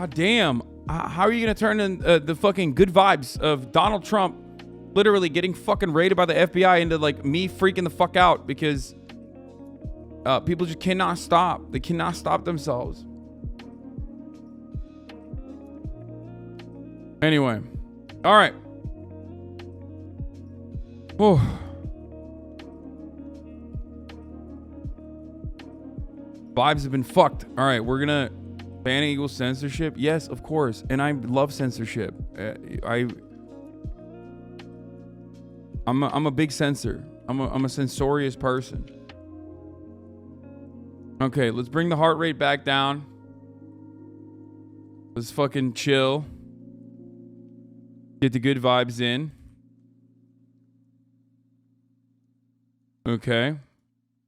God damn. How are you going to turn in the fucking good vibes of Donald Trump literally getting fucking raided by the FBI into like me freaking the fuck out because people just cannot stop. They cannot stop themselves. Anyway. All right. Whew. Vibes have been fucked. All right, we're gonna ban equals censorship. Yes, of course, and I love censorship. I'm a big censor. I'm a censorious person. Okay, let's bring the heart rate back down. Let's fucking chill. Get the good vibes in. Okay.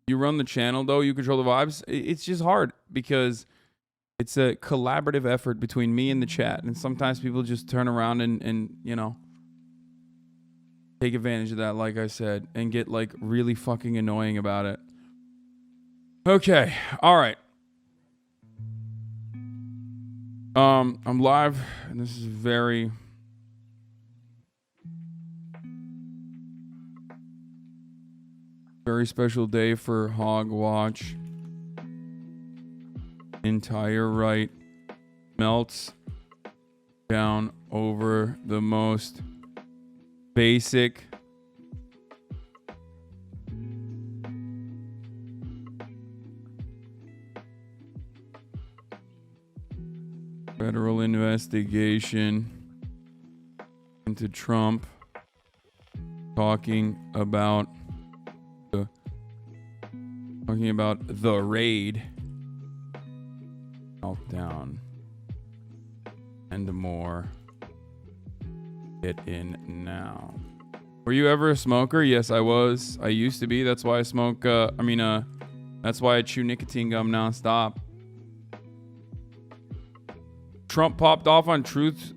You run the channel, though. You control the vibes. It's just hard because it's a collaborative effort between me and the chat. And sometimes people just turn around and you know, take advantage of that, like I said, and get, like, really fucking annoying about it. Okay. All right. I'm live, and this is very... very special day for Hog Watch. Entire right melts down over the most basic federal investigation into Trump talking about the raid, meltdown, and more. Get in now. Were you ever a smoker? Yes, I was. I used to be. That's why I smoke. That's why I chew nicotine gum nonstop. Trump popped off on Truth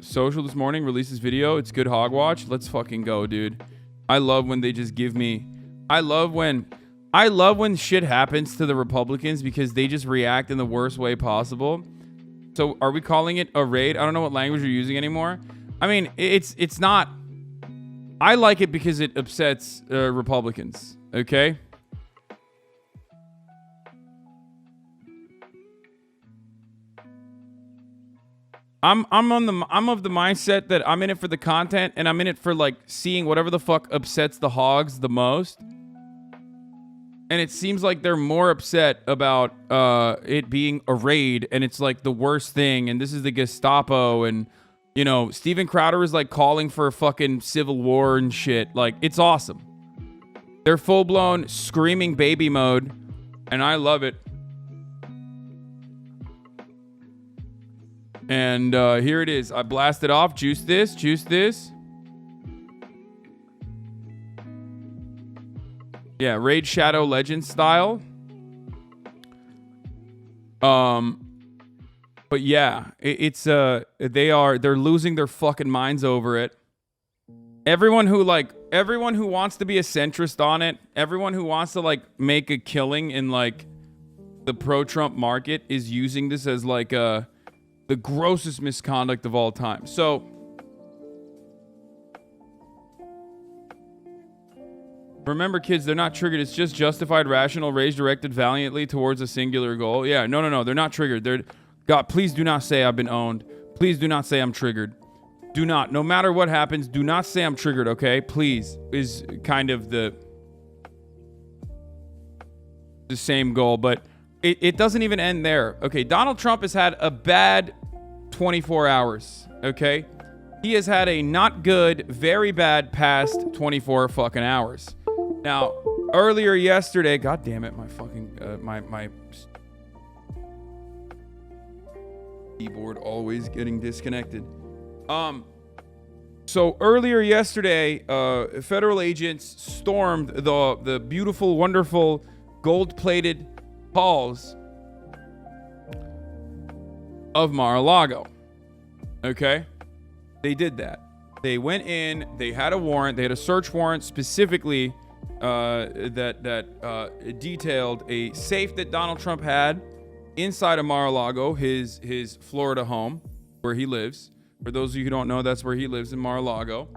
Social this morning. Released his video. It's good hog watch. Let's fucking go, dude. I love when they just give me. I love when shit happens to the Republicans because they just react in the worst way possible. So are we calling it a raid? I don't know what language you're using anymore. I mean, it's not. I like it because it upsets Republicans. Okay. I'm of the mindset that I'm in it for the content and I'm in it for like seeing whatever the fuck upsets the hogs the most. And it seems like they're more upset about it being a raid and it's like the worst thing. And this is the Gestapo. And, you know, Steven Crowder is like calling for a fucking civil war and shit. Like, it's awesome. They're full blown screaming baby mode. And I love it. And here it is. I blasted off. Juice this. Juice this. Yeah, Raid Shadow Legends style. But yeah, they're losing their fucking minds over it. Everyone who wants to be a centrist on it, everyone who wants to like make a killing in like the pro-Trump market is using this as like the grossest misconduct of all time. So remember, kids, they're not triggered. It's just justified, rational, rage directed valiantly towards a singular goal. Yeah, no. They're not triggered. God, please do not say I've been owned. Please do not say I'm triggered. Do not. No matter what happens, do not say I'm triggered, okay? Please is kind of the same goal, but it doesn't even end there. Okay, Donald Trump has had a bad 24 hours, okay? He has had a not good, very bad past 24 fucking hours. Now, earlier yesterday, god damn it, my fucking my keyboard always getting disconnected. So earlier yesterday, federal agents stormed the beautiful, wonderful, gold-plated halls of Mar-a-Lago. Okay? They did that. They went in, they had a warrant, they had a search warrant specifically that detailed a safe that Donald Trump had inside of Mar-a-Lago, his Florida home, where he lives. For those of you who don't know, that's where he lives, in Mar-a-Lago.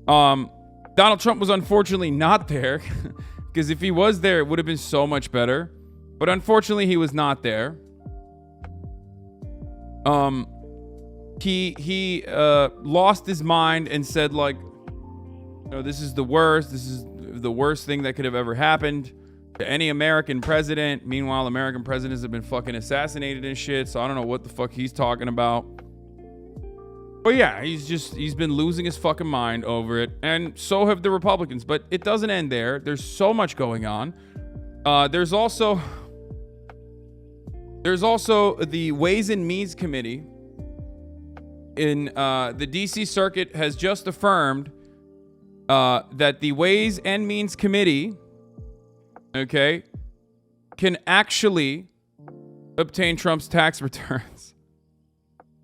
Donald Trump was unfortunately not there, because if he was there, it would have been so much better. But unfortunately, he was not there. He lost his mind and said, like, this is the worst. This is the worst thing that could have ever happened to any American president. Meanwhile, American presidents have been fucking assassinated and shit. So I don't know what the fuck he's talking about. But yeah, he's been losing his fucking mind over it. And so have the Republicans. But it doesn't end there. There's so much going on. There's also the Ways and Means Committee in the DC Circuit has just affirmed that the Ways and Means Committee, okay, can actually obtain Trump's tax returns.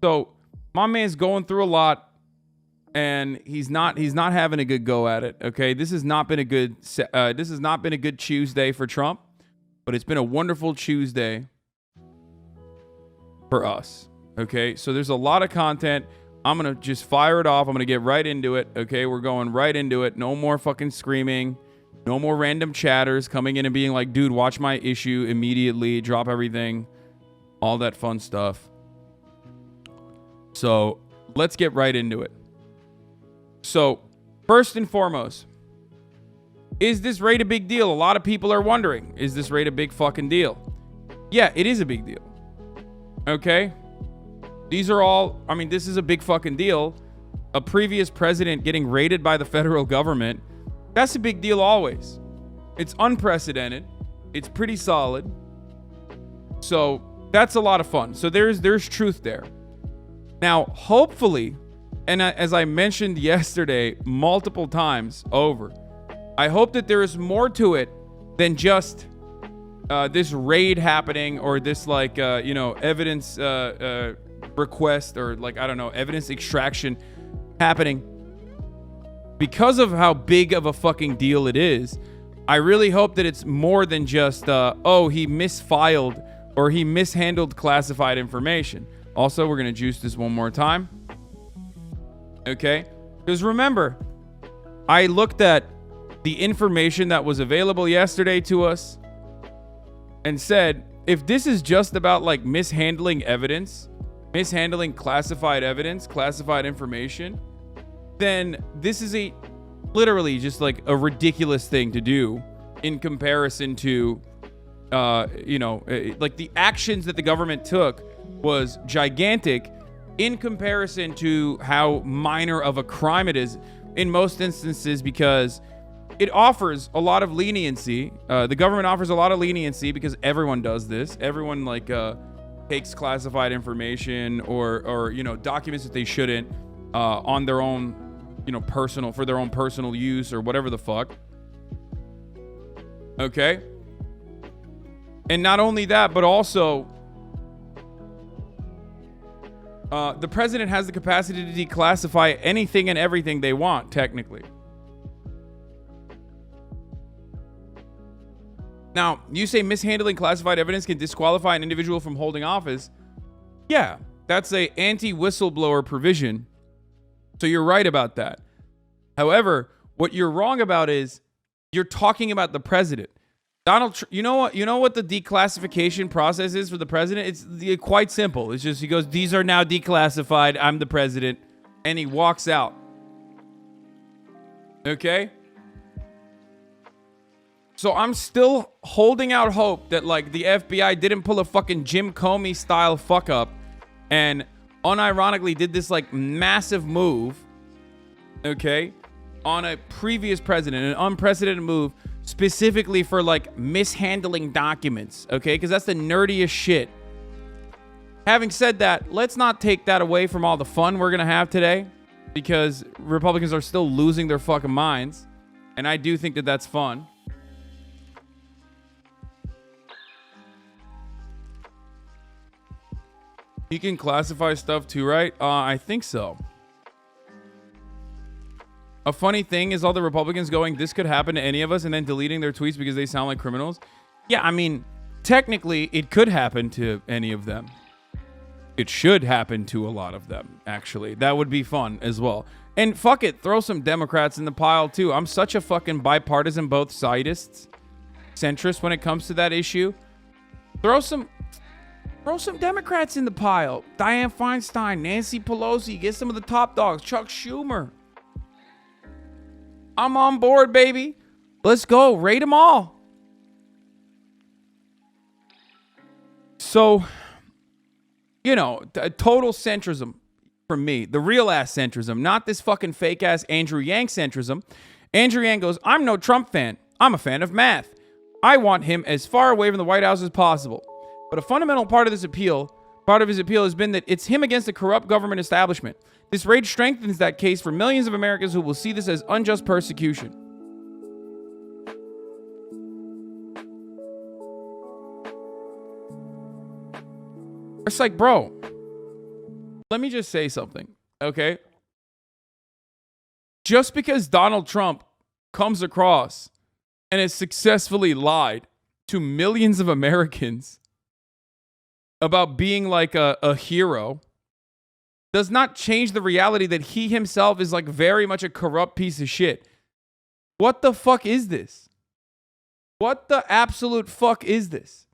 So my man's going through a lot, and he's not having a good go at it. Okay, this has not been a good Tuesday for Trump, but it's been a wonderful Tuesday for us. Okay, so there's a lot of content. I'm going to just fire it off. I'm going to get right into it. Okay, we're going right into it. No more fucking screaming. No more random chatters coming in and being like, dude, watch my issue immediately. Drop everything. All that fun stuff. So let's get right into it. So first and foremost, is this raid a big deal? A lot of people are wondering, is this raid a big fucking deal? Yeah, it is a big deal. Okay? These are all, I mean, this is a big fucking deal. A previous president getting raided by the federal government, that's a big deal always. It's unprecedented. It's pretty solid. So that's a lot of fun. So there's truth there. Now, hopefully, and as I mentioned yesterday multiple times over, I hope that there is more to it than just this raid happening or this evidence request or evidence extraction happening. Because of how big of a fucking deal it is, I really hope that it's more than just, he misfiled or he mishandled classified information. Also, we're going to juice this one more time. Okay? Because remember, I looked at the information that was available yesterday to us and said, if this is just about like mishandling evidence, mishandling classified evidence, classified information, then this is literally just like a ridiculous thing to do in comparison to, like the actions that the government took was gigantic in comparison to how minor of a crime it is in most instances, because it offers a lot of leniency. The government offers a lot of leniency because everyone does this. Everyone takes classified information or documents that they shouldn't on their own, for their own personal use or whatever the fuck. Okay. And not only that, but also the president has the capacity to declassify anything and everything they want, technically. Now, you say mishandling classified evidence can disqualify an individual from holding office. Yeah, that's a anti-whistleblower provision. So you're right about that. However, what you're wrong about is you're talking about the president. You know what the declassification process is for the president? It's quite simple. It's just he goes, these are now declassified. I'm the president. And he walks out. Okay? So I'm still holding out hope that the FBI didn't pull a fucking Jim Comey style fuck up and unironically did this massive move, okay, on a previous president, an unprecedented move specifically for mishandling documents, okay, because that's the nerdiest shit. Having said that, let's not take that away from all the fun we're gonna have today, because Republicans are still losing their fucking minds, and I do think that that's fun. You can classify stuff too, right? I think so. A funny thing is all the Republicans going, this could happen to any of us, and then deleting their tweets because they sound like criminals. Yeah, I mean, technically, it could happen to any of them. It should happen to a lot of them, actually. That would be fun as well. And fuck it, throw some Democrats in the pile, too. I'm such a fucking bipartisan, both sidist, centrist when it comes to that issue. Throw some Democrats in the pile. Dianne Feinstein, Nancy Pelosi, get some of the top dogs. Chuck Schumer. I'm on board, baby. Let's go. Rate them all. So, you know, total centrism from me. The real ass centrism, not this fucking fake ass Andrew Yang centrism. Andrew Yang goes, I'm no Trump fan. I'm a fan of math. I want him as far away from the White House as possible. But a fundamental part of his appeal has been that it's him against the corrupt government establishment. This rage strengthens that case for millions of Americans who will see this as unjust persecution. It's like, bro, let me just say something, okay? Just because Donald Trump comes across and has successfully lied to millions of Americans about being like a hero does not change the reality that he himself is like very much a corrupt piece of shit. What the fuck is this? What the absolute fuck is this?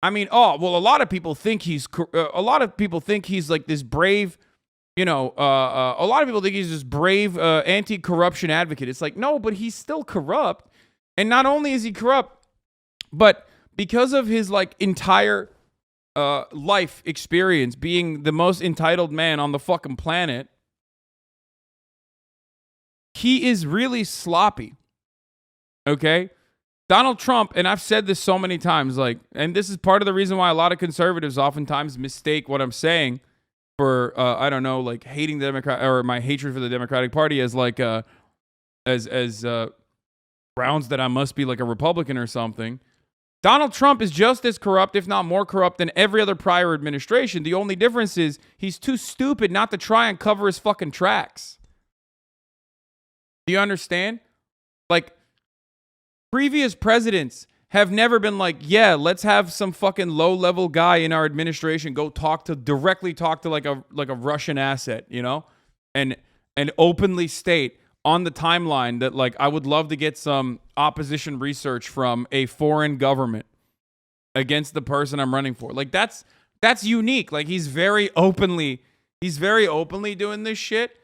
I mean, a lot of people think he's like this brave, a lot of people think he's this brave anti-corruption advocate. It's like, no, but he's still corrupt. And not only is he corrupt, but because of his like entire life experience being the most entitled man on the fucking planet, he is really sloppy. Okay? Donald Trump, and I've said this so many times, like, and this is part of the reason why a lot of conservatives oftentimes mistake what I'm saying for, like hating the Democrat or my hatred for the Democratic Party as like, as grounds that I must be like a Republican or something. Donald Trump is just as corrupt, if not more corrupt, than every other prior administration. The only difference is he's too stupid not to try and cover his fucking tracks. Do you understand? Like, previous presidents have never been like, yeah, let's have some fucking low-level guy in our administration go directly talk to like a Russian asset, you know, and openly state on the timeline that like I would love to get some opposition research from a foreign government against the person I'm running for. Like that's unique. Like he's very openly doing this shit.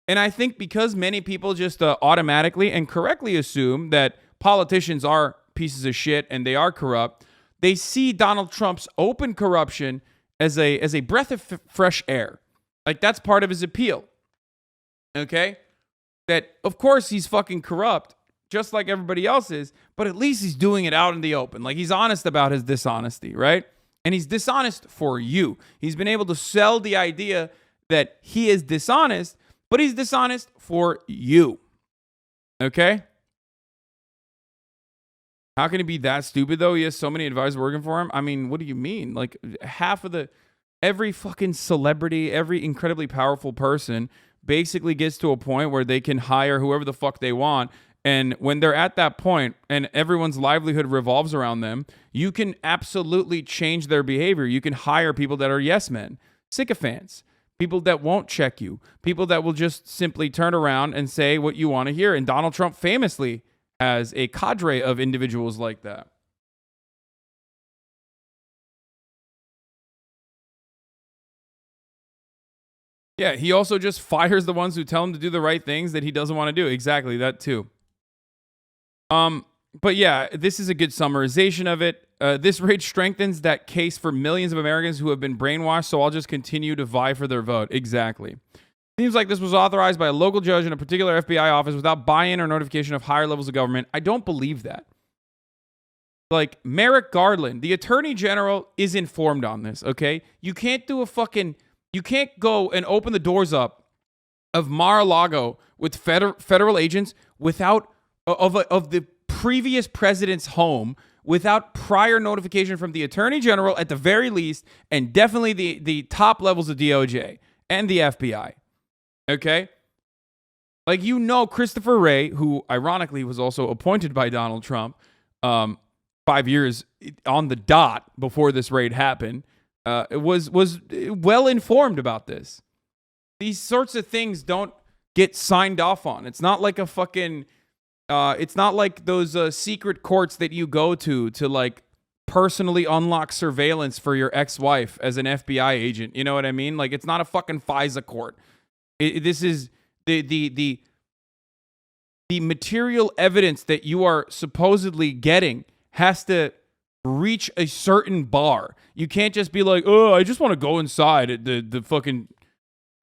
And I think because many people just automatically and correctly assume that politicians are pieces of shit and they are corrupt, they see Donald Trump's open corruption as a breath of fresh air. Like that's part of his appeal. Okay? That of course he's fucking corrupt, just like everybody else is, but at least he's doing it out in the open. Like he's honest about his dishonesty, right? And he's dishonest for you. He's been able to sell the idea that he is dishonest, but he's dishonest for you. Okay? How can he be that stupid, though? He has so many advisors working for him. I mean, what do you mean? Like, every fucking celebrity, every incredibly powerful person basically gets to a point where they can hire whoever the fuck they want. And when they're at that point and everyone's livelihood revolves around them, you can absolutely change their behavior. You can hire people that are yes men, sycophants, people that won't check you, people that will just simply turn around and say what you want to hear. And Donald Trump famously has a cadre of individuals like that. Yeah, he also just fires the ones who tell him to do the right things that he doesn't want to do. Exactly, that too. But yeah, this is a good summarization of it. This rage strengthens that case for millions of Americans who have been brainwashed, so I'll just continue to vie for their vote. Exactly. Seems like this was authorized by a local judge in a particular FBI office without buy-in or notification of higher levels of government. I don't believe that. Like, Merrick Garland, the attorney general, is informed on this, okay? You can't go and open the doors up of Mar-a-Lago with federal agents without, of the previous president's home, without prior notification from the attorney general at the very least, and definitely the top levels of DOJ and the FBI. Okay? Like, Christopher Wray, who ironically was also appointed by Donald Trump, 5 years on the dot before this raid happened, was well informed about this. These sorts of things don't get signed off on. It's not like a fucking, it's not like those secret courts that you go to like personally unlock surveillance for your ex-wife as an FBI agent. You know what I mean? Like, it's not a fucking FISA court. This is the material evidence that you are supposedly getting has to reach a certain bar. You can't just be like, oh, I just want to go inside at the fucking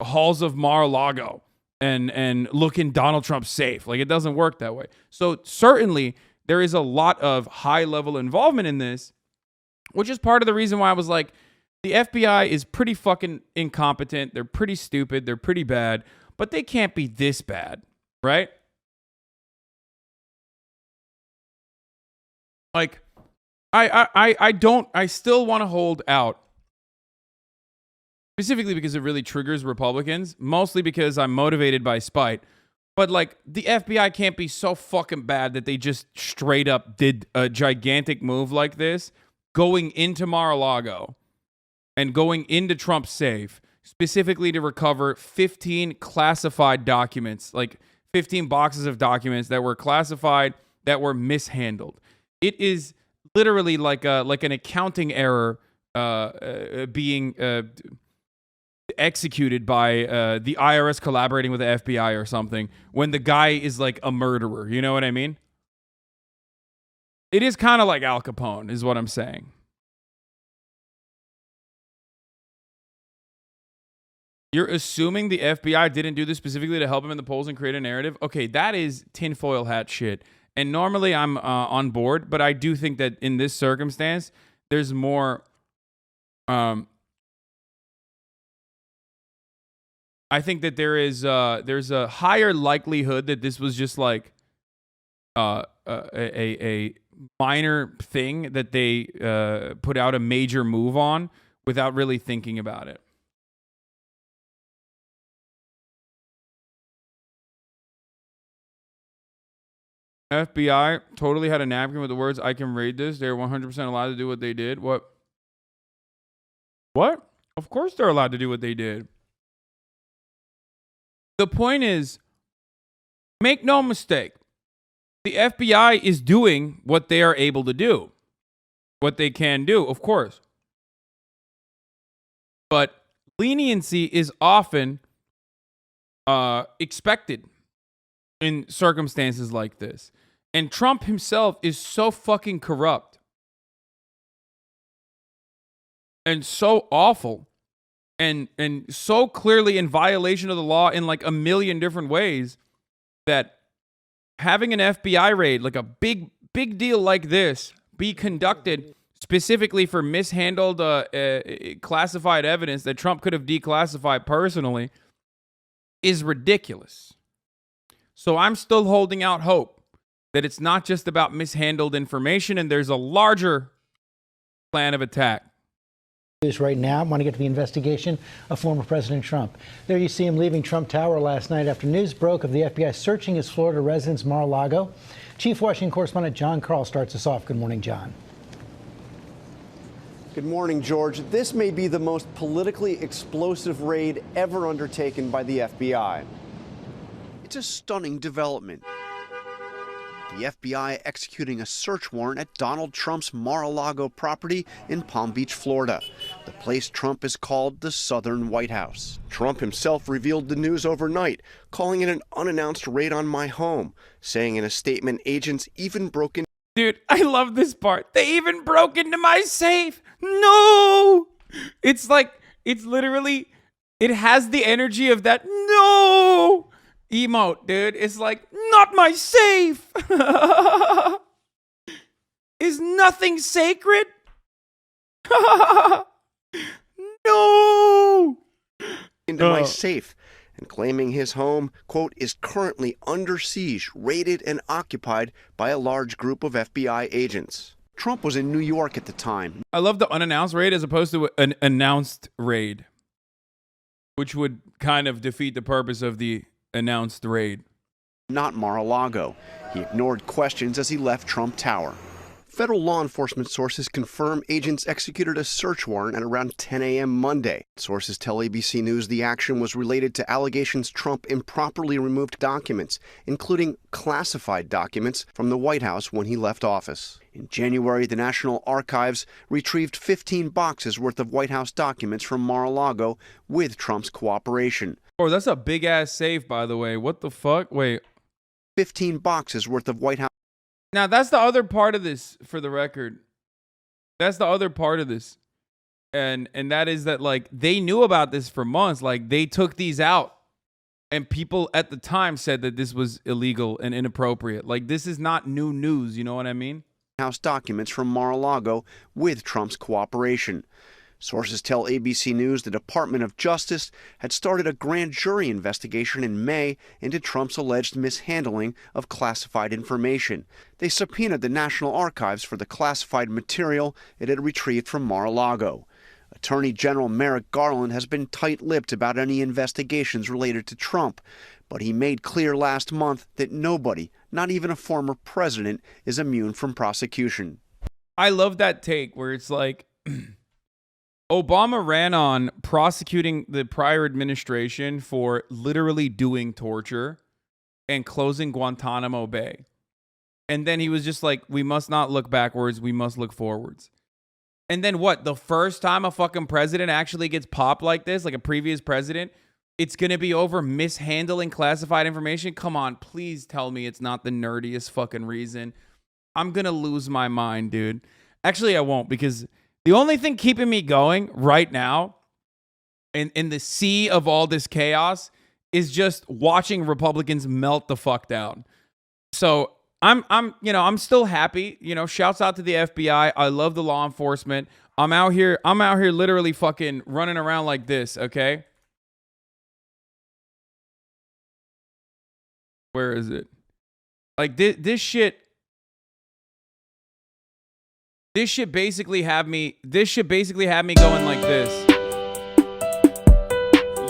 halls of Mar-a-Lago and look in Donald Trump's safe. Like, it doesn't work that way. So certainly there is a lot of high-level involvement in this, which is part of the reason why I was like, the FBI is pretty fucking incompetent. They're pretty stupid. They're pretty bad. But they can't be this bad, right? Like, I still want to hold out, specifically because it really triggers Republicans, mostly because I'm motivated by spite. But like, the FBI can't be so fucking bad that they just straight up did a gigantic move like this, going into Mar-a-Lago and going into Trump's safe, specifically to recover 15 classified documents, like 15 boxes of documents that were classified, that were mishandled. It is literally like an accounting error being executed by the IRS collaborating with the FBI or something, when the guy is like a murderer. You know what I mean? It is kind of like Al Capone, is what I'm saying. You're assuming the FBI didn't do this specifically to help him in the polls and create a narrative? Okay, that is tinfoil hat shit. And normally I'm on board, but I do think that in this circumstance, there's more. I think that there's a higher likelihood that this was just like a minor thing that they put out a major move on without really thinking about it. FBI totally had a napkin with the words, "I can raid this." They're 100% allowed to do what they did. What? Of course they're allowed to do what they did. The point is, make no mistake, the FBI is doing what they are able to do. What they can do, of course. But leniency is often expected in circumstances like this. And Trump himself is so fucking corrupt and so awful and so clearly in violation of the law in like a million different ways that having an FBI raid, like a big deal like this, be conducted specifically for mishandled classified evidence that Trump could have declassified personally is ridiculous. So I'm still holding out hope that it's not just about mishandled information and there's a larger plan of attack. Right now, I want to get to the investigation of former President Trump. There you see him leaving Trump Tower last night after news broke of the FBI searching his Florida residence, Mar-a-Lago. Chief Washington correspondent John Carl starts us off. Good morning, John. Good morning, George. This may be the most politically explosive raid ever undertaken by the FBI. It's a stunning development. The FBI executing a search warrant at Donald Trump's Mar-a-Lago property in Palm Beach, Florida, the place Trump has called the Southern White House. Trump himself revealed the news overnight, calling it an unannounced raid on my home, saying in a statement agents even broke in. Dude, I love this part. They even broke into my safe. No! It's like, it's literally, it has the energy of that no emote, dude. It's like, not my safe. Is nothing sacred? No! Into my safe, and claiming his home, quote, is currently under siege, raided and occupied by a large group of FBI agents. Trump was in New York at the time. I love the unannounced raid as opposed to an announced raid, which would kind of defeat the purpose of the announced raid. Not Mar-a-Lago. He ignored questions as he left Trump Tower. Federal law enforcement sources confirm agents executed a search warrant at around 10 a.m. Monday. Sources tell ABC News the action was related to allegations Trump improperly removed documents, including classified documents from the White House when he left office. In January, the National Archives retrieved 15 boxes worth of White House documents from Mar-a-Lago with Trump's cooperation. Oh, that's a big-ass safe, by the way. What the fuck? Wait. 15 boxes worth of White House. Now, that's the other part of this, for the record. That's the other part of this. And that is that, like, they knew about this for months. Like, they took these out. And people at the time said that this was illegal and inappropriate. Like, this is not new news. You know what I mean? House documents from Mar-a-Lago with Trump's cooperation. Sources tell ABC News the Department of Justice had started a grand jury investigation in May into Trump's alleged mishandling of classified information. They subpoenaed the National Archives for the classified material it had retrieved from Mar-a-Lago. Attorney General Merrick Garland has been tight-lipped about any investigations related to Trump, but he made clear last month that nobody, not even a former president, is immune from prosecution. I love that take where it's like Obama ran on prosecuting the prior administration for literally doing torture and closing Guantanamo Bay. And then he was just like, we must not look backwards, we must look forwards. And then what? The first time a fucking president actually gets popped like this, like a previous president, it's going to be over mishandling classified information? Come on, please tell me it's not the nerdiest fucking reason. I'm going to lose my mind, dude. Actually, I won't, because the only thing keeping me going right now in the sea of all this chaos is just watching Republicans melt the fuck down. So I'm still happy. You know, shouts out to the FBI. I love the law enforcement. I'm out here literally fucking running around like this, okay? Where is it? Like this shit basically have me going like this.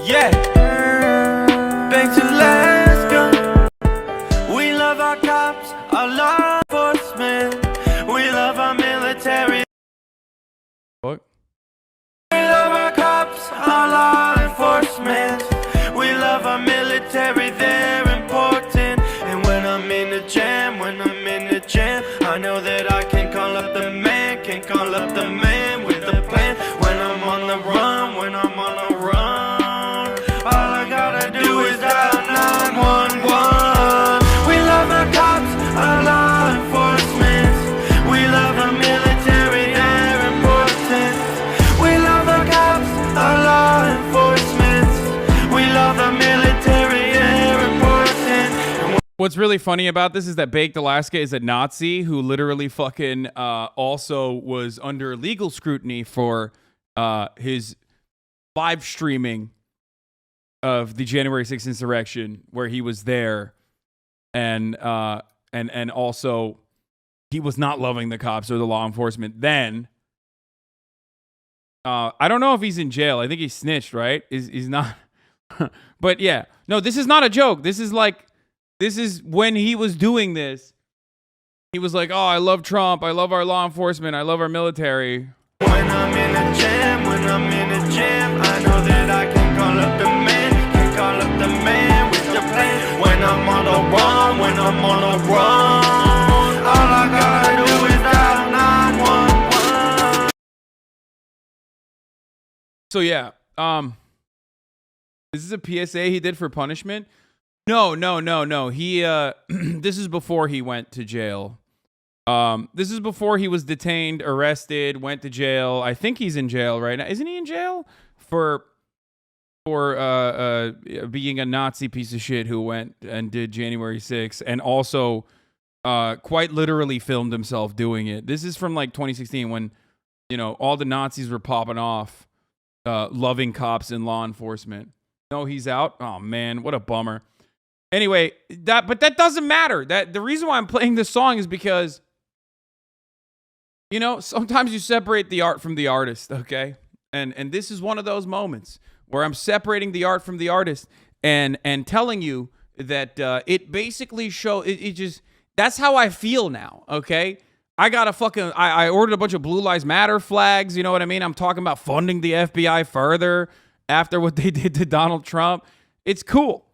Yeah. Back to Alaska. We love our cops, our law enforcement. We love our military. What? We love our cops, our law enforcement. We love our military, they're important. And when I'm in the jam, I know that I can call up the man, with the plan. When I'm on the run, all I gotta do is dial 911. We love our cops, our law enforcement. We love our military, they're important. We love our cops, our law enforcement. We love our military, they're important. What's really funny about this is that Baked Alaska is a Nazi who literally fucking also was under legal scrutiny for his live streaming of the January 6th insurrection, where he was there, and also he was not loving the cops or the law enforcement then. I don't know if he's in jail. I think he snitched, right? He's not. But yeah, no, this is not a joke. This is when he was doing this. He was like, oh, I love Trump. I love our law enforcement. I love our military. When I'm in a jam, I know that I can call up the man, with the plan. When I'm on a run, all I gotta do is dial 911. So yeah, is this a PSA he did for punishment? No. He this is before he went to jail. This is before he was detained, arrested, went to jail. I think he's in jail right now. Isn't he in jail for being a Nazi piece of shit who went and did January 6th and also quite literally filmed himself doing it? This is from like 2016 when, you know, all the Nazis were popping off, loving cops and law enforcement. No, he's out. Oh man, what a bummer. Anyway, but that doesn't matter. That the reason why I'm playing this song is because, you know, sometimes you separate the art from the artist, okay? And this is one of those moments where I'm separating the art from the artist and telling you that it basically it just, that's how I feel now, okay? I got a fucking, I ordered a bunch of Blue Lives Matter flags. You know what I mean? I'm talking about funding the FBI further after what they did to Donald Trump. It's cool.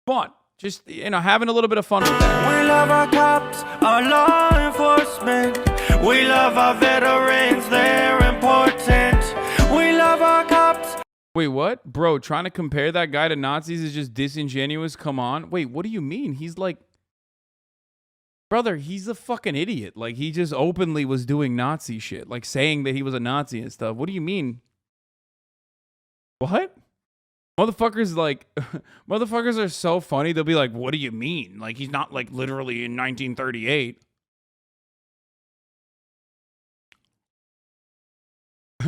Fun. Just, having a little bit of fun with that. We love our cops, our law enforcement. We love our veterans, they're important. We love our cops. Wait, what? Bro, trying to compare that guy to Nazis is just disingenuous? Come on. Wait, what do you mean? He's like... Brother, he's a fucking idiot. Like, he just openly was doing Nazi shit. Like, saying that he was a Nazi and stuff. What do you mean? What? Motherfuckers, like... motherfuckers are so funny. They'll be like, what do you mean? Like, he's not, like, literally in 1938.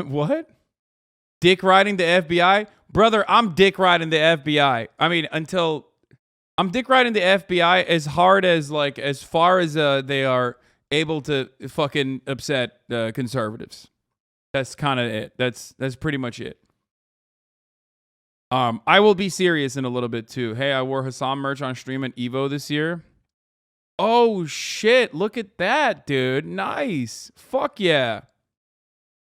What? Dick riding the FBI? Brother, I'm dick riding the FBI. I mean, until... I'm dick riding the FBI as hard as, like, as far as they are able to fucking upset conservatives. That's kind of it. That's pretty much it. I will be serious in a little bit too. Hey, I wore Hassan merch on stream at Evo this year. Oh shit! Look at that, dude. Nice. Fuck yeah.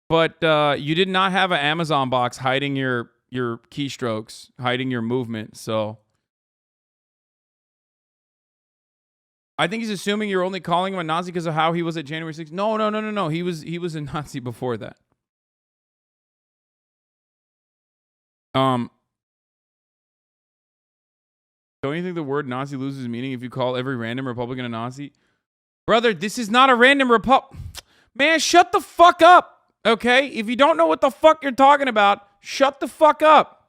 But you did not have an Amazon box hiding your keystrokes, hiding your movement. So I think he's assuming you're only calling him a Nazi because of how he was at January 6th. No. He was a Nazi before that. Don't you think the word Nazi loses meaning if you call every random Republican a Nazi? Brother, this is not a random Man, shut the fuck up, okay? If you don't know what the fuck you're talking about, shut the fuck up.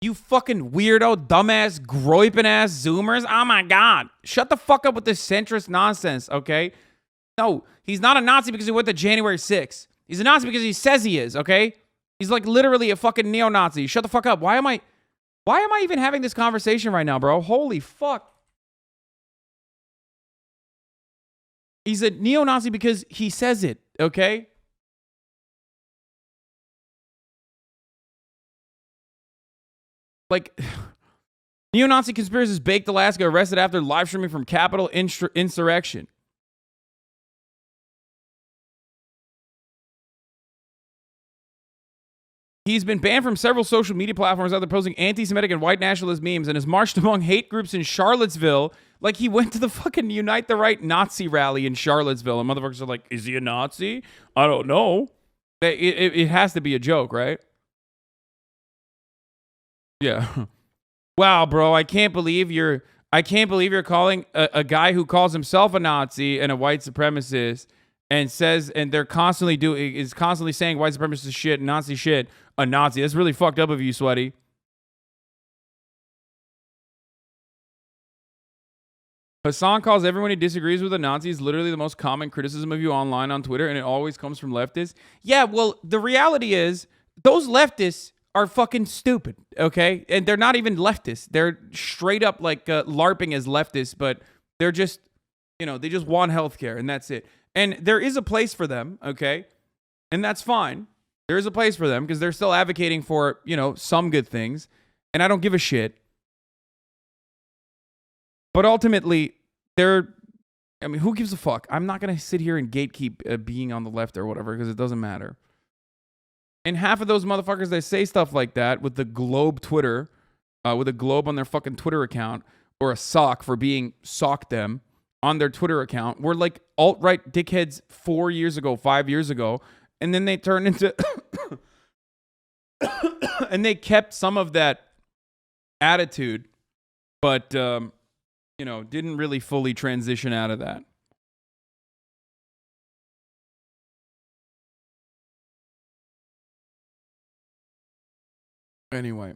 You fucking weirdo, dumbass, groiping-ass Zoomers. Oh, my God. Shut the fuck up with this centrist nonsense, okay? No, he's not a Nazi because he went to January 6th. He's a Nazi because he says he is, okay? He's like literally a fucking neo-Nazi. Shut the fuck up. Why am I even having this conversation right now, bro? Holy fuck. He's a neo-Nazi because he says it, okay? Like, neo-Nazi conspirators baked Alaska, arrested after live streaming from Capitol insurrection. He's been banned from several social media platforms after posting anti-Semitic and white nationalist memes and has marched among hate groups in Charlottesville. Like, he went to the fucking Unite the Right Nazi rally in Charlottesville. And motherfuckers are like, is he a Nazi? I don't know. It has to be a joke, right? Yeah. Wow, bro. I can't believe you're calling a guy who calls himself a Nazi and a white supremacist and says, and they're constantly saying white supremacist shit and Nazi shit, a Nazi. That's really fucked up of you, Sweaty. Hassan calls everyone he disagrees with a Nazi is literally the most common criticism of you online on Twitter, and it always comes from leftists. Yeah, well, the reality is those leftists are fucking stupid, okay? And they're not even leftists. They're straight up like LARPing as leftists, but they're just, they just want healthcare, and that's it. And there is a place for them, okay? And that's fine. There is a place for them because they're still advocating for, some good things. And I don't give a shit. But ultimately, who gives a fuck? I'm not going to sit here and gatekeep being on the left or whatever because it doesn't matter. And half of those motherfuckers that say stuff like that with the Globe Twitter, with a globe on their fucking Twitter account, or a sock for being socked them on their Twitter account, were like alt-right dickheads 4 years ago, 5 years ago, and then they turned into and they kept some of that attitude, but didn't really fully transition out of that. Anyway.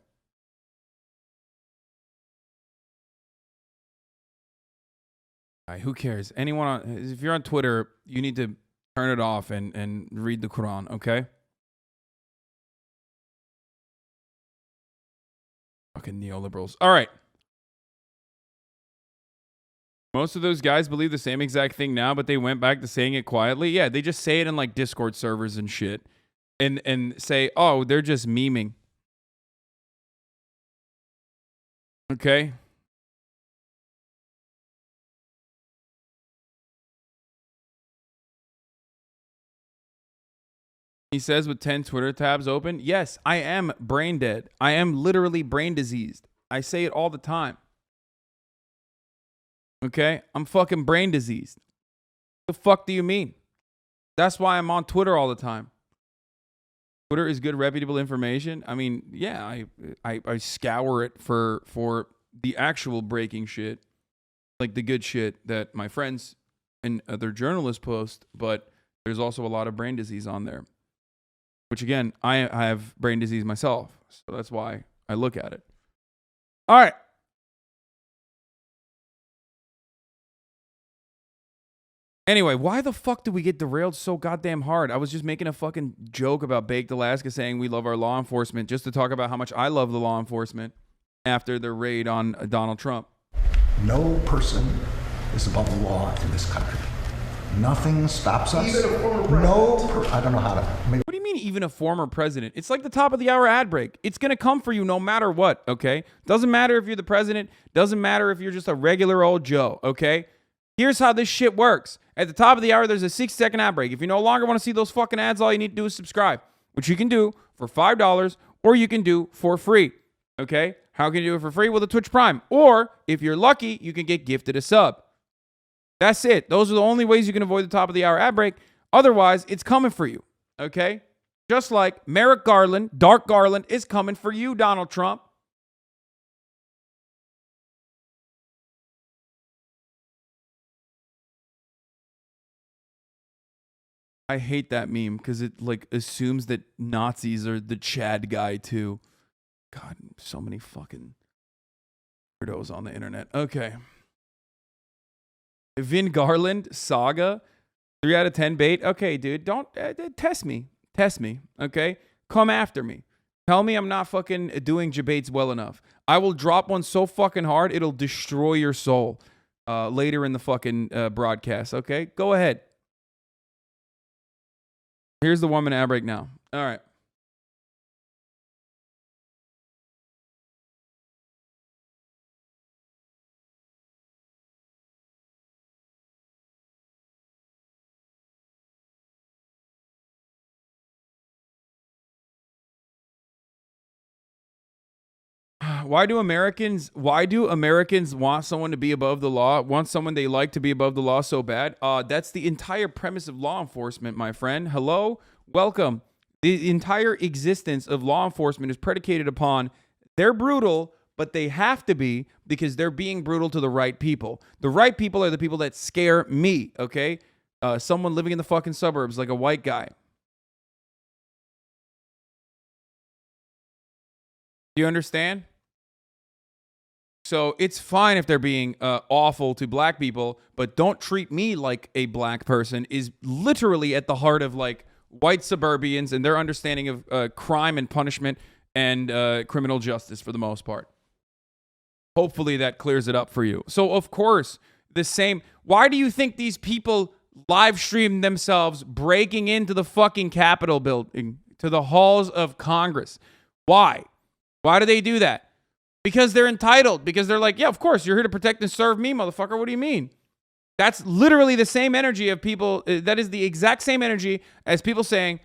Who cares? If you're on Twitter, you need to turn it off and read the Quran, okay? Fucking neoliberals. All right. Most of those guys believe the same exact thing now, but they went back to saying it quietly. Yeah, they just say it in like Discord servers and shit. And say, oh, they're just memeing. Okay? He says with 10 Twitter tabs open. Yes, I am brain dead. I am literally brain diseased. I say it all the time. Okay? I'm fucking brain diseased. The fuck do you mean? That's why I'm on Twitter all the time. Twitter is good, reputable information. I mean, yeah, I scour it for the actual breaking shit, like the good shit that my friends and other journalists post, but there's also a lot of brain disease on there, which again, I have brain disease myself, so that's why I look at it. All right. Anyway, why the fuck did we get derailed so goddamn hard? I was just making a fucking joke about Baked Alaska saying we love our law enforcement just to talk about how much I love the law enforcement after their raid on Donald Trump. No person is above the law in this country. Nothing stops us. Even a former president. I don't know how to. What do you mean even a former president? It's like the top of the hour ad break. It's going to come for you no matter what, okay? Doesn't matter if you're the president. Doesn't matter if you're just a regular old Joe, okay? Here's how this shit works. At the top of the hour, there's a 60-second ad break. If you no longer want to see those fucking ads, all you need to do is subscribe, which you can do for $5 or you can do for free, okay? How can you do it for free? With a Twitch Prime. Or, if you're lucky, you can get gifted a sub. That's it. Those are the only ways you can avoid the top of the hour ad break. Otherwise, it's coming for you, okay? Just like Merrick Garland, Dark Garland, is coming for you, Donald Trump. I hate that meme because it like assumes that Nazis are the Chad guy too. God, so many fucking weirdos on the internet. Okay. Vin Garland saga, 3 out of 10 bait. Okay, dude, don't test me. Test me, okay? Come after me. Tell me I'm not fucking doing debates well enough. I will drop one so fucking hard it'll destroy your soul later in the fucking broadcast, okay? Go ahead. Here's the 1 minute ad break now. All right. Why do Americans want someone to be above the law, want someone they like to be above the law so bad? That's the entire premise of law enforcement, my friend. Hello? Welcome. The entire existence of law enforcement is predicated upon they're brutal, but they have to be because they're being brutal to the right people. The right people are the people that scare me, okay? Someone living in the fucking suburbs, like a white guy. Do you understand? So it's fine if they're being awful to black people, but don't treat me like a black person is literally at the heart of like white suburbians and their understanding of crime and punishment and criminal justice for the most part. Hopefully that clears it up for you. So of course, why do you think these people live stream themselves breaking into the fucking Capitol building, to the halls of Congress? Why? Why do they do that? Because they're entitled. Because they're like, yeah, of course, you're here to protect and serve me, motherfucker. What do you mean? That's literally the same energy of people. That is the exact same energy as people saying,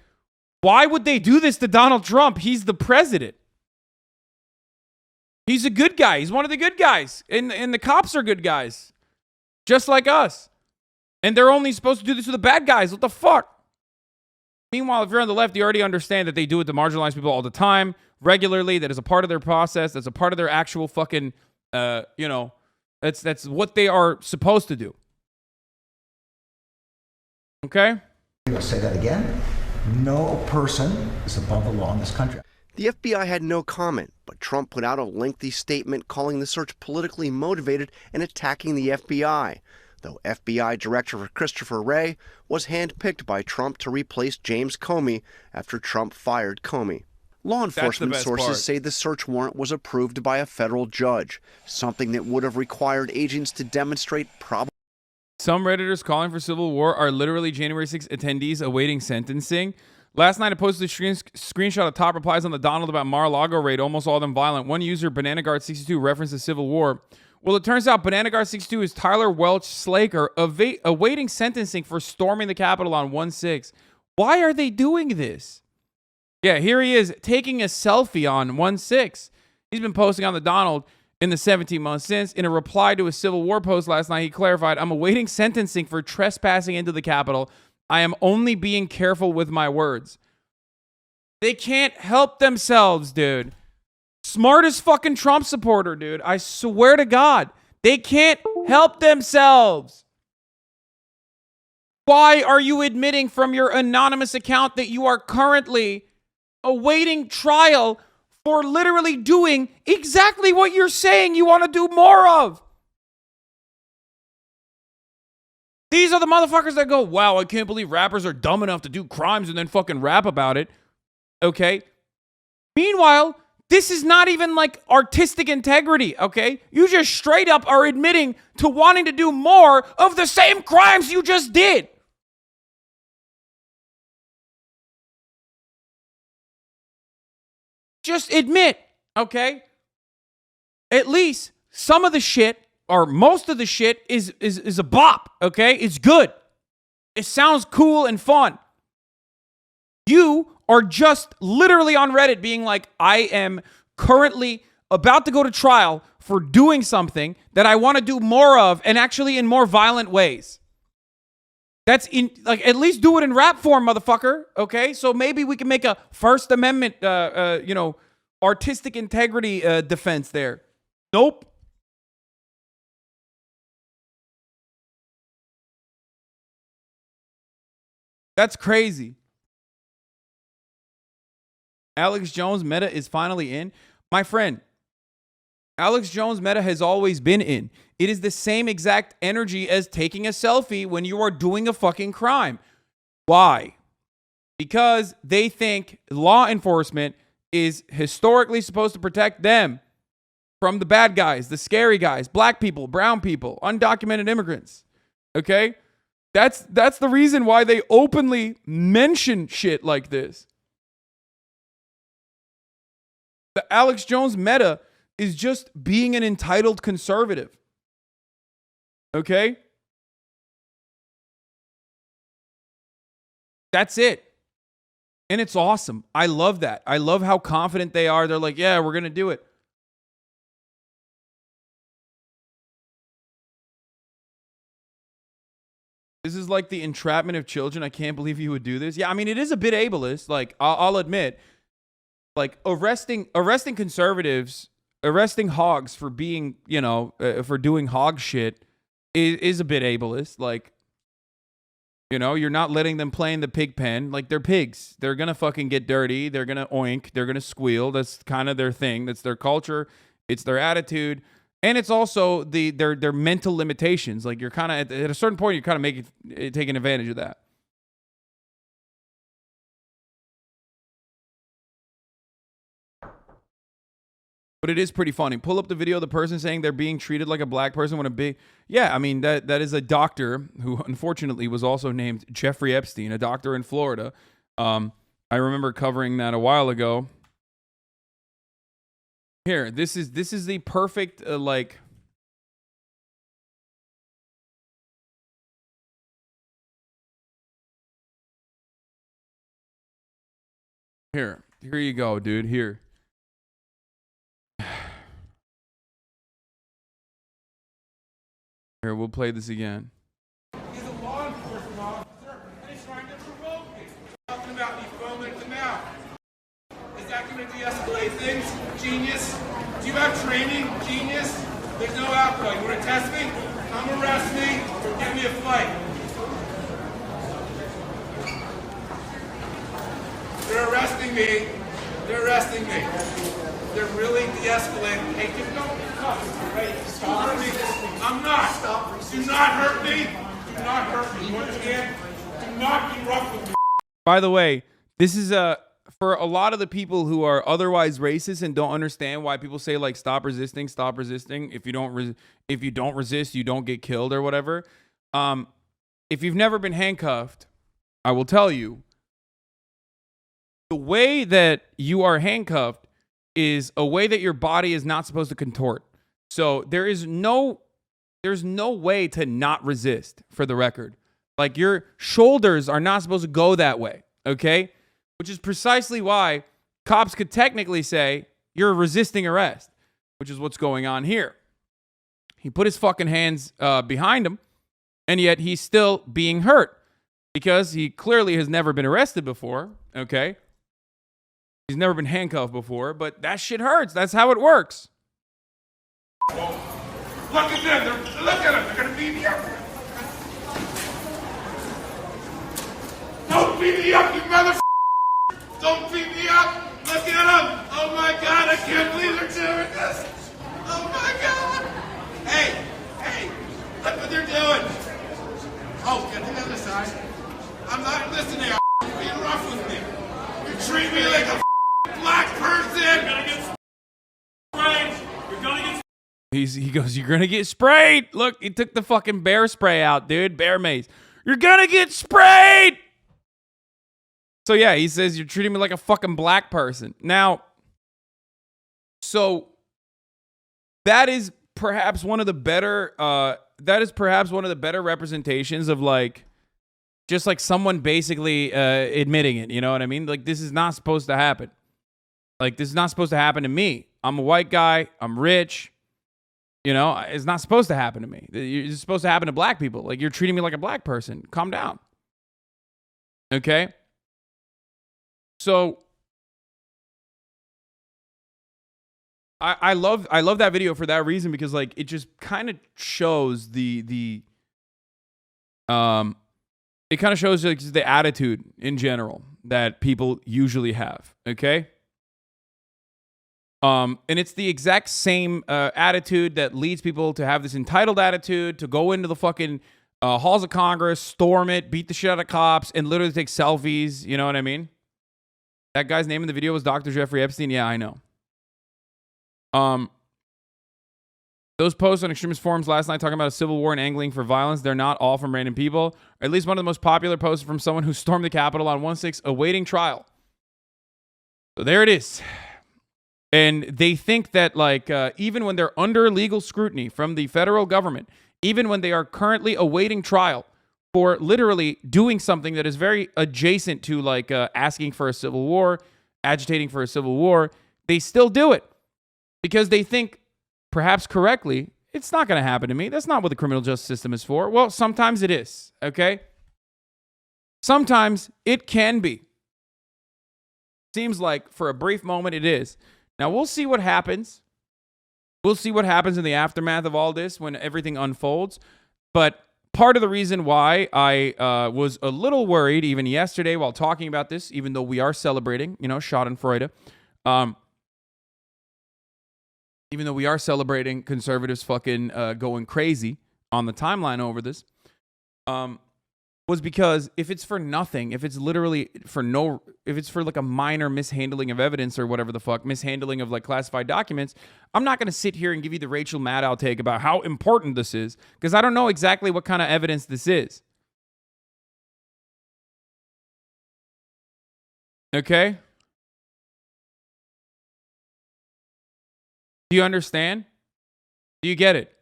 why would they do this to Donald Trump? He's the president. He's a good guy. He's one of the good guys. And the cops are good guys. Just like us. And they're only supposed to do this to the bad guys. What the fuck? Meanwhile, if you're on the left, you already understand that they do it to marginalized people all the time, regularly. That is a part of their process. That's a part of their actual fucking, that's what they are supposed to do. Okay? I'm going to say that again. No person is above the law in this country. The FBI had no comment, but Trump put out a lengthy statement calling the search politically motivated and attacking the FBI. Though FBI Director Christopher Wray was handpicked by Trump to replace James Comey after Trump fired Comey. Law enforcement sources say the search warrant was approved by a federal judge, something that would have required agents to demonstrate probable. Some Redditors calling for civil war are literally January 6 attendees awaiting sentencing. Last night, I posted a screenshot of top replies on the Donald about Mar-a-Lago raid, almost all of them violent. One user, BananaGuard62, referenced the Civil War. Well, it turns out BananaGuard62 is Tyler Welch Slaker awaiting sentencing for storming the Capitol on 1/6. Why are they doing this? Yeah, here he is taking a selfie on 1/6. He's been posting on the Donald in the 17 months since. In a reply to a Civil War post last night, he clarified, I'm awaiting sentencing for trespassing into the Capitol. I am only being careful with my words. They can't help themselves, dude. Smartest fucking Trump supporter, dude. I swear to God. They can't help themselves. Why are you admitting from your anonymous account that you are currently awaiting trial for literally doing exactly what you're saying you want to do more of? These are the motherfuckers that go, wow, I can't believe rappers are dumb enough to do crimes and then fucking rap about it. Okay? Meanwhile, this is not even like artistic integrity, okay? You just straight up are admitting to wanting to do more of the same crimes you just did. Just admit, okay? At least some of the shit or most of the shit is a bop, okay? It's good. It sounds cool and fun. You are just literally on Reddit being like, I am currently about to go to trial for doing something that I want to do more of, and actually in more violent ways. That's in, like, at least do it in rap form, motherfucker. Okay, so maybe we can make a First Amendment, artistic integrity defense there. Nope. That's crazy. Alex Jones meta is finally in. My friend, Alex Jones meta has always been in. It is the same exact energy as taking a selfie when you are doing a fucking crime. Why? Because they think law enforcement is historically supposed to protect them from the bad guys, the scary guys, black people, brown people, undocumented immigrants. Okay? That's the reason why they openly mention shit like this. The Alex Jones meta is just being an entitled conservative. Okay? That's it. And it's awesome. I love that. I love how confident they are. They're like, yeah, we're going to do it. This is like the entrapment of children. I can't believe you would do this. Yeah, I mean, it is a bit ableist. Like, I'll admit. Like, arresting conservatives, arresting hogs for being, for doing hog shit is a bit ableist. Like, you're not letting them play in the pig pen. Like, they're pigs. They're going to fucking get dirty. They're going to oink. They're going to squeal. That's kind of their thing. That's their culture. It's their attitude. And it's also their mental limitations. Like, you're kind of, at a certain point, you're kind of taking advantage of that. But it is pretty funny. Pull up the video of the person saying they're being treated like a black person when a big... Yeah, I mean, that is a doctor who unfortunately was also named Jeffrey Epstein, a doctor in Florida. I remember covering that a while ago. Here, this is the perfect, Here you go, dude. Here. Here, we'll play this again. He's a law enforcement officer, and he's trying to provoke me. Talking about me foaming at the mouth. Is that going to de-escalate things, genius? Do you have training, genius? There's no alcohol. You want to test me? Come arrest me or give me a fight. They're arresting me. They're arresting me. They're really de-escalating. Hey, just don't cuss, right? Stop hurting me. I'm not. Stop. Do not hurt me. Do not hurt me. You understand? Do not be rough with me. By the way, this is for a lot of the people who are otherwise racist and don't understand why people say, like, stop resisting. If you don't resist, you don't get killed or whatever. If you've never been handcuffed, I will tell you, the way that you are handcuffed is a way that your body is not supposed to contort. So there's no way to not resist, for the record. Like, your shoulders are not supposed to go that way, okay? which is precisely why cops could technically say you're resisting arrest, which is what's going on here. He put his fucking hands behind him, and yet he's still being hurt because he clearly has never been arrested before, okay? He's never been handcuffed before, but that shit hurts. That's how it works. Look at them. Look at them. They're going to beat me up. Don't beat me up, you motherfucker. Don't beat me up. Look at them. Oh, my God. I can't believe they're doing this. Oh, my God. Hey. Look what they're doing. Oh, get to the other side. I'm not listening. You're being rough with me. You treat me like a black person. You're going to get sprayed. You're going to get He goes, you're going to get sprayed. Look, he took the fucking bear spray out, dude. Bear mace. You're going to get sprayed. So, yeah, he says, you're treating me like a fucking black person. Now, so that is perhaps one of the better, representations of, like, just like someone basically admitting it. You know what I mean? Like, this is not supposed to happen. Like, this is not supposed to happen to me. I'm a white guy. I'm rich. You know, it's not supposed to happen to me. It's supposed to happen to black people. Like, you're treating me like a black person. Calm down. Okay? So, I love that video for that reason, because, like, it just kind of shows it kind of shows, like, just the attitude in general that people usually have. Okay? And it's the exact same attitude that leads people to have this entitled attitude, to go into the fucking halls of Congress, storm it, beat the shit out of cops, and literally take selfies. You know what I mean? That guy's name in the video was Dr. Jeffrey Epstein. Yeah, I know. Those posts on extremist forums last night talking about a civil war and angling for violence, they're not all from random people. Or at least one of the most popular posts from someone who stormed the Capitol on 1/6 awaiting trial. So there it is. And they think that, like, even when they're under legal scrutiny from the federal government, even when they are currently awaiting trial for literally doing something that is very adjacent to, like, asking for a civil war, agitating for a civil war, they still do it because they think, perhaps correctly, it's not going to happen to me. That's not what the criminal justice system is for. Well, sometimes it is, okay? Sometimes it can be. Seems like for a brief moment it is. Now, we'll see what happens. We'll see what happens in the aftermath of all this when everything unfolds. But part of the reason why I was a little worried even yesterday while talking about this, even though we are celebrating, you know, Schadenfreude, even though we are celebrating conservatives fucking going crazy on the timeline over this, was because if it's for nothing, if it's literally for if it's for like a minor mishandling of evidence or whatever the fuck, mishandling of like classified documents, I'm not going to sit here and give you the Rachel Maddow take about how important this is, because I don't know exactly what kind of evidence this is. Okay? Do you understand? Do you get it?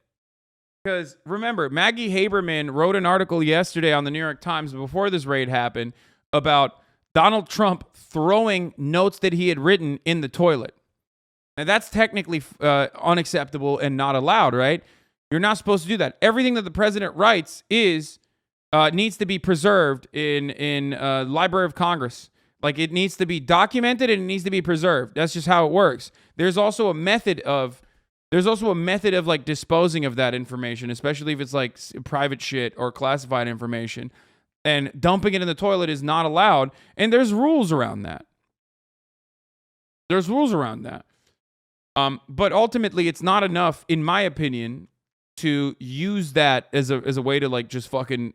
Because remember, Maggie Haberman wrote an article yesterday on the New York Times before this raid happened about Donald Trump throwing notes that he had written in the toilet. Now, that's technically unacceptable and not allowed, right? You're not supposed to do that. Everything that the president writes needs to be preserved in Library of Congress. Like, it needs to be documented and it needs to be preserved. That's just how it works. There's also a method of like disposing of that information, especially if it's like private shit or classified information. And dumping it in the toilet is not allowed. And there's rules around that. But ultimately, it's not enough, in my opinion, to use that as a way to like just fucking,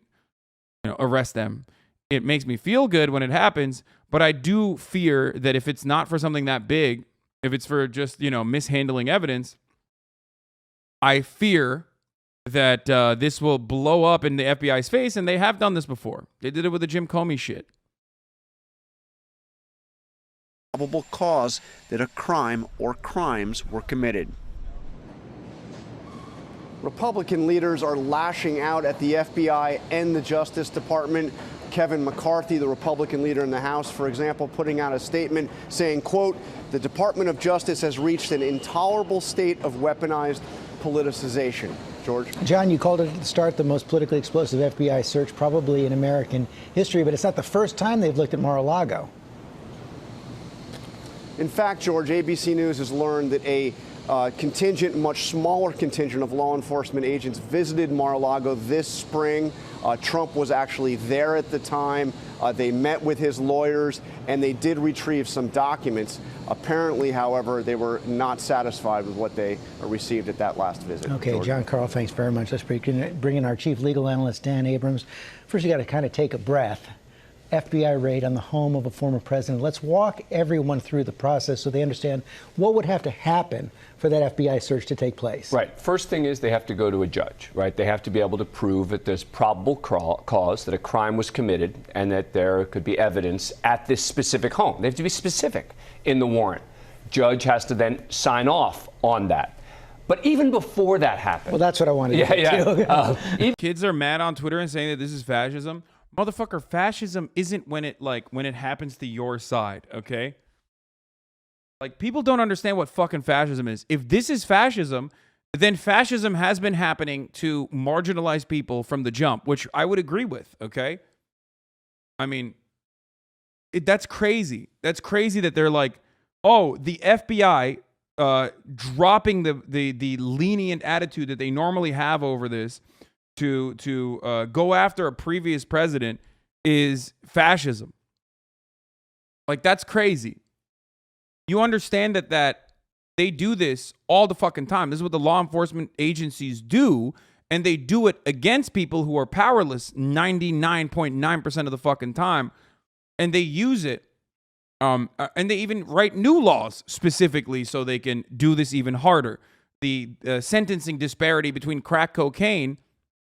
you know, arrest them. It makes me feel good when it happens, but I do fear that if it's not for something that big, if it's for just, you know, mishandling evidence, I fear that this will blow up in the FBI's face, and they have done this before. They did it with the Jim Comey shit. Probable cause that a crime or crimes were committed. Republican leaders are lashing out at the FBI and the Justice Department. Kevin McCarthy, the Republican leader in the House, for example, putting out a statement saying, quote, the Department of Justice has reached an intolerable state of weaponized politicization. George? John, you called it at the start the most politically explosive FBI search probably in American history, but it's not the first time they've looked at Mar-a-Lago. In fact, George, ABC News has learned that a contingent, much smaller contingent of law enforcement agents visited Mar-a-Lago this spring. Trump was actually there at the time. They met with his lawyers, and they did retrieve some documents. Apparently, however, they were not satisfied with what they received at that last visit. Okay, George. John Carl, thanks very much. Let's bring in our chief legal analyst, Dan Abrams. First, you got to kind of take a breath. FBI raid on the home of a former president. Let's walk everyone through the process so they understand what would have to happen for that FBI search to take place. Right. First thing is they have to go to a judge, right? They have to be able to prove that there's probable cause that a crime was committed and that there could be evidence at this specific home. They have to be specific in the warrant. Judge has to then sign off on that. But even before that happened. Well, that's what I wanted to get to. Kids are mad on Twitter and saying that this is fascism. Motherfucker, fascism isn't when it happens to your side, okay? Like, people don't understand what fucking fascism is. If this is fascism, then fascism has been happening to marginalized people from the jump, which I would agree with, okay? I mean, that's crazy. That's crazy that they're like, oh, the FBI dropping the lenient attitude that they normally have over this to go after a previous president is fascism. Like, that's crazy. You understand that they do this all the fucking time. This is what the law enforcement agencies do, and they do it against people who are powerless 99.9% of the fucking time, and they use it, and they even write new laws specifically so they can do this even harder. The sentencing disparity between crack cocaine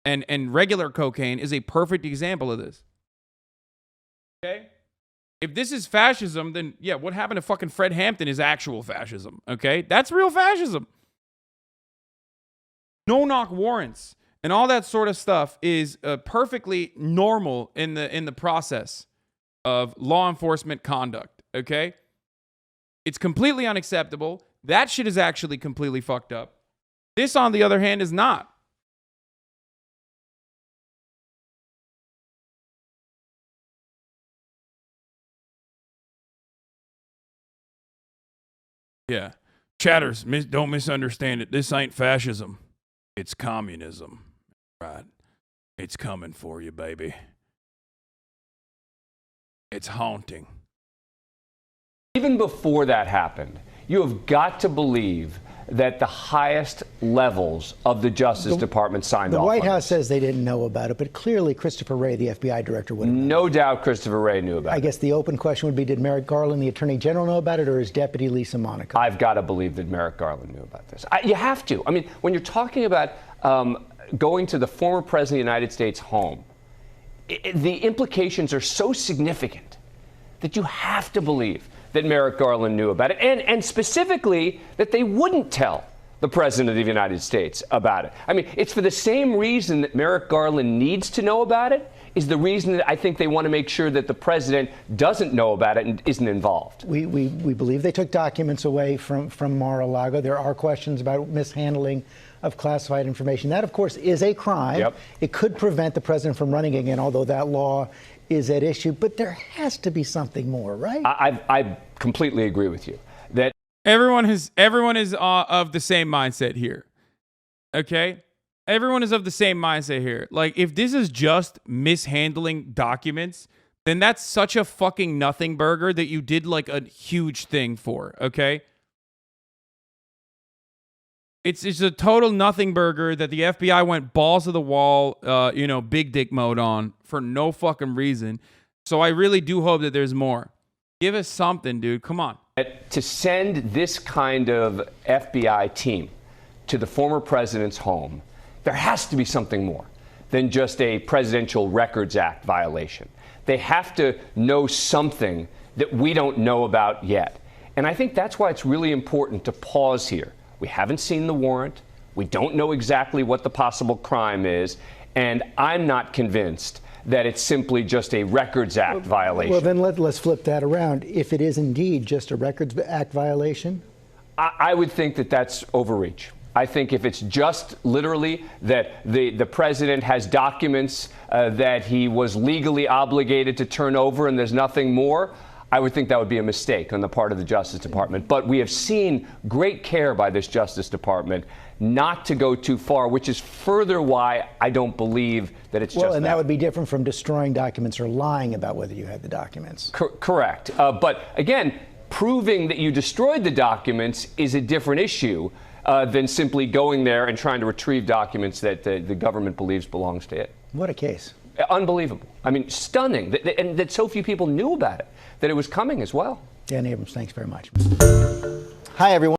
and regular cocaine is a perfect example of this. Okay? If this is fascism, then yeah, what happened to fucking Fred Hampton is actual fascism. Okay? That's real fascism. No-knock warrants and all that sort of stuff is perfectly normal in the process of law enforcement conduct. Okay? It's completely unacceptable. That shit is actually completely fucked up. This, on the other hand, is not. Yeah. Chatters, don't misunderstand it. This ain't fascism. It's communism. Right. It's coming for you, baby. It's haunting. Even before that happened, you have got to believe that the highest levels of the Justice Department signed off on The White House this. says they didn't know about it, but clearly Christopher Wray, the FBI director, would have. No doubt Christopher Wray knew about it. I guess the open question would be, did Merrick Garland, the Attorney General, know about it, or his deputy, Lisa Monaco? I've got to believe that Merrick Garland knew about this. You have to. I mean, when you're talking about going to the former president of the United States home, the implications are so significant that you have to believe that Merrick Garland knew about it, and specifically that they wouldn't tell the President of the United States about it. I mean, it's for the same reason that Merrick Garland needs to know about it, is the reason that I think they want to make sure that the President doesn't know about it and isn't involved. We believe they took documents away from Mar-a-Lago. There are questions about mishandling of classified information. That, of course, is a crime. Yep. It could prevent the president from running again, although that law is at issue. But there has to be something more, right? I completely agree with you that Everyone is of the same mindset here. Okay? Everyone is of the same mindset here. Like, if this is just mishandling documents, then that's such a fucking nothing burger that you did like a huge thing for, okay? It's a total nothing burger that the FBI went balls to the wall, big dick mode on for no fucking reason. So I really do hope that there's more. Give us something, dude. Come on. to send this kind of FBI team to the former president's home, there has to be something more than just a Presidential Records Act violation. They have to know something that we don't know about yet. And I think that's why it's really important to pause here. We haven't seen the warrant. We don't know exactly what the possible crime is. And I'm not convinced that it's simply just a Records Act violation. Well, then let's flip that around. If it is indeed just a Records Act violation? I would think that that's overreach. I think if it's just literally that the president has documents that he was legally obligated to turn over and there's nothing more, I would think that would be a mistake on the part of the Justice Department. But we have seen great care by this Justice Department not to go too far, which is further why I don't believe that it's just that would be different from destroying documents or lying about whether you had the documents. Correct. But again, proving that you destroyed the documents is a different issue than simply going there and trying to retrieve documents that the government believes belongs to it. What a case. Unbelievable. I mean, stunning. And that so few people knew about it, that it was coming as well. Dan Abrams, thanks very much. Hi, everyone.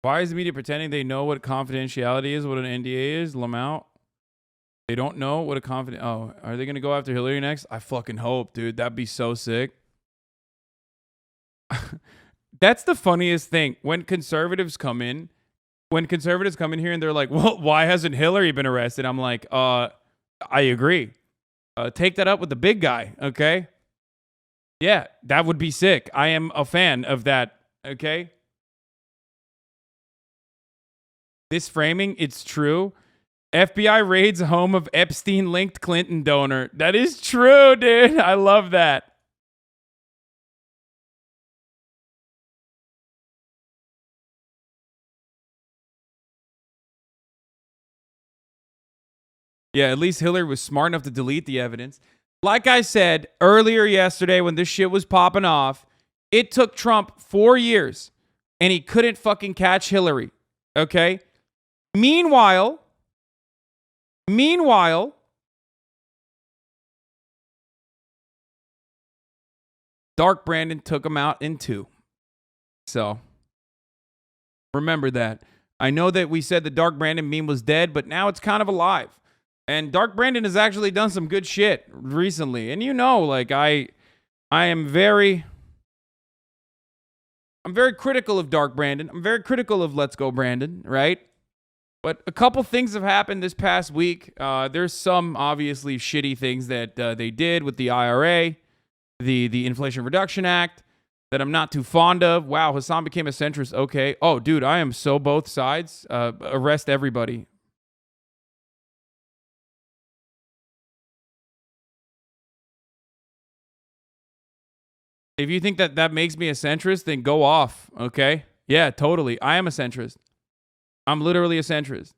Why is the media pretending they know what confidentiality is, what an NDA is, Lamau? They don't know what a Oh, are they going to go after Hillary next? I fucking hope, dude. That'd be so sick. That's the funniest thing. When conservatives come in here and they're like, well, why hasn't Hillary been arrested? I'm like, I agree. Take that up with the big guy, okay? Yeah, that would be sick. I am a fan of that, okay? This framing, it's true. FBI raids home of Epstein-linked Clinton donor. That is true, dude. I love that. Yeah, at least Hillary was smart enough to delete the evidence. Like I said earlier yesterday when this shit was popping off, it took Trump 4 years and he couldn't fucking catch Hillary. Okay? Meanwhile, Dark Brandon took him out in 2. So, remember that. I know that we said the Dark Brandon meme was dead, but now it's kind of alive. And Dark Brandon has actually done some good shit recently. And like I'm very critical of Dark Brandon. I'm very critical of Let's Go Brandon, right? But a couple things have happened this past week. There's some obviously shitty things that they did with the IRA, the Inflation Reduction Act, that I'm not too fond of. Wow, Hassan became a centrist. Okay. Oh, dude, I am so both sides. Arrest everybody. If you think that makes me a centrist, then go off, okay? Yeah, totally. I am a centrist. I'm literally a centrist.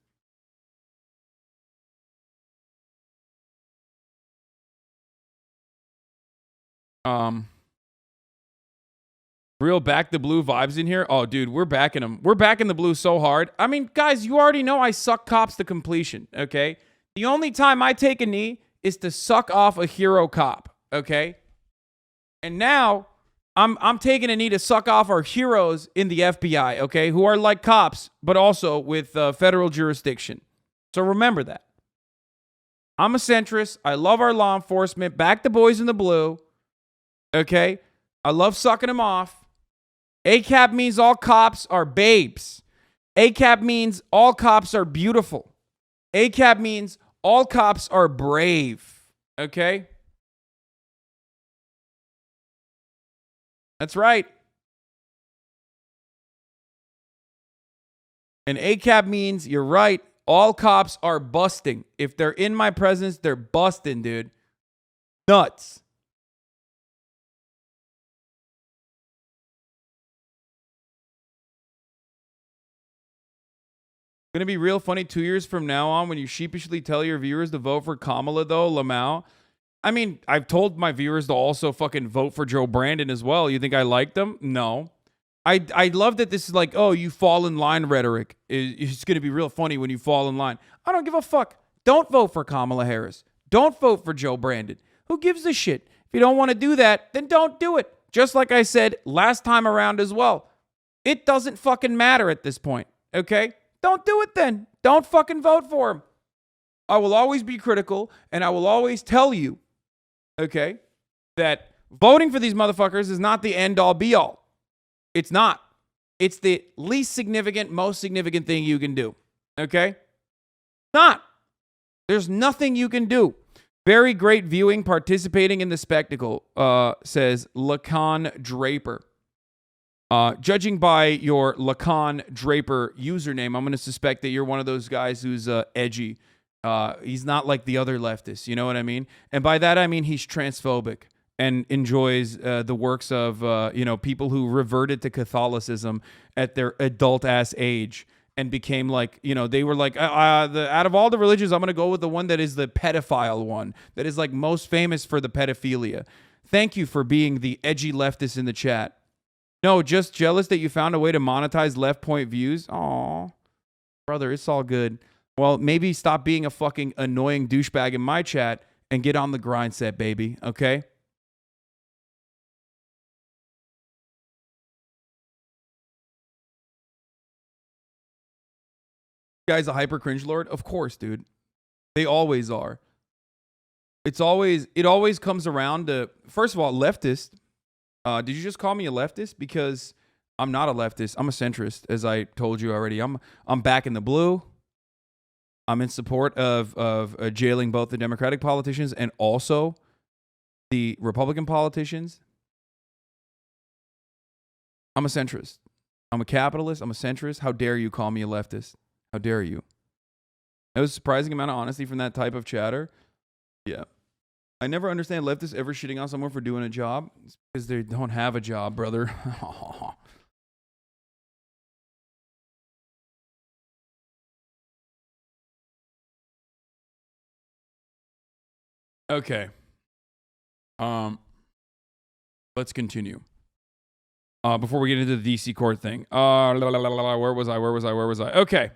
Real back the blue vibes in here. Oh, dude, we're backing them. We're backing the blue so hard. I mean, guys, you already know I suck cops to completion, okay? The only time I take a knee is to suck off a hero cop, okay? And now I'm taking a knee to suck off our heroes in the FBI, okay, who are like cops, but also with federal jurisdiction. So remember that. I'm a centrist. I love our law enforcement. Back the boys in the blue, okay? I love sucking them off. ACAB means all cops are babes. ACAB means all cops are beautiful. ACAB means all cops are brave, okay? That's right. And ACAB means, you're right, all cops are busting. If they're in my presence, they're busting, dude. Nuts. Going to be real funny 2 years from now on when you sheepishly tell your viewers to vote for Kamala, though, Lamau. I mean, I've told my viewers to also fucking vote for Joe Brandon as well. You think I like them? No. I love that this is like, oh, you fall in line rhetoric. It's going to be real funny when you fall in line. I don't give a fuck. Don't vote for Kamala Harris. Don't vote for Joe Brandon. Who gives a shit? If you don't want to do that, then don't do it. Just like I said last time around as well. It doesn't fucking matter at this point, okay? Don't do it then. Don't fucking vote for him. I will always be critical, and I will always tell you, okay, that voting for these motherfuckers is not the end-all, be-all. It's not. It's the least significant, most significant thing you can do. Okay? Not. There's nothing you can do. Very great viewing, participating in the spectacle, says Lacan Draper. Judging by your Lacan Draper username, I'm going to suspect that you're one of those guys who's edgy. He's not like the other leftists, you know what I mean? And by that, I mean he's transphobic and enjoys the works of, people who reverted to Catholicism at their adult-ass age and became like, they were like, out of all the religions, I'm going to go with the one that is the pedophile one, that is like most famous for the pedophilia. Thank you for being the edgy leftist in the chat. No, just jealous that you found a way to monetize left point views. Aw, brother, it's all good. Well, maybe stop being a fucking annoying douchebag in my chat and get on the grind set, baby. Okay? Guy's a hyper cringe lord? Of course, dude. They always are. It always comes around to, first of all, leftist. Did you just call me a leftist? Because I'm not a leftist. I'm a centrist, as I told you already. I'm back in the blue. I'm in support of jailing both the Democratic politicians and also the Republican politicians. I'm a centrist. I'm a capitalist. I'm a centrist. How dare you call me a leftist? How dare you? That was a surprising amount of honesty from that type of chatter. Yeah. I never understand leftists ever shitting on someone for doing a job. It's because they don't have a job, brother. Okay. Let's continue. Before we get into the DC court thing. Where was I? Okay.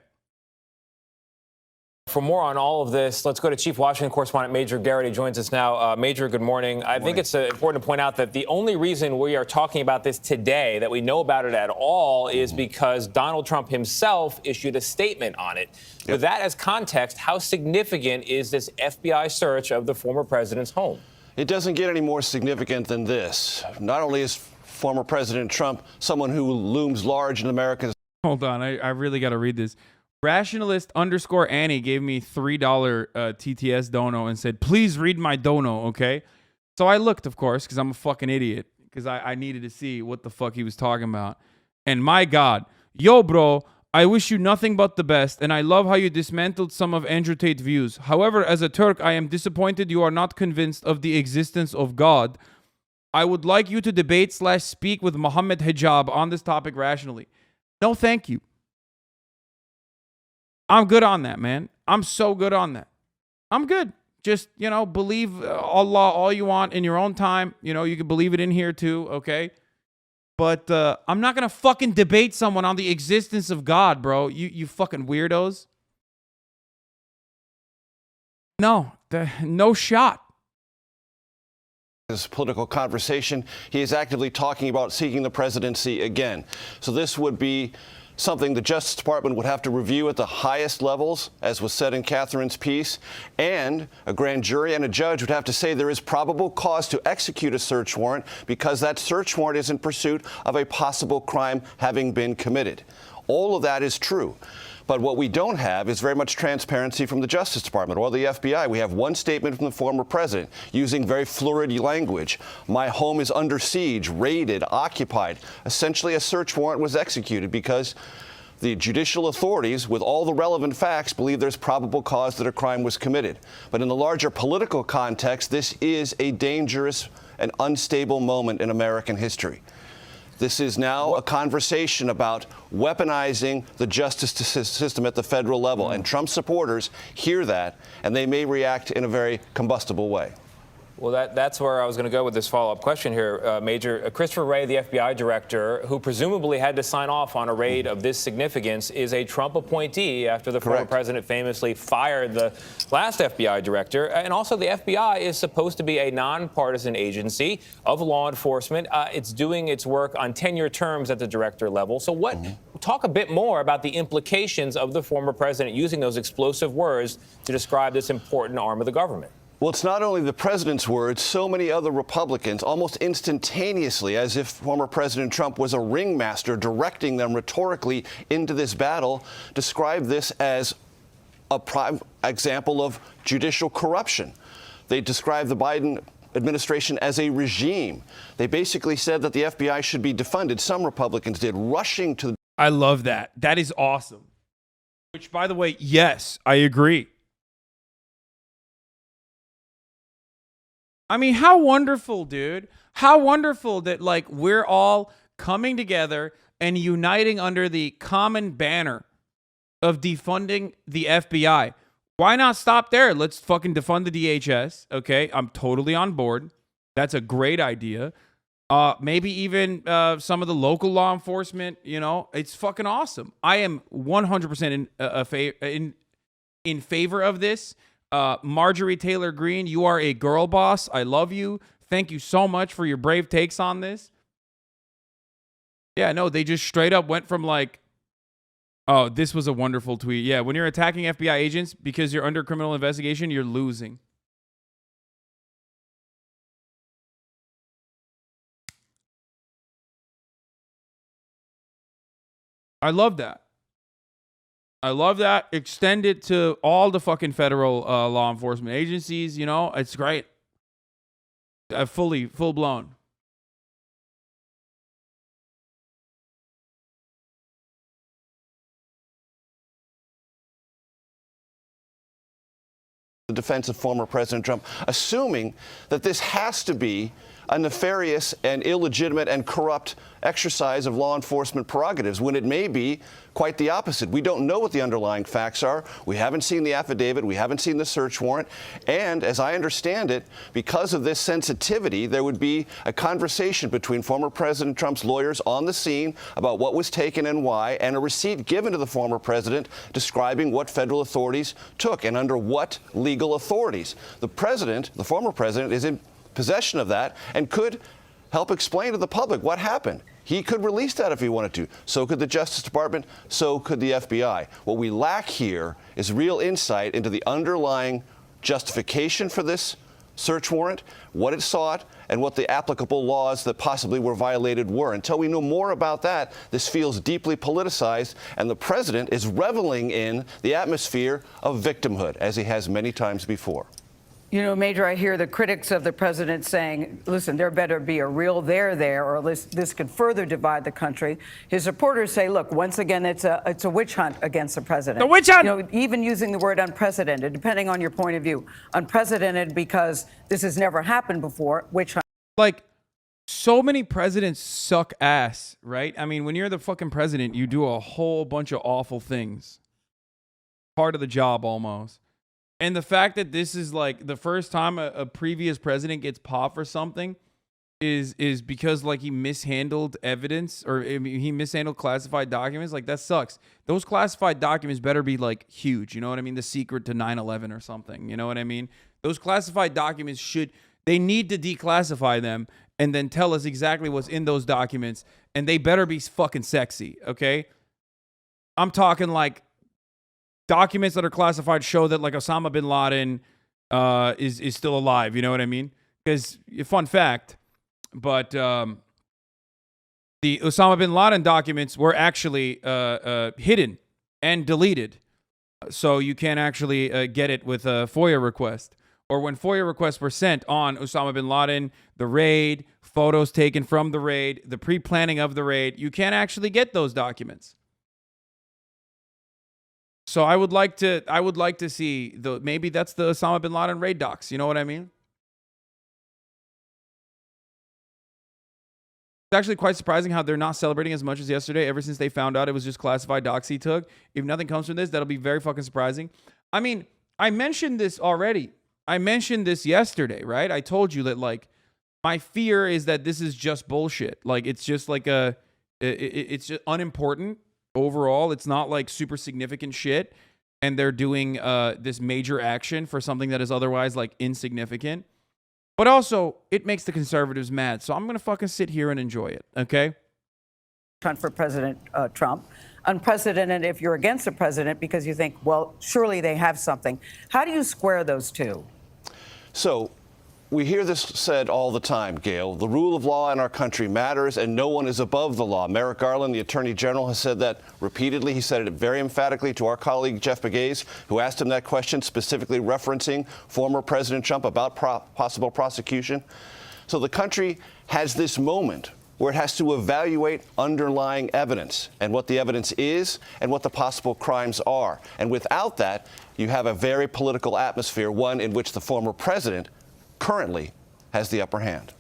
For more on all of this, let's go to Chief Washington correspondent Major Garrity joins us now. Major, good morning. I think it's important to point out that the only reason we are talking about this today, that we know about it at all, is because Donald Trump himself issued a statement on it. Yep. With that as context, how significant is this FBI search of the former president's home? It doesn't get any more significant than this. Not only is former President Trump someone who looms large in America's... Hold on, I really got to read this. Rationalist_Annie gave me $3 TTS dono and said, please read my dono, okay? So I looked, of course, because I'm a fucking idiot, because I needed to see what the fuck he was talking about. And my God, yo, bro, I wish you nothing but the best, and I love how you dismantled some of Andrew Tate's views. However, as a Turk, I am disappointed you are not convinced of the existence of God. I would like you to debate/speak with Mohammed Hijab on this topic rationally. No, thank you. I'm good on that, man. I'm so good on that. I'm good. Just, believe Allah all you want in your own time. You can believe it in here too, okay? But I'm not going to fucking debate someone on the existence of God, bro. You fucking weirdos. No, no shot. This political conversation, he is actively talking about seeking the presidency again. So this would be something the Justice Department would have to review at the highest levels, as was said in Catherine's piece, and a grand jury and a judge would have to say there is probable cause to execute a search warrant because that search warrant is in pursuit of a possible crime having been committed. All of that is true. But what we don't have is very much transparency from the Justice Department or the FBI. We have one statement from the former president using very florid language. My home is under siege, raided, occupied. Essentially, a search warrant was executed because the judicial authorities, with all the relevant facts, believe there's probable cause that a crime was committed. But in the larger political context, this is a dangerous and unstable moment in American history. This is now a conversation about weaponizing the justice system at the federal level. And Trump supporters hear that, and they may react in a very combustible way. Well, that's where I was going to go with this follow-up question here, Major. Christopher Wray, the FBI director, who presumably had to sign off on a raid of this significance, is a Trump appointee after the former president famously fired the last FBI director. And also, the FBI is supposed to be a nonpartisan agency of law enforcement. It's doing its work on 10-year terms at the director level. So talk a bit more about the implications of the former president using those explosive words to describe this important arm of the government. Well, it's not only the president's words, so many other Republicans, almost instantaneously, as if former President Trump was a ringmaster directing them rhetorically into this battle, describe this as a prime example of judicial corruption. They described the Biden administration as a regime. They basically said that the FBI should be defunded. Some Republicans did, rushing to... I love that. That is awesome. Which, by the way, yes, I agree. I mean, how wonderful, dude. How wonderful that, like, we're all coming together and uniting under the common banner of defunding the FBI. Why not stop there? Let's fucking defund the DHS, okay? I'm totally on board. That's a great idea. Maybe even some of the local law enforcement, you know, it's fucking awesome. I am 100% in favor of this. Marjorie Taylor Greene, you are a girl boss. I love you. Thank you so much for your brave takes on this. Yeah, no, they just straight up went from like, oh, this was a wonderful tweet. Yeah, when you're attacking FBI agents because you're under criminal investigation, you're losing. I love that. I love that. Extend it to all the fucking federal law enforcement agencies. You know, it's great. Full blown. The defense of former President Trump, assuming that this has to be a nefarious and illegitimate and corrupt exercise of law enforcement prerogatives, when it may be quite the opposite. We don't know what the underlying facts are. We haven't seen the affidavit. We haven't seen the search warrant. And as I understand it, because of this sensitivity, there would be a conversation between former President Trump's lawyers on the scene about what was taken and why, and a receipt given to the former president describing what federal authorities took and under what legal authorities. The president, the former president, is in possession of that and could help explain to the public what happened. He could release that if he wanted to. So could the Justice Department. So could the FBI. What we lack here is real insight into the underlying justification for this search warrant, what it sought, and what the applicable laws that possibly were violated were. Until we know more about that, this feels deeply politicized, and the president is reveling in the atmosphere of victimhood, as he has many times before. You know, Major, I hear the critics of the president saying, listen, there better be a real there, or this could further divide the country. His supporters say, look, once again, it's a witch hunt against the president. The witch hunt! You know, even using the word unprecedented, depending on your point of view. Unprecedented because this has never happened before, witch hunt. Like, so many presidents suck ass, right? I mean, when you're the fucking president, you do a whole bunch of awful things. Part of the job, almost. And the fact that this is like the first time a previous president gets popped for something is because like he mishandled evidence, or he mishandled classified documents. Like, that sucks. Those classified documents better be like huge. You know what I mean? The secret to 9/11 or something. You know what I mean? Those classified documents they need to declassify them and then tell us exactly what's in those documents. And they better be fucking sexy. Okay. I'm talking like, documents that are classified show that like Osama bin Laden is still alive. You know what I mean? Because, fun fact, but the Osama bin Laden documents were actually hidden and deleted. So you can't actually get it with a FOIA request. Or when FOIA requests were sent on Osama bin Laden, the raid, photos taken from the raid, the pre-planning of the raid, you can't actually get those documents. So I would like to see maybe that's the Osama bin Laden raid docs. You know what I mean? It's actually quite surprising how they're not celebrating as much as yesterday, ever since they found out it was just classified docs he took. If nothing comes from this, that'll be very fucking surprising. I mean, I mentioned this already. I mentioned this yesterday, right? I told you that, like, my fear is that this is just bullshit. Like, it's just like it's just unimportant. Overall, it's not like super significant shit, and they're doing this major action for something that is otherwise like insignificant. But also, it makes the conservatives mad, so I'm gonna fucking sit here and enjoy it, okay? For President Trump. Unprecedented if you're against the president because you think, well, surely they have something. How do you square those two? So we hear this said all the time, Gail. The rule of law in our country matters, and no one is above the law. Merrick Garland, the Attorney General, has said that repeatedly. He said it very emphatically to our colleague Jeff Begays, who asked him that question, specifically referencing former President Trump about possible prosecution. So the country has this moment where it has to evaluate underlying evidence and what the evidence is and what the possible crimes are. And without that, you have a very political atmosphere, one in which the former president currently has the upper hand.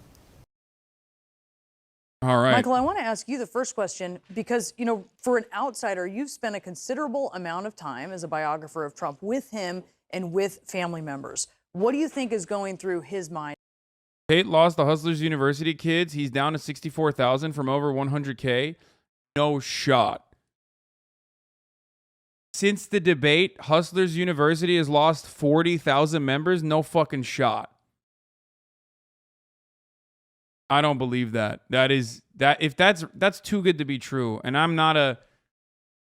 All right. Michael, I want to ask you the first question because, you know, for an outsider, you've spent a considerable amount of time as a biographer of Trump with him and with family members. What do you think is going through his mind? Tate lost the Hustlers University kids. He's down to 64,000 from over 100K. No shot. Since the debate, Hustlers University has lost 40,000 members. No fucking shot. I don't believe that. If that's too good to be true. And I'm not a,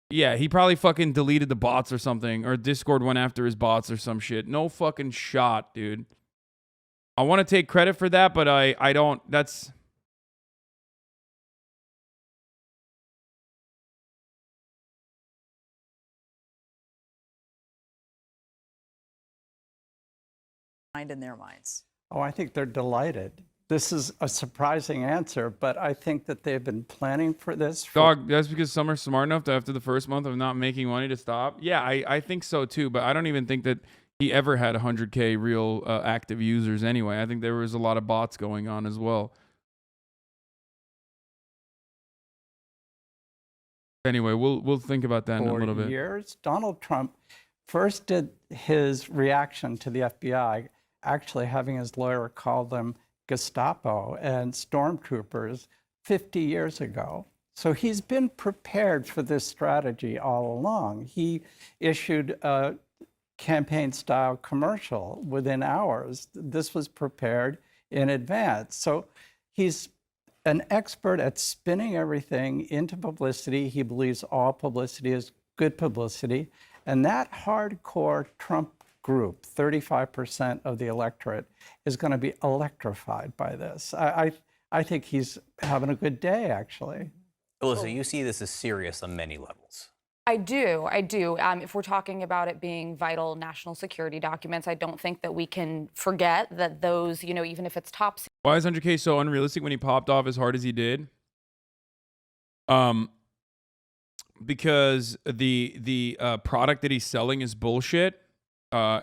yeah, he probably fucking deleted the bots or something, or Discord went after his bots or some shit. No fucking shot, dude. I want to take credit for that, but I don't. That's in their minds. Oh, I think they're delighted. This is a surprising answer, but I think that they've been planning for this. Dog, that's because some are smart enough to, after the first month of not making money, to stop. Yeah, I think so too, but I don't even think that he ever had 100K real active users anyway. I think there was a lot of bots going on as well. Anyway, we'll think about that in a little bit. For years, Donald Trump first did his reaction to the FBI, actually having his lawyer call them Gestapo and stormtroopers 50 years ago. So he's been prepared for this strategy all along. He issued a campaign-style commercial within hours. This was prepared in advance. So he's an expert at spinning everything into publicity. He believes all publicity is good publicity. And that hardcore Trump group, 35% of the electorate, is going to be electrified by this. I think he's having a good day, actually. Alyssa, you see this as serious on many levels. I do. If we're talking about it being vital national security documents, I don't think that we can forget that those, you know, even if it's top secret. Why is 100K so unrealistic when he popped off as hard as he did? Because the product that he's selling is bullshit,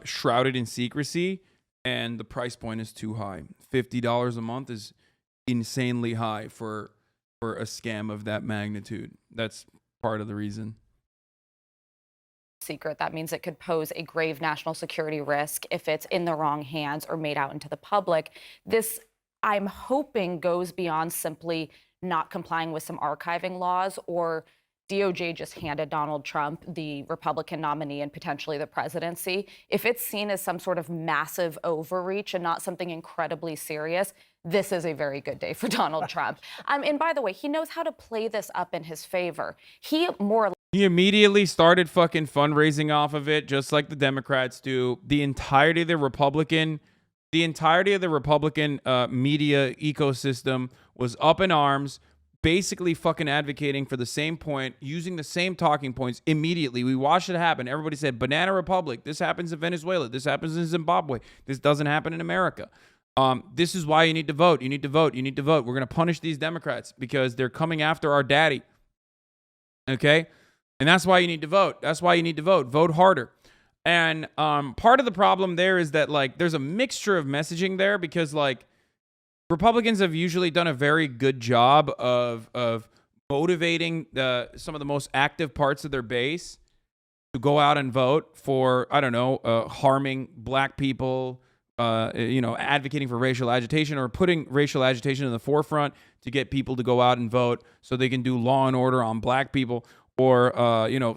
shrouded in secrecy, and the price point is too high. $50 a month is insanely high for a scam of that magnitude. That's part of the reason. Secret, that means it could pose a grave national security risk if it's in the wrong hands or made out into the public. This, I'm hoping, goes beyond simply not complying with some archiving laws, or DOJ just handed Donald Trump, the Republican nominee and potentially the presidency. If it's seen as some sort of massive overreach and not something incredibly serious, this is a very good day for Donald Trump. And by the way, he knows how to play this up in his favor. He immediately started fucking fundraising off of it, just like the Democrats do. The entirety of the Republican media ecosystem was up in arms, basically fucking advocating for the same point, using the same talking points immediately. We watched it happen. Everybody said, Banana Republic. This happens in Venezuela. This happens in Zimbabwe. This doesn't happen in America. This is why you need to vote. You need to vote. You need to vote. We're going to punish these Democrats because they're coming after our daddy. Okay? And that's why you need to vote. That's why you need to vote. Vote harder. And part of the problem there is that, like, there's a mixture of messaging there because, like, Republicans have usually done a very good job of motivating some of the most active parts of their base to go out and vote for, I don't know, harming black people, advocating for racial agitation or putting racial agitation in the forefront to get people to go out and vote so they can do law and order on black people or,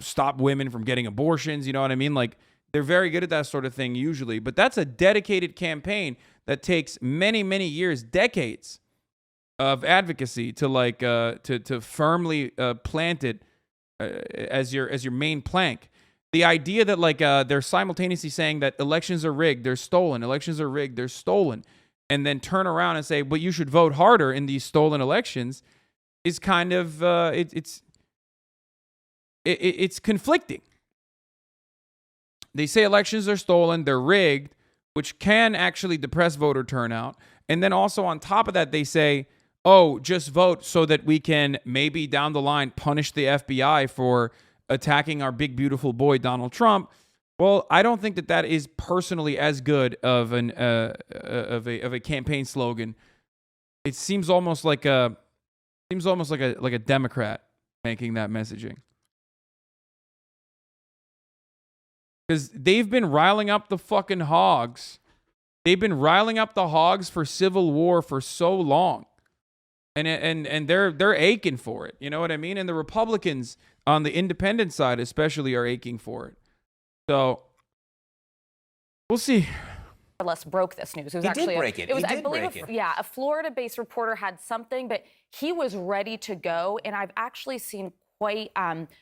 stop women from getting abortions. You know what I mean? Like, they're very good at that sort of thing usually, but that's a dedicated campaign that takes many, many years, decades of advocacy to to firmly plant it as your main plank. The idea that like they're simultaneously saying that elections are rigged, they're stolen, elections are rigged, they're stolen, and then turn around and say, but you should vote harder in these stolen elections is kind of it's conflicting. They say elections are stolen, they're rigged, which can actually depress voter turnout. And then also on top of that, they say, oh, just vote so that we can maybe down the line punish the FBI for attacking our big, beautiful boy, Donald Trump. Well, I don't think that that is personally as good of an of a campaign slogan. It seems almost like a Democrat making that messaging. Because they've been riling up the fucking hogs. They've been riling up the hogs for civil war for so long. And they're aching for it. You know what I mean? And the Republicans on the independent side especially are aching for it. So we'll see. More or less broke this news. It was He actually did break it. It was, He I did believe, break it. yeah, a Florida-based reporter had something, but he was ready to go. And I've actually seen quite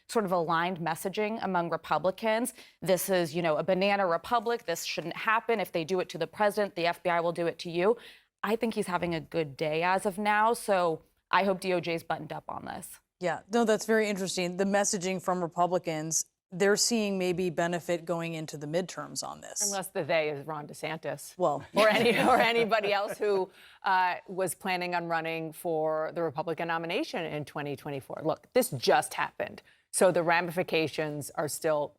sort of aligned messaging among Republicans. This is, you know, a banana republic. This shouldn't happen. If they do it to the president, the FBI will do it to you. I think he's having a good day as of now. So I hope DOJ's buttoned up on this. Yeah, no, that's very interesting. The messaging from Republicans, they're seeing maybe benefit going into the midterms on this. Unless the they is Ron DeSantis. Well, or anybody else who was planning on running for the Republican nomination in 2024. Look, this just happened. So the ramifications are still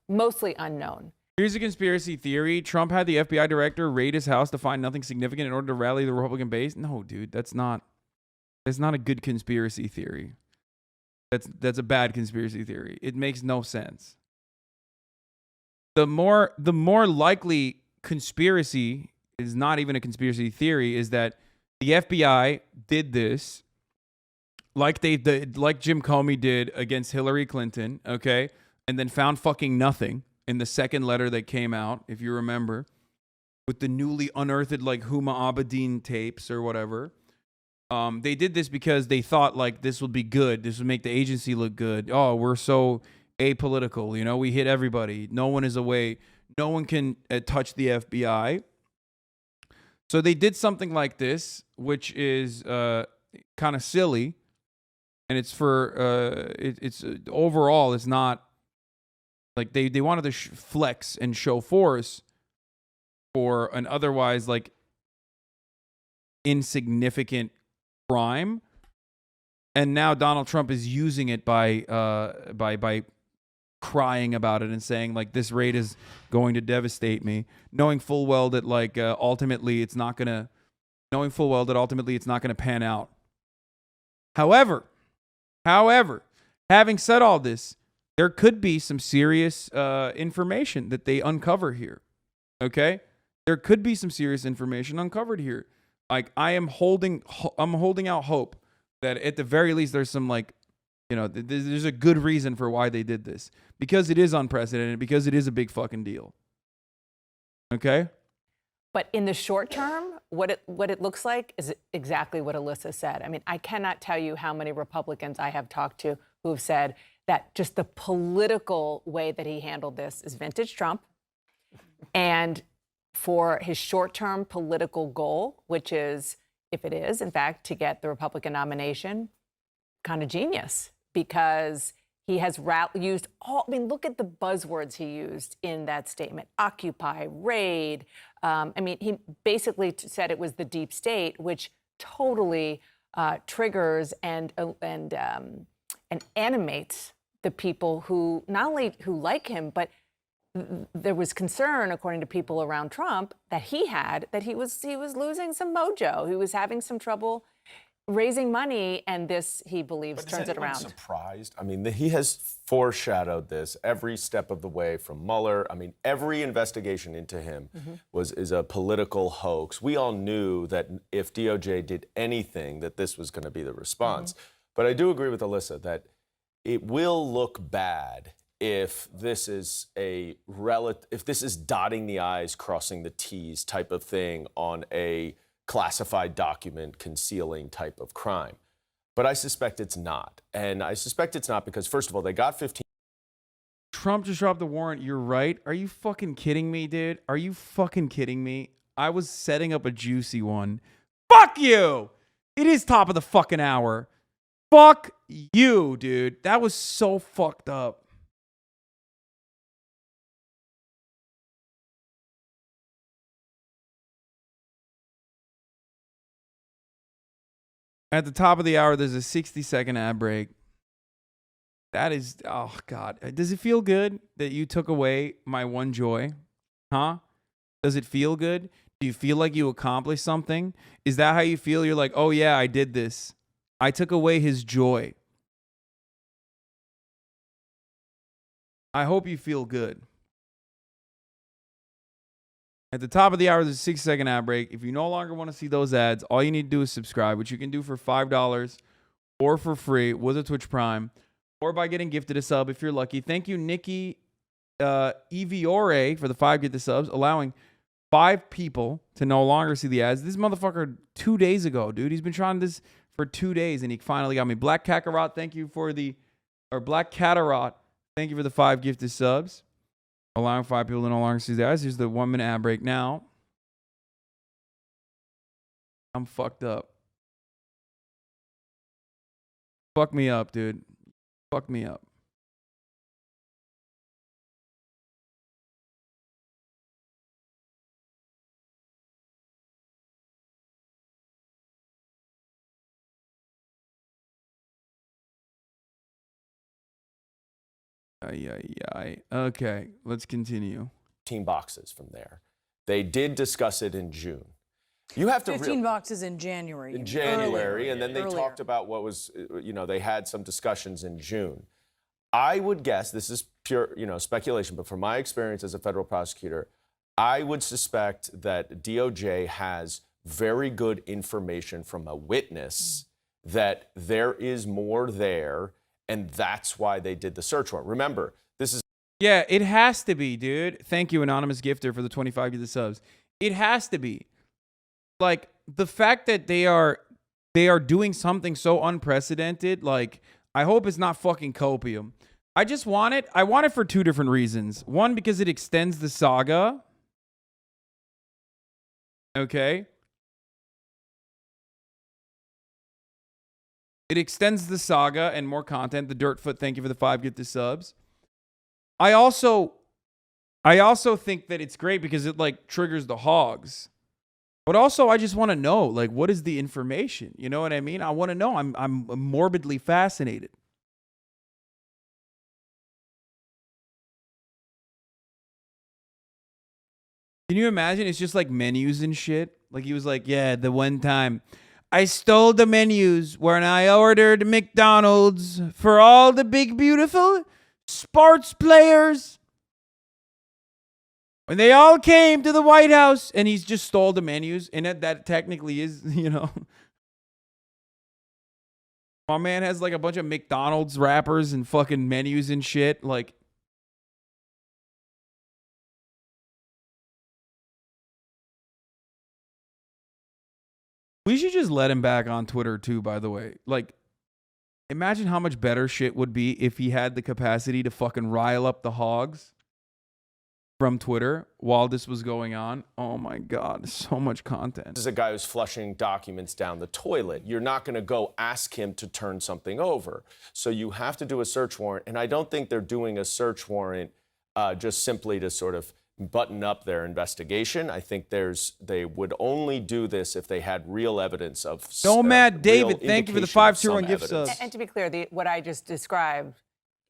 mostly unknown. Here's a conspiracy theory. Trump had the FBI director raid his house to find nothing significant in order to rally the Republican base. No, dude, that's not a good conspiracy theory. That's a bad conspiracy theory. It makes no sense. The more likely conspiracy is not even a conspiracy theory, is that the FBI did this like Jim Comey did against Hillary Clinton, okay? And then found fucking nothing in the second letter that came out, if you remember, with the newly unearthed like Huma Abedin tapes or whatever. They did this because they thought like this would be good. This would make the agency look good. Oh, we're so apolitical. You know, we hit everybody. No one is away. No one can touch the FBI. So they did something like this, which is kind of silly. And it's for, it's overall, it's not like they wanted to flex and show force for an otherwise like insignificant crime, and now Donald Trump is using it by crying about it and saying like this raid is going to devastate me, knowing full well that like ultimately it's not gonna pan out. However, having said all this, there could be some serious information that they uncover here. Okay, there could be some serious information uncovered here. Like I'm holding out hope that at the very least there's some like, you know, there's a good reason for why they did this, because it is unprecedented, because it is a big fucking deal. Okay? But in the short term, what it looks like is exactly what Alyssa said. I mean, I cannot tell you how many Republicans I have talked to who have said that just the political way that he handled this is vintage Trump. And for his short-term political goal, which is, if it is, in fact, to get the Republican nomination, kind of genius, because he has used look at the buzzwords he used in that statement: Occupy, raid. He basically said it was the deep state, which totally triggers and animates the people who not only who like him, but there was concern, according to people around Trump, that he was losing some mojo. He was having some trouble raising money, and this, he believes, turns it around. Surprised? I mean, he has foreshadowed this every step of the way from Mueller. I mean, every investigation into him is a political hoax. We all knew that if DOJ did anything, that this was going to be the response. But I do agree with Alyssa that it will look bad if this is if this is dotting the I's, crossing the T's type of thing on a classified document concealing type of crime. But I suspect it's not. And I suspect it's not because, first of all, they got 15 Trump just dropped the warrant. You're right. Are you fucking kidding me, dude? Are you fucking kidding me? I was setting up a juicy one. Fuck you! It is top of the fucking hour. Fuck you, dude. That was so fucked up. At the top of the hour, there's a 60-second ad break. That is, oh, God. Does it feel good that you took away my one joy? Huh? Does it feel good? Do you feel like you accomplished something? Is that how you feel? You're like, oh, yeah, I did this. I took away his joy. I hope you feel good. At the top of the hour, there's a 60-second ad break. If you no longer want to see those ads, all you need to do is subscribe, which you can do for $5 or for free with a Twitch Prime or by getting gifted a sub if you're lucky. Thank you, Nikki Eviore, for the 5 get the subs, allowing 5 people to no longer see the ads. This motherfucker 2 days ago, dude. He's been trying this for 2 days, and he finally got me. Black Kakarot, thank you for the... Or Black Catarot, thank you for the 5 gifted subs. Allowing 5 people to no longer see the ads. Here's the 1-minute ad break now. I'm fucked up. Fuck me up, dude. Fuck me up. Okay, let's continue. 15 boxes from there. They did discuss it in June. You have to 15 boxes in January. in January, and then they Earlier. talked about what was, they had some discussions in June. I would guess, this is pure, speculation, but from my experience as a federal prosecutor, I would suspect that DOJ has very good information from a witness that there is more there, and that's why they did the search warrant. Remember, this is... Yeah, it has to be, dude. Thank you, Anonymous Gifter, for the 25 of the subs. It has to be. Like, the fact that they are doing something so unprecedented, like, I hope it's not fucking copium. I just want it. I want it for 2 different reasons. One, because it extends the saga. Okay. It extends the saga and more content. The Dirtfoot, thank you for the 5 get the subs. I also think that it's great because it like triggers the hogs. But also I just want to know, like, what is the information? You know what I mean? I want to know. I'm morbidly fascinated. Can you imagine? It's just like menus and shit. Like he was like, yeah, the one time I stole the menus when I ordered McDonald's for all the big, beautiful sports players. When they all came to the White House, and he's just stole the menus. And that technically is, My man has like a bunch of McDonald's wrappers and fucking menus and shit. Like, we should just let him back on Twitter too, by the way. Like, imagine how much better shit would be if he had the capacity to fucking rile up the hogs from Twitter while this was going on. Oh my God, so much content. This is a guy who's flushing documents down the toilet. You're not going to go ask him to turn something over. So you have to do a search warrant. And I don't think they're doing a search warrant just simply to sort of button up their investigation. I think they would only do this if they had real evidence of... Nomad David, thank you for the 5 tier 1 gift subs. And to be clear, what I just described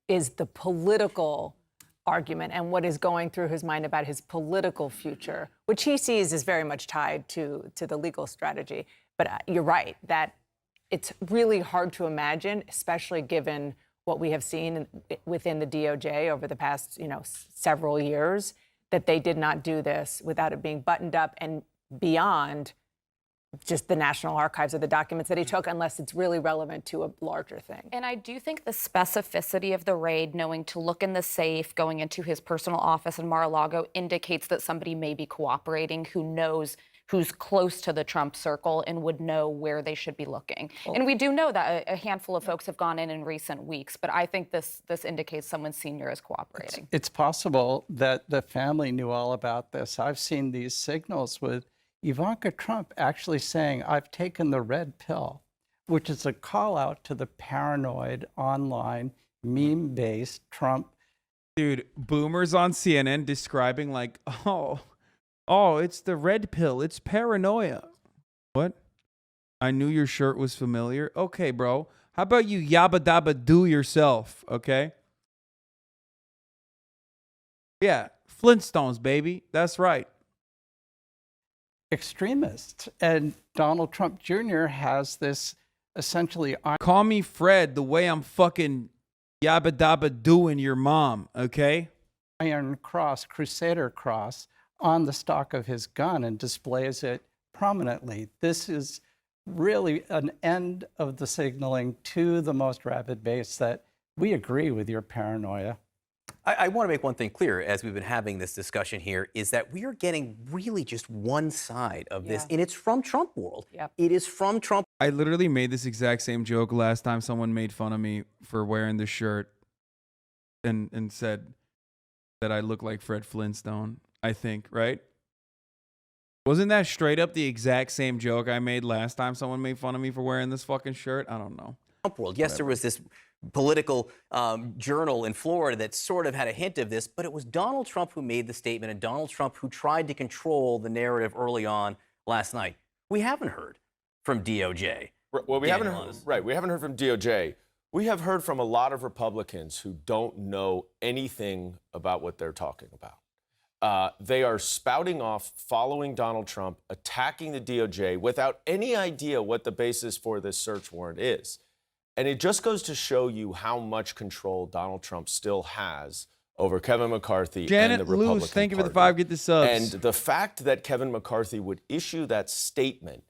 is the political argument and what is going through his mind about his political future, which he sees is very much tied to the legal strategy. But you're right that it's really hard to imagine, especially given what we have seen within the DOJ over the past, several years, that they did not do this without it being buttoned up and beyond just the National Archives of the documents that he took, unless it's really relevant to a larger thing. And I do think the specificity of the raid, knowing to look in the safe, going into his personal office in Mar-a-Lago, indicates that somebody may be cooperating who knows who's close to the Trump circle and would know where they should be looking. And we do know that a handful of folks have gone in recent weeks, but I think this indicates someone senior is cooperating. It's possible that the family knew all about this. I've seen these signals with Ivanka Trump actually saying, "I've taken the red pill," which is a call out to the paranoid online meme-based Trump. Dude, boomers on CNN describing like, oh, it's the red pill. It's paranoia. What? I knew your shirt was familiar. Okay, bro. How about you yabba dabba do yourself, okay? Yeah, Flintstones, baby. That's right. Extremists. And Donald Trump Jr. has this essentially... Call me Fred the way I'm fucking yabba dabba doing your mom, okay? Iron Cross, Crusader Cross, on the stock of his gun and displays it prominently. This is really an end of the signaling to the most rabid base that we agree with your paranoia. I want to make one thing clear as we've been having this discussion here is that we are getting really just one side of this, and it's from Trump world. It is from Trump. I literally made this exact same joke last time someone made fun of me for wearing the shirt and said that I look like Fred Flintstone, I think, right? Wasn't that straight up the exact same joke I made last time someone made fun of me for wearing this fucking shirt? I don't know. Trump world. Yes, there was this political journal in Florida that sort of had a hint of this, but it was Donald Trump who made the statement and Donald Trump who tried to control the narrative early on last night. We haven't heard from DOJ. Well, we haven't heard from DOJ. We have heard from a lot of Republicans who don't know anything about what they're talking about. They are spouting off, following Donald Trump, attacking the DOJ without any idea what the basis for this search warrant is. And it just goes to show you how much control Donald Trump still has over Kevin McCarthy and the Republican Party. Thank you for the 5 get the subs. And the fact that Kevin McCarthy would issue that statement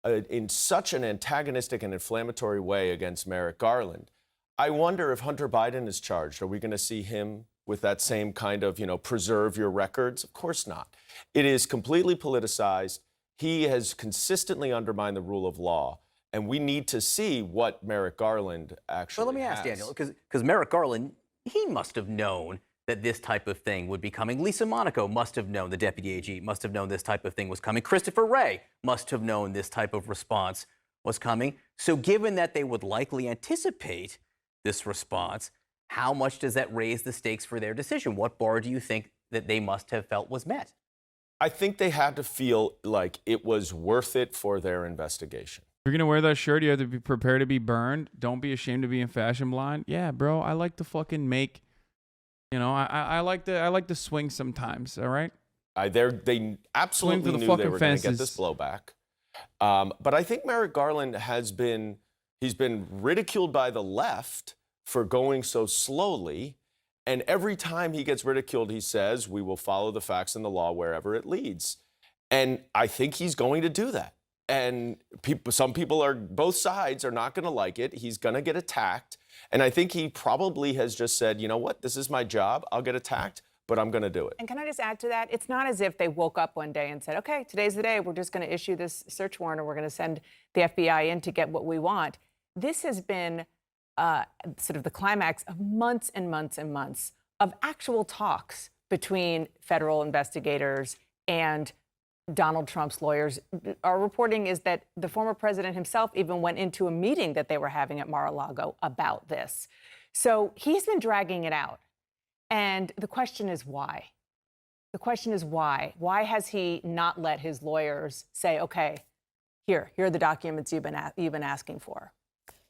in such an antagonistic and inflammatory way against Merrick Garland, I wonder if Hunter Biden is charged. Are we going to see him with that same kind of, preserve your records? Of course not. It is completely politicized. He has consistently undermined the rule of law. And we need to see what Merrick Garland actually Well, let me ask Daniel, because Merrick Garland, he must have known that this type of thing would be coming. Lisa Monaco must have known, the deputy AG must have known this type of thing was coming. Christopher Wray must have known this type of response was coming. So given that they would likely anticipate this response, how much does that raise the stakes for their decision? What bar do you think that they must have felt was met? I think they had to feel like it was worth it for their investigation. You're going to wear that shirt, you have to be prepared to be burned. Don't be ashamed to be in fashion blind. Yeah, bro, I like to fucking make, I like to swing sometimes, all right? They absolutely knew they were going to get this blowback. But I think Merrick Garland he's been ridiculed by the left for going so slowly. And every time he gets ridiculed, he says, we will follow the facts and the law wherever it leads. And I think he's going to do that. And some people both sides are not going to like it. He's going to get attacked. And I think he probably has just said, you know what, this is my job. I'll get attacked, but I'm going to do it. And can I just add to that? It's not as if they woke up one day and said, okay, today's the day. We're just going to issue this search warrant, or we're going to send the FBI in to get what we want. This has been sort of the climax of months and months and months of actual talks between federal investigators and Donald Trump's lawyers. Our reporting is that the former president himself even went into a meeting that they were having at Mar-a-Lago about this. So he's been dragging it out. And the question is why? The question is why? Why has he not let his lawyers say, okay, here are the documents you've been asking for?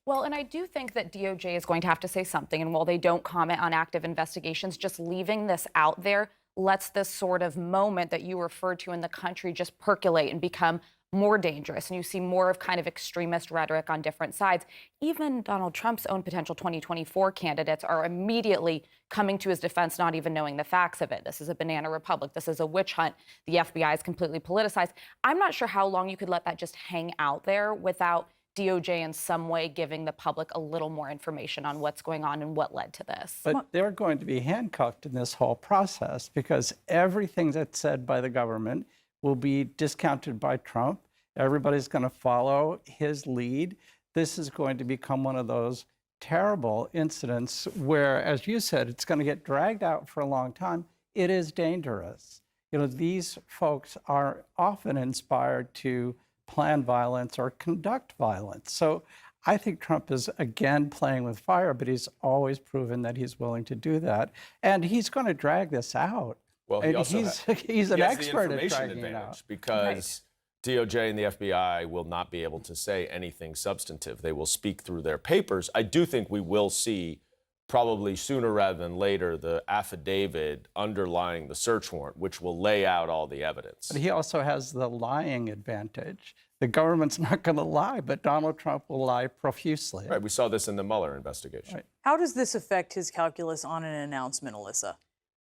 Well, and I do think that DOJ is going to have to say something. And while they don't comment on active investigations, just leaving this out there lets this sort of moment that you referred to in the country just percolate and become more dangerous. And you see more of kind of extremist rhetoric on different sides. Even Donald Trump's own potential 2024 candidates are immediately coming to his defense, not even knowing the facts of it. This is a banana republic. This is a witch hunt. The FBI is completely politicized. I'm not sure how long you could let that just hang out there without DOJ in some way giving the public a little more information on what's going on and what led to this. But they're going to be handcuffed in this whole process because everything that's said by the government, will be discounted by Trump. Everybody's going to follow his lead. This is going to become one of those terrible incidents where, as you said, it's going to get dragged out for a long time. It is dangerous. You know, these folks are often inspired to plan violence or conduct violence. So I think Trump is, again, playing with fire, but he's always proven that he's willing to do that. And he's going to drag this out. Well, And he's an expert at information dragging it advantage out. because DOJ and the FBI will not be able to say anything substantive. They will speak through their papers. I do think we will see, probably sooner rather than later, the affidavit underlying the search warrant, which will lay out all the evidence. But he also has the lying advantage. The government's not going to lie, but Donald Trump will lie profusely. Right, we saw this in the Mueller investigation. Right. How does this affect his calculus on an announcement, Alyssa?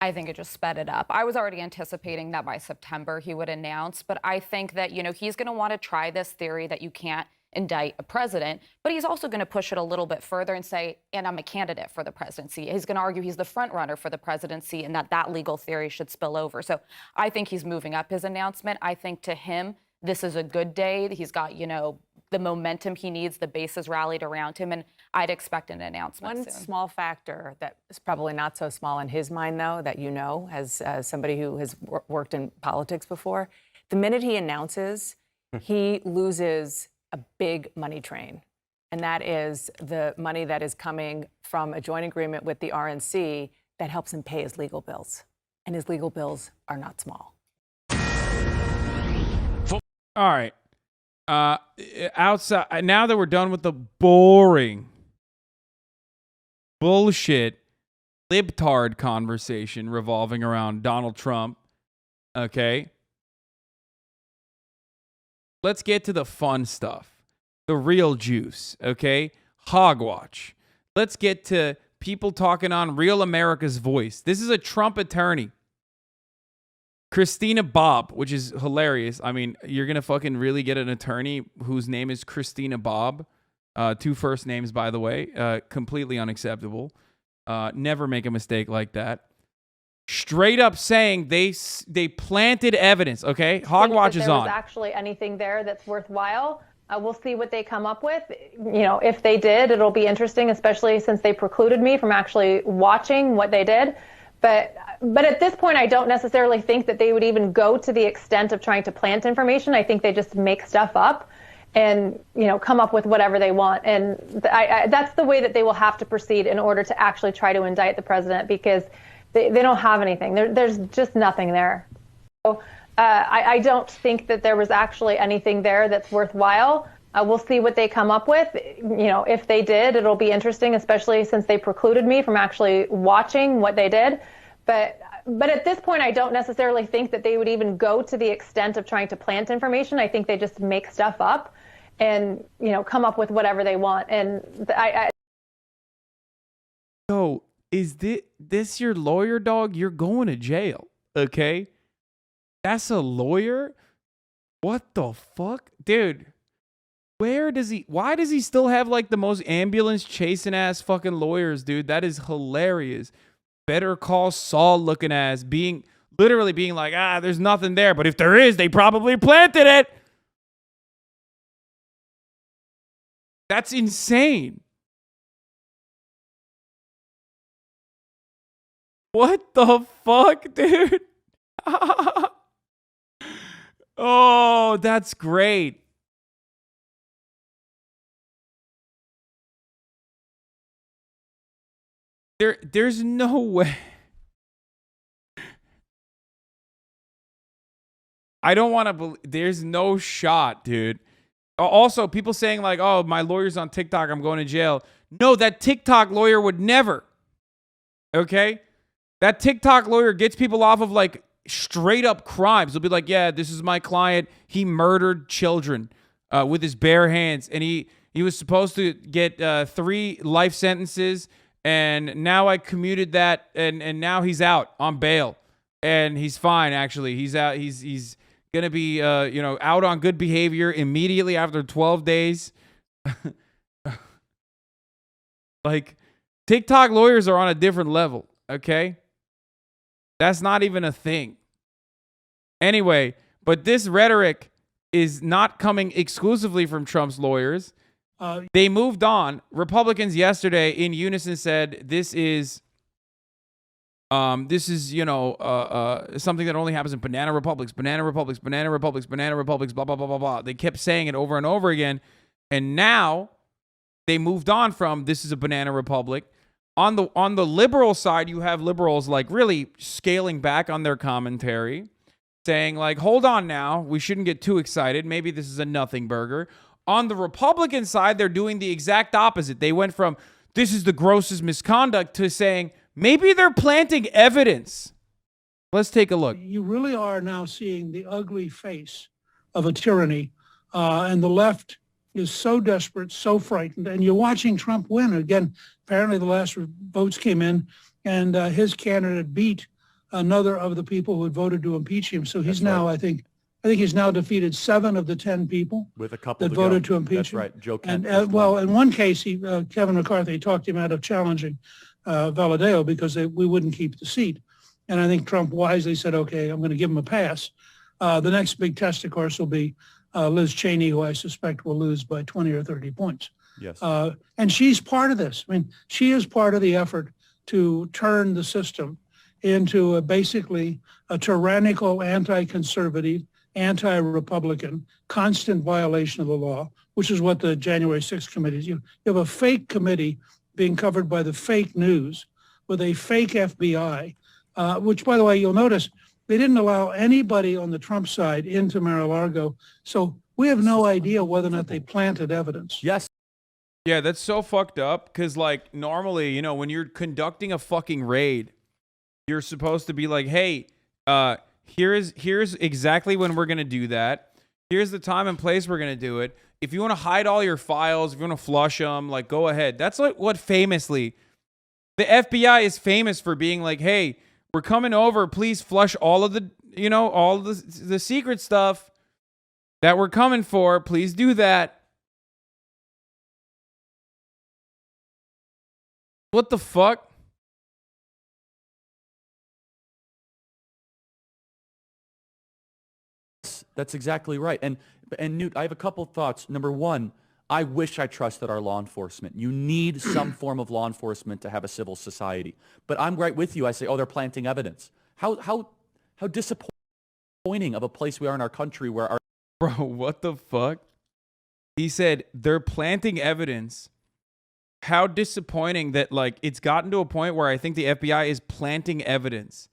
I think it just sped it up. I was already anticipating that by September he would announce, but I think that, he's going to want to try this theory that you can't indict a president, but he's also going to push it a little bit further and say, and I'm a candidate for the presidency. He's going to argue he's the front runner for the presidency and that legal theory should spill over. So I think he's moving up his announcement. I think to him, this is a good day. He's got, the momentum he needs, the base is rallied around him, and I'd expect an announcement One soon. small factor that is probably not so small in his mind, though, that as somebody who has worked in politics before, the minute he announces, he loses a big money train. And that is the money that is coming from a joint agreement with the RNC that helps him pay his legal bills. And his legal bills are not small. All right. Outside, now that we're done with the boring bullshit libtard conversation revolving around Donald Trump, okay? Let's get to the fun stuff, the real juice, okay? Hogwatch. Let's get to people talking on Real America's Voice. This is a Trump attorney, Christina Bobb, which is hilarious. I mean, you're going to fucking really get an attorney whose name is Christina Bobb. 2 first names, by the way. Completely unacceptable. Never make a mistake like that. Straight up saying they planted evidence, okay? Hogwatch is on. If there was actually anything there that's worthwhile, we'll see what they come up with. If they did, it'll be interesting, especially since they precluded me from actually watching what they did. But at this point, I don't necessarily think that they would even go to the extent of trying to plant information. I think they just make stuff up and, come up with whatever they want. And that's the way that they will have to proceed in order to actually try to indict the president, because they don't have anything. There's just nothing there. So I don't think that there was actually anything there that's worthwhile. We'll see what they come up with. If they did, it'll be interesting, especially since they precluded me from actually watching what they did. But at this point, I don't necessarily think that they would even go to the extent of trying to plant information. I think they just make stuff up and, come up with whatever they want. And So, is this your lawyer, dog? You're going to jail, okay? That's a lawyer? What the fuck? Dude. Why does he still have like the most ambulance chasing ass fucking lawyers, dude? That is hilarious. Better Call Saul looking ass, literally being like, there's nothing there, but if there is, they probably planted it. That's insane. What the fuck, dude? Oh, that's great. There's no way. I don't want to believe. There's no shot, dude. Also, people saying like, oh, my lawyer's on TikTok, I'm going to jail. No, that TikTok lawyer would never. Okay? That TikTok lawyer gets people off of like straight up crimes. They'll be like, yeah, this is my client. He murdered children with his bare hands. And he was supposed to get 3 life sentences. And now I commuted that, and now he's out on bail, and he's fine. Actually, he's out. He's gonna be out on good behavior immediately after 12 days. Like, TikTok lawyers are on a different level. Okay, that's not even a thing. Anyway, But this rhetoric is not coming exclusively from Trump's lawyers. They moved on. Republicans yesterday in unison said this is something that only happens in banana republics, blah, blah, blah, blah, blah. They kept saying it over and over again. And now they moved on from this is a banana republic. On the liberal side, you have liberals like really scaling back on their commentary, saying like, hold on now, we shouldn't get too excited. Maybe this is a nothing burger. On the Republican side, they're doing the exact opposite. They went from this is the grossest misconduct to saying maybe they're planting evidence. Let's take a look. You really are now seeing the ugly face of a tyranny, and the left is so desperate, so frightened, and you're watching Trump win. Again, apparently the last votes came in, and his candidate beat another of the people who had voted to impeach him. So he's now, I think he's now defeated 7 of the 10 people with a couple that voted to impeach him. That's right. Joe Kent. And well, in one case, Kevin McCarthy talked him out of challenging Valadao because we wouldn't keep the seat. And I think Trump wisely said, okay, I'm going to give him a pass. The next big test, of course, will be Liz Cheney, who I suspect will lose by 20 or 30 points. Yes. And she's part of this. I mean, she is part of the effort to turn the system into basically a tyrannical, anti-conservative, anti-Republican, constant violation of the law, which is what the January 6th committee is. You have a fake committee being covered by the fake news with a fake FBI, which, by the way, you'll notice they didn't allow anybody on the Trump side into Mar-a-Lago. So we have no idea whether or not they planted evidence. Yes. Yeah, that's so fucked up because, like, normally, when you're conducting a fucking raid, you're supposed to be like, hey, here's exactly when we're going to do that. Here's the time and place we're going to do it. If you want to hide all your files, if you want to flush them, like, go ahead. That's like what famously, the FBI is famous for being like, hey, we're coming over. Please flush all of the, all of the secret stuff that we're coming for. Please do that. What the fuck? That's exactly right. And Newt, I have a couple thoughts. Number one, I wish I trusted our law enforcement. You need some form of law enforcement to have a civil society. But I'm right with you. I say, oh, they're planting evidence. How disappointing of a place we are in our country where our... Bro, what the fuck? He said they're planting evidence. How disappointing that, like, it's gotten to a point where I think the FBI is planting evidence.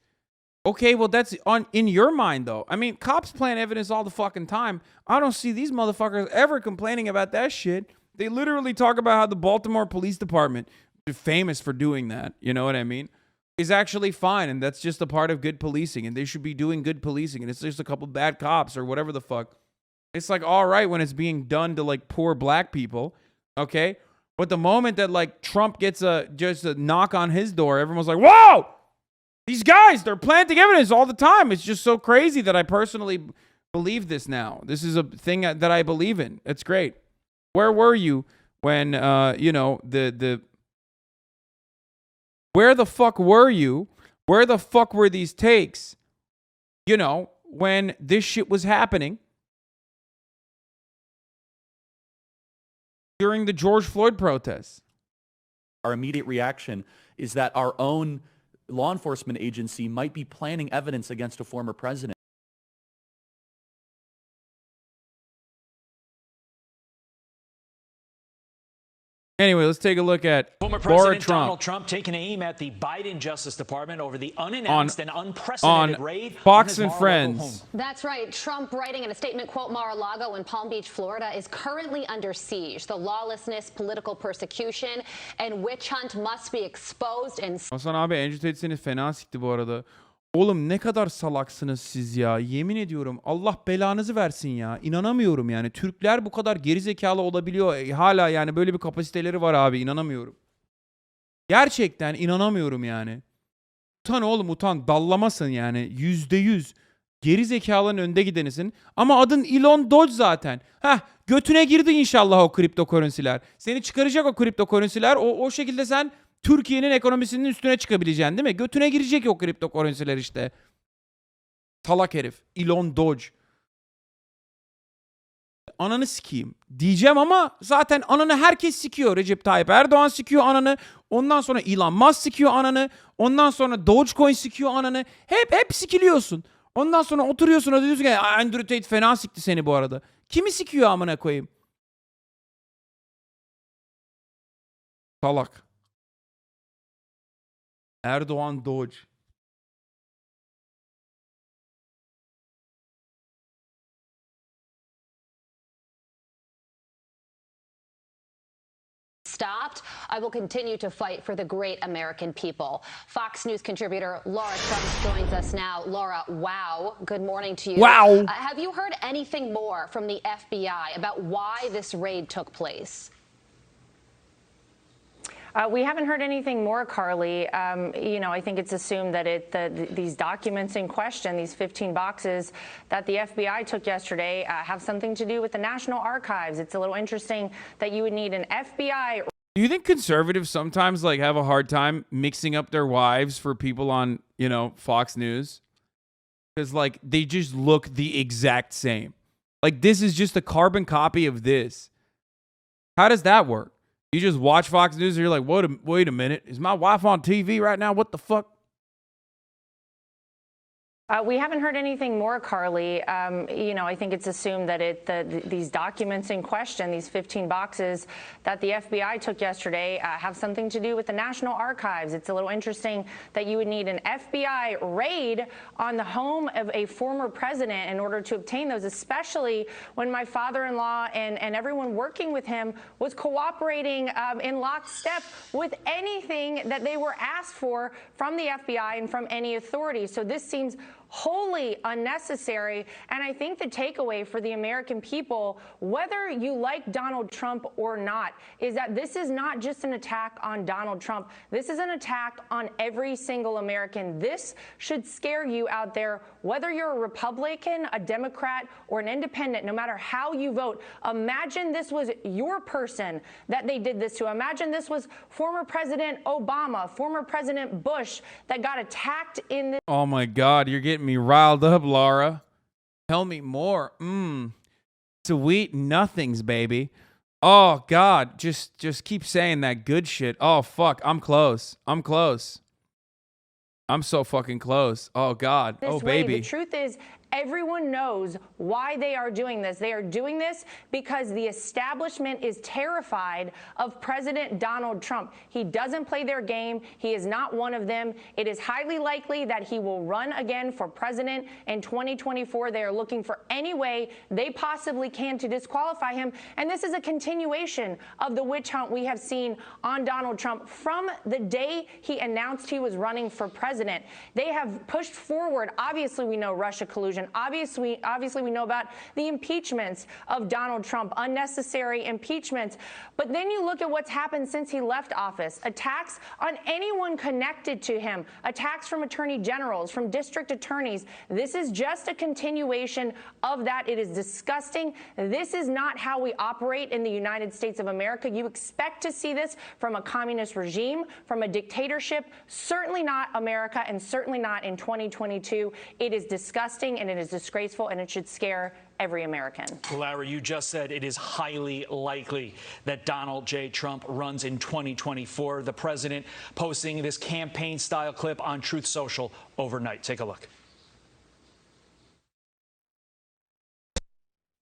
Okay, well, that's in your mind, though. I mean, cops plant evidence all the fucking time. I don't see these motherfuckers ever complaining about that shit. They literally talk about how the Baltimore Police Department, famous for doing that, you know what I mean, is actually fine, and that's just a part of good policing, and they should be doing good policing, and it's just a couple bad cops or whatever the fuck. It's like, all right when it's being done to, like, poor black people, okay? But the moment that, like, Trump gets just a knock on his door, everyone's like, whoa! These guys, they're planting evidence all the time. It's just so crazy that I personally believe this now. This is a thing that I believe in. It's great. Where were you when, where the fuck were you? Where the fuck were these takes, when this shit was happening during the George Floyd protests? Our immediate reaction is that our own law enforcement agency might be planting evidence against a former president. Anyway, let's take a look at former President Donald Trump taking aim at the Biden Justice Department over the unannounced and unprecedented raid Fox on and his Friends. Mar-a-Lago home. That's right. Trump, writing in a statement, quote, Mar-a-Lago in Palm Beach, Florida, is currently under siege. The lawlessness, political persecution, and witch hunt must be exposed and... Hasanabi Entertainment seni fena sikti bu arada. Oğlum ne kadar salaksınız siz ya. Yemin ediyorum Allah belanızı versin ya. İnanamıyorum yani. Türkler bu kadar gerizekalı olabiliyor. Hala yani böyle bir kapasiteleri var abi. İnanamıyorum. Gerçekten inanamıyorum yani. Utan oğlum utan. Dallamasın yani. %100. Gerizekalının önde gidenisin. Ama adın Elon Dodge zaten. Götüne girdi inşallah o kripto currency'ler. Seni çıkaracak o kripto currency'ler. O şekilde sen Türkiye'nin ekonomisinin üstüne çıkabileceksin değil mi? Götüne girecek o kripto currency'ler işte. Salak herif. Elon Dodge. Ananı sikeyim diyeceğim ama zaten ananı herkes sikiyor. Recep Tayyip Erdoğan sikiyor ananı. Ondan sonra Elon Musk sikiyor ananı. Ondan sonra Dogecoin sikiyor ananı. Hep sikiliyorsun. Ondan sonra oturuyorsun da diyorsun ki Andrew Tate fena sikti seni bu arada. Kimi sikiyor amına koyayım? Salak. Erdoğan Doge. Stopped, I will continue to fight for the great American people. Fox News contributor Laura Trump joins us now. Laura, wow, good morning to you. Wow. Have you heard anything more from the FBI about why this raid took place? We haven't heard anything more, Carly. I think it's assumed that these documents in question, these 15 boxes that the FBI took yesterday, have something to do with the National Archives. It's a little interesting that you would need an FBI. Do you think conservatives sometimes have a hard time mixing up their wives for people on, Fox News? Because they just look the exact same. This is just a carbon copy of this. How does that work? You just watch Fox News and you're like, wait a minute. Is my wife on TV right now? What the fuck? We haven't heard anything more, Carly. I think it's assumed that these documents in question, these 15 boxes that the FBI took yesterday, have something to do with the National Archives. It's a little interesting that you would need an FBI raid on the home of a former president in order to obtain those, especially when my father-in-law and everyone working with him was cooperating in lockstep with anything that they were asked for from the FBI and from any authority. So this seems wholly unnecessary. And I think the takeaway for the American people, whether you like Donald Trump or not, is that this is not just an attack on Donald Trump. This is an attack on every single American. This should scare you out there, whether you're a Republican, a Democrat, or an independent, no matter how you vote. Imagine this was your person that they did this to. Imagine this was former President Obama, former President Bush that got attacked in this. Oh my God, you're getting me riled up, Laura. Tell me more. Sweet nothings, baby. Oh God, just keep saying that good shit. Oh fuck, I'm close. I'm so fucking close. Oh God. Oh baby. The truth is, everyone knows why they are doing this. They are doing this because the establishment is terrified of President Donald Trump. He doesn't play their game. He is not one of them. It is highly likely that he will run again for president in 2024. They are looking for any way they possibly can to disqualify him. And this is a continuation of the witch hunt we have seen on Donald Trump from the day he announced he was running for president. They have pushed forward. Obviously, we know Russia collusion. Obviously, we know about the impeachments of Donald Trump, unnecessary impeachments. But then you look at what's happened since he left office, attacks on anyone connected to him, attacks from attorney generals, from district attorneys. This is just a continuation of that. It is disgusting. This is not how we operate in the United States of America. You expect to see this from a communist regime, from a dictatorship, certainly not America, and certainly not in 2022. It is disgusting, and it is disgraceful, and it should scare every American. Larry, you just said it is highly likely that Donald J. Trump runs in 2024. The president posting this campaign-style clip on Truth Social overnight. Take a look.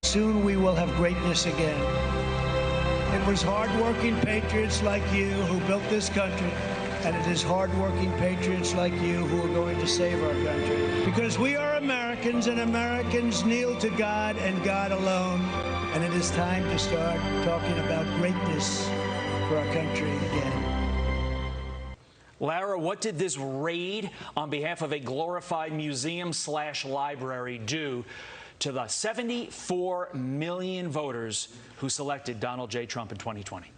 Soon we will have greatness again. It was hardworking patriots like you who built this country. And it is hardworking patriots like you who are going to save our country. Because we are Americans, and Americans kneel to God and God alone. And it is time to start talking about greatness for our country again. Lara, what did this raid on behalf of a glorified museum/library do to the 74 million voters who selected Donald J. Trump in 2020?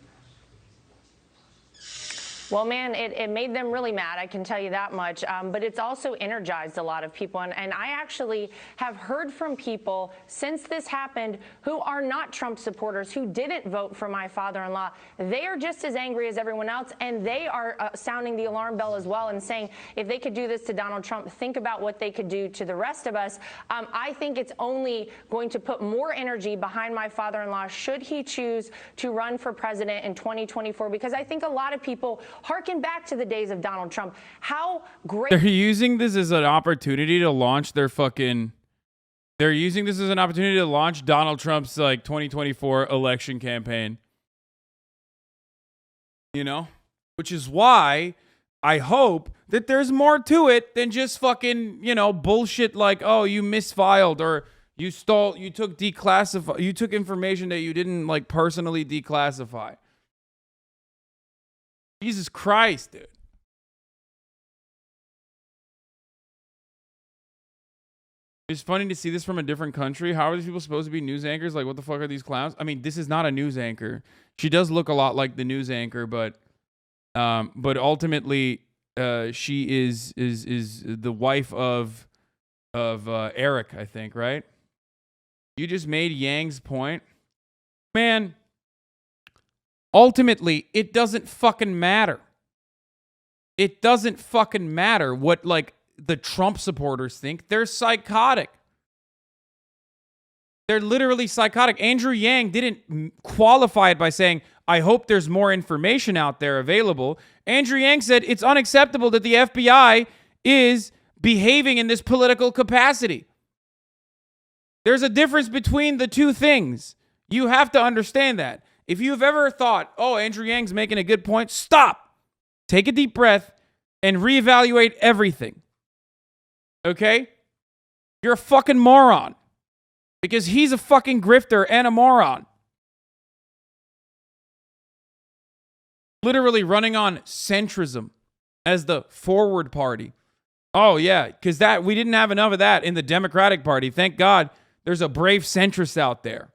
Well, man, it made them really mad, I can tell you that much. But it's also energized a lot of people. And I actually have heard from people since this happened who are not Trump supporters, who didn't vote for my father-in-law. They are just as angry as everyone else, and they are sounding the alarm bell as well and saying, if they could do this to Donald Trump, think about what they could do to the rest of us. I think it's only going to put more energy behind my father-in-law should he choose to run for president in 2024, because I think a lot of people harken back to the days of Donald Trump. How great. They're using this as an opportunity to launch their fucking. They're using this as an opportunity to launch Donald Trump's like 2024 election campaign. You know? Which is why I hope that there's more to it than just fucking, you know, bullshit like, oh, you misfiled or you stole, you took information that you didn't like personally declassify. Jesus Christ, dude. It's funny to see this from a different country. How are these people supposed to be news anchors? Like, what the fuck are these clowns? I mean, this is not a news anchor. She does look a lot like the news anchor, but ultimately, she is the wife of Eric, I think, right? You just made Yang's point, man. Ultimately, it doesn't fucking matter. It doesn't fucking matter what, like, the Trump supporters think. They're psychotic. They're literally psychotic. Andrew Yang didn't qualify it by saying, I hope there's more information out there available. Andrew Yang said it's unacceptable that the FBI is behaving in this political capacity. There's a difference between the two things. You have to understand that. If you've ever thought, oh, Andrew Yang's making a good point, stop. Take a deep breath and reevaluate everything. Okay? You're a fucking moron. Because he's a fucking grifter and a moron. Literally running on centrism as the forward party. Oh, yeah, because we didn't have enough of that in the Democratic Party. Thank God there's a brave centrist out there.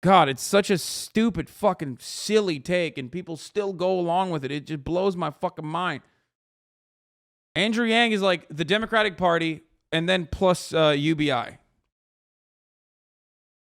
God, it's such a stupid, fucking silly take, and people still go along with it. It just blows my fucking mind. Andrew Yang is like the Democratic Party and then plus UBI.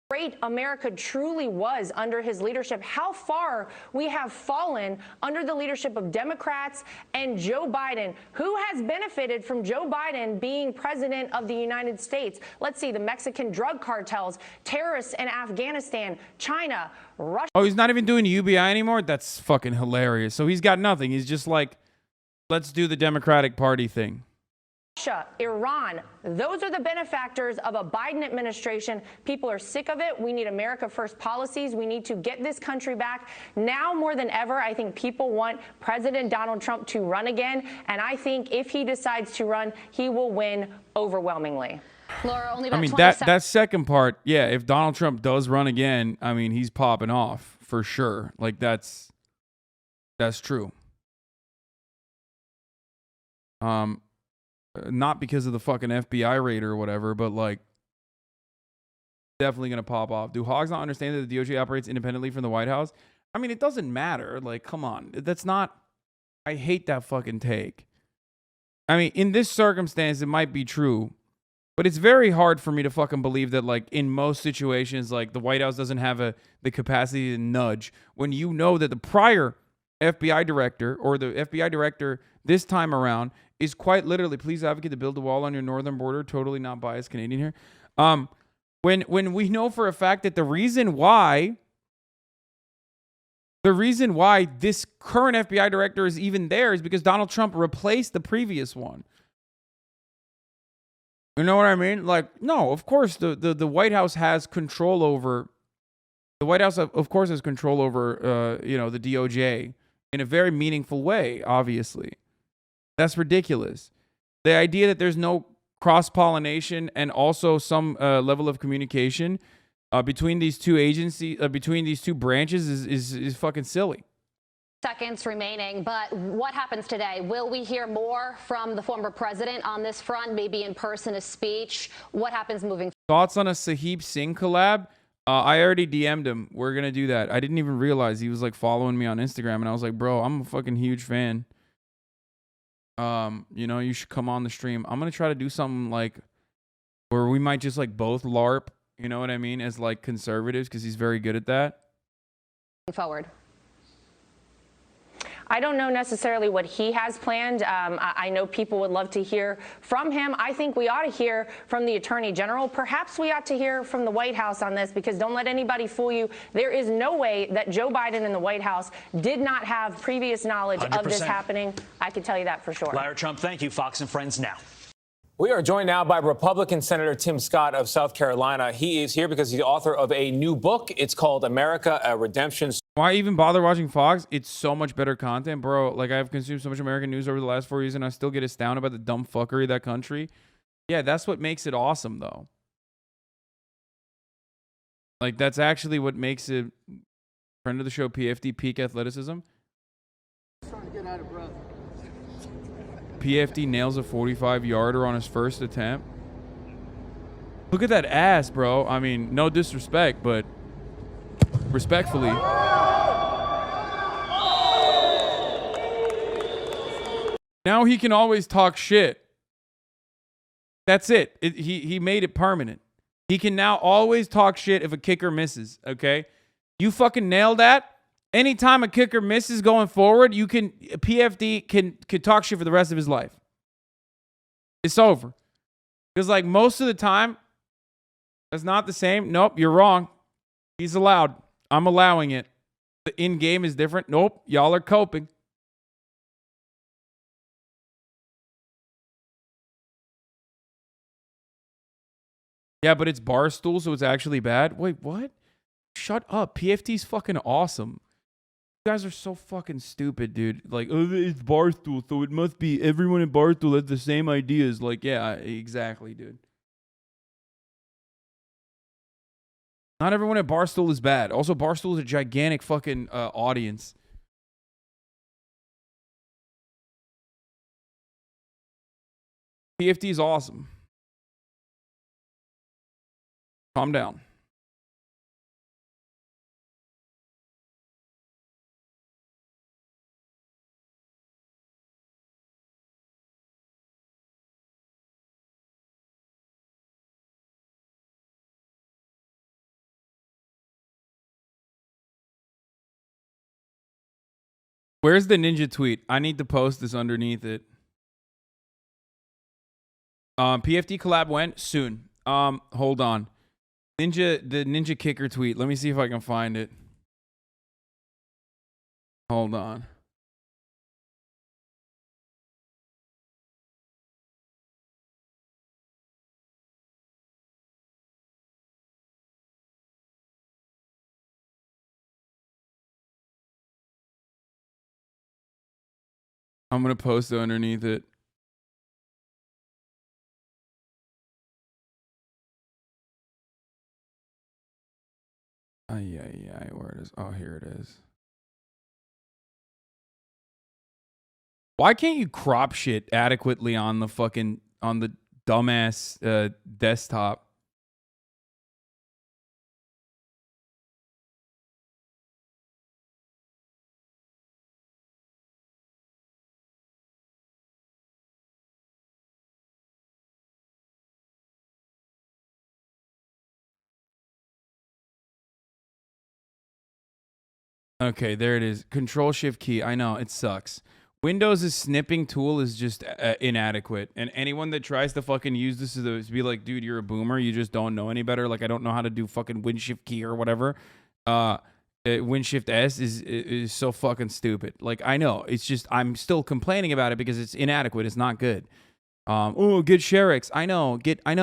Great America truly was under his leadership, how far we have fallen under the leadership of Democrats and Joe Biden. Who has benefited from Joe Biden being president of the United States? Let's see, the Mexican drug cartels, terrorists in Afghanistan, China, Russia. Oh, he's not even doing UBI anymore? That's fucking hilarious. So he's got nothing. He's just like, let's do the Democratic Party thing. Russia, Iran, those are the benefactors of a Biden administration. People are sick of it. We need America First policies. We need to get this country back. Now more than ever, I think people want President Donald Trump to run again. And I think if he decides to run, he will win overwhelmingly. Laura, only about I mean, 20 that second part, yeah, if Donald Trump does run again, I mean, he's popping off for sure. Like, that's true. Not because of the fucking FBI raid or whatever, but like definitely going to pop off. Do hogs not understand that the DOJ operates independently from the White House? I mean, it doesn't matter. Like, come on. That's not, I hate that fucking take. I mean, in this circumstance, it might be true, but it's very hard for me to fucking believe that, like, in most situations, like, the White House doesn't have the capacity to nudge when you know that the prior FBI director or the FBI director this time around is quite literally, please advocate to build a wall on your northern border. Totally not biased Canadian here. When we know for a fact that the reason why this current FBI director is even there is because Donald Trump replaced the previous one. You know what I mean? Like, no, of course the White House has control over. The White House, of course, has control over the DOJ in a very meaningful way. Obviously. That's ridiculous. The idea that there's no cross-pollination and also some level of communication between these two agencies, between these two branches is fucking silly. Seconds remaining, but what happens today? Will we hear more from the former president on this front, maybe in person, a speech? What happens moving forward? Thoughts on a Sahib Singh collab? I already DM'd him. We're gonna do that. I didn't even realize he was like following me on Instagram, and I was like, bro, I'm a fucking huge fan. You know, you should come on the stream. I'm gonna try to do something like where we might just like both LARP, you know what I mean, as like conservatives, because he's very good at that. Forward. I don't know necessarily what he has planned. I know people would love to hear from him. I think we ought to hear from the Attorney General. Perhaps we ought to hear from the White House on this, because don't let anybody fool you. There is no way that Joe Biden and the White House did not have previous knowledge of this 100%. happening. I can tell you that for sure. Larry Trump, thank you. Fox and Friends now. We are joined now by Republican Senator Tim Scott of South Carolina. He is here because he's the author of a new book. It's called America, a Redemption. Why even bother watching Fox? It's so much better content, bro. Like, I've consumed so much American news over the last 4 years, and I still get astounded by the dumb fuckery of that country. Yeah, that's what makes it awesome, though. Like, that's actually what makes it. Friend of the show, PFD, peak athleticism. Starting to get out of breath. PFD nails a 45-yarder on his first attempt. Look at that ass, bro. I mean, no disrespect, but respectfully. Now he can always talk shit. That's it. He made it permanent. He can now always talk shit if a kicker misses, okay? You fucking nailed that. Anytime a kicker misses going forward, PFD can talk shit for the rest of his life. It's over. Because like most of the time, that's not the same. Nope, you're wrong. He's allowed. I'm allowing it. The in-game is different. Nope, y'all are coping. Yeah, but it's Barstool, so it's actually bad. Wait, what? Shut up. PFT's fucking awesome. You guys are so fucking stupid, dude. Like, oh, it's Barstool, so it must be everyone in Barstool has the same ideas. Like, yeah, exactly, dude. Not everyone at Barstool is bad. Also, Barstool is a gigantic fucking audience. PFT is awesome. Calm down. Where's the ninja tweet? I need to post this underneath it. PFD collab went soon. Hold on. The ninja kicker tweet. Let me see if I can find it. Hold on. I'm going to post it underneath it. Yeah, where it is. Oh, here it is. Why can't you crop shit adequately on the fucking, on the dumbass desktop? Okay, there it is. Control-Shift-Key. I know, it sucks. Windows' snipping tool is just inadequate. And anyone that tries to fucking use this is be like, dude, you're a boomer. You just don't know any better. Like, I don't know how to do fucking Win-Shift-Key or whatever. Win-Shift-S is so fucking stupid. Like, I know. It's just, I'm still complaining about it because it's inadequate. It's not good. Oh, get ShareX. I know. I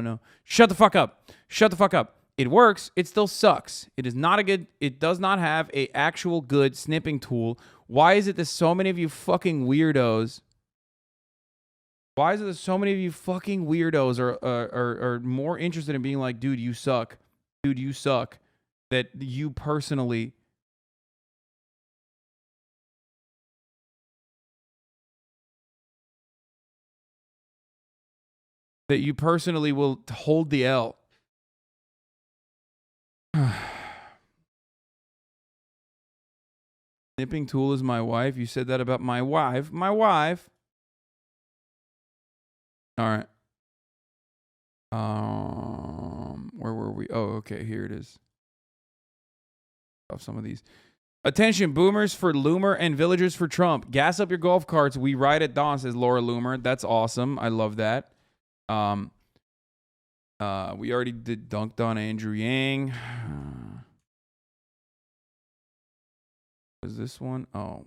know. Shut the fuck up. Shut the fuck up. It works. It still sucks. It is not a good. It does not have a actual good snipping tool. Why is it that so many of you fucking weirdos? Why is it that so many of you fucking weirdos are more interested in being like, dude, you suck. Dude, you suck. That you personally. That you personally will hold the L. Nipping tool is my wife. You said that about my wife. My wife. All right. Where were we? Oh, okay. Here it is. Off some of these. Attention, boomers for Loomer and villagers for Trump. Gas up your golf carts. We ride at dawn, says Laura Loomer. That's awesome. I love that. We already dunked on Andrew Yang. Was this one? Oh.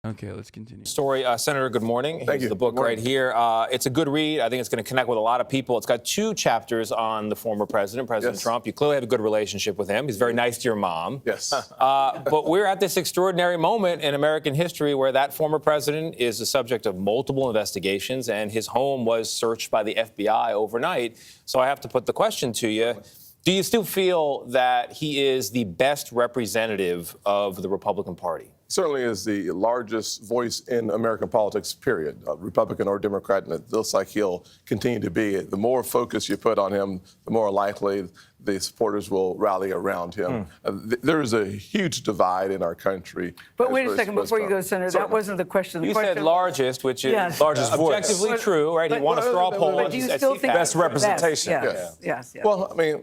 Okay, let's continue. Story, Senator, good morning. Thank Here's you. the book right here. It's a good read. I think it's going to connect with a lot of people. It's got 2 chapters on the former president, President Trump. You clearly have a good relationship with him. He's very nice to your mom. Yes. But we're at this extraordinary moment in American history where that former president is the subject of multiple investigations, and his home was searched by the FBI overnight. So I have to put the question to you. Do you still feel that he is the best representative of the Republican Party? Certainly is the largest voice in American politics, period, Republican or Democrat, and it looks like he'll continue to be. The more focus you put on him, the more likely the supporters will rally around him. There is a huge divide in our country. But wait a second, before you go, Senator, that wasn't the question. You said largest, which is largest voice. Objectively true, right? He won a straw poll. But do you still think best representation? Yes. Well, I mean,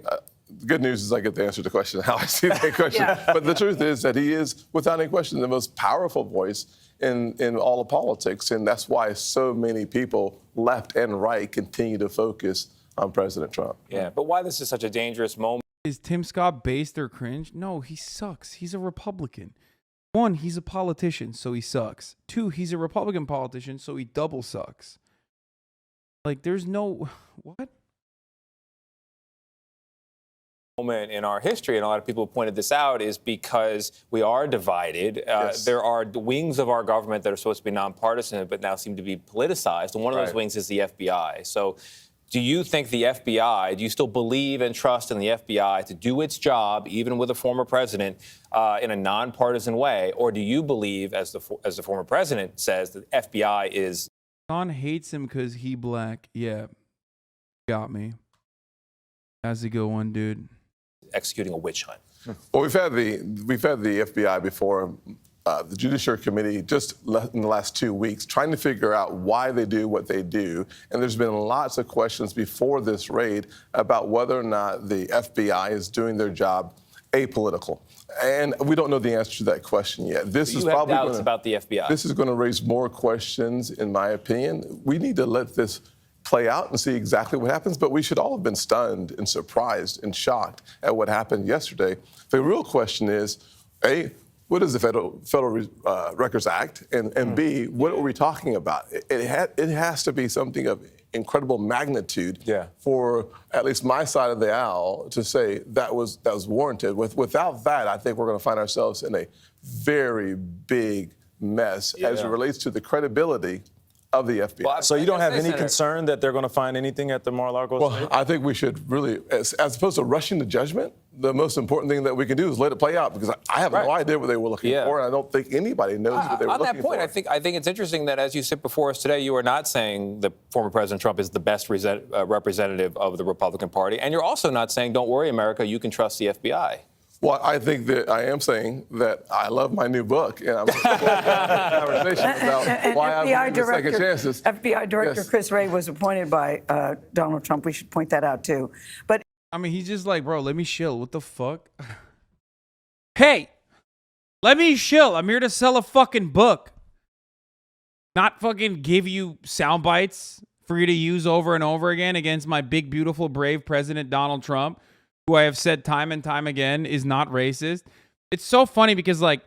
the good news is I get to answer the question how I see that question. But the truth is that he is, without any question, the most powerful voice in all of politics. And that's why so many people, left and right, continue to focus on President Trump. Yeah, but why this is such a dangerous moment. Is Tim Scott based or cringe? No, he sucks. He's a Republican. 1, he's a politician, so he sucks. 2, he's a Republican politician, so he double sucks. Like, there's no... What? Moment in our history, and a lot of people have pointed this out, is because we are divided. There are wings of our government that are supposed to be nonpartisan, but now seem to be politicized, and one of those wings is the FBI. So do you think the FBI, do you still believe and trust in the FBI to do its job, even with a former president, in a nonpartisan way, or do you believe, as the former president says, that the FBI is... Don hates him because he black. Yeah, got me. How's it go, one dude? Executing a witch hunt. Well, we've had the FBI before, the Judiciary Committee, just in the last 2 weeks, trying to figure out why they do what they do. And there's been lots of questions before this raid about whether or not the FBI is doing their job apolitical. And we don't know the answer to that question yet. This is probably doubts about the FBI. This is going to raise more questions, in my opinion. We need to let this play out and see exactly what happens, but we should all have been stunned and surprised and shocked at what happened yesterday. The real question is, A, what is the Federal Records Act? And B, what are we talking about? It has to be something of incredible magnitude for at least my side of the aisle to say that was warranted. Without that, I think we're going to find ourselves in a very big mess as it relates to the credibility of the FBI. Well, so you don't have any concern that they're going to find anything at the Mar-a-Lago? Well, I think we should really, as opposed to rushing to judgment, the most important thing that we can do is let it play out, because I have no idea what they were looking for, and I don't think anybody knows what they were looking for. On that point, I think it's interesting that as you sit before us today, you are not saying that former President Trump is the best representative of the Republican Party, and you're also not saying, don't worry, America, you can trust the FBI. Well, I think that I am saying that I love my new book, and I'm conversation about why I believe in second chances. FBI Director Chris Wray was appointed by Donald Trump. We should point that out, too. But I mean, he's just like, bro, let me chill. What the fuck? Hey, let me chill. I'm here to sell a fucking book. Not fucking give you sound bites for you to use over and over again against my big, beautiful, brave President Donald Trump, who I have said time and time again is not racist. It's so funny because, like,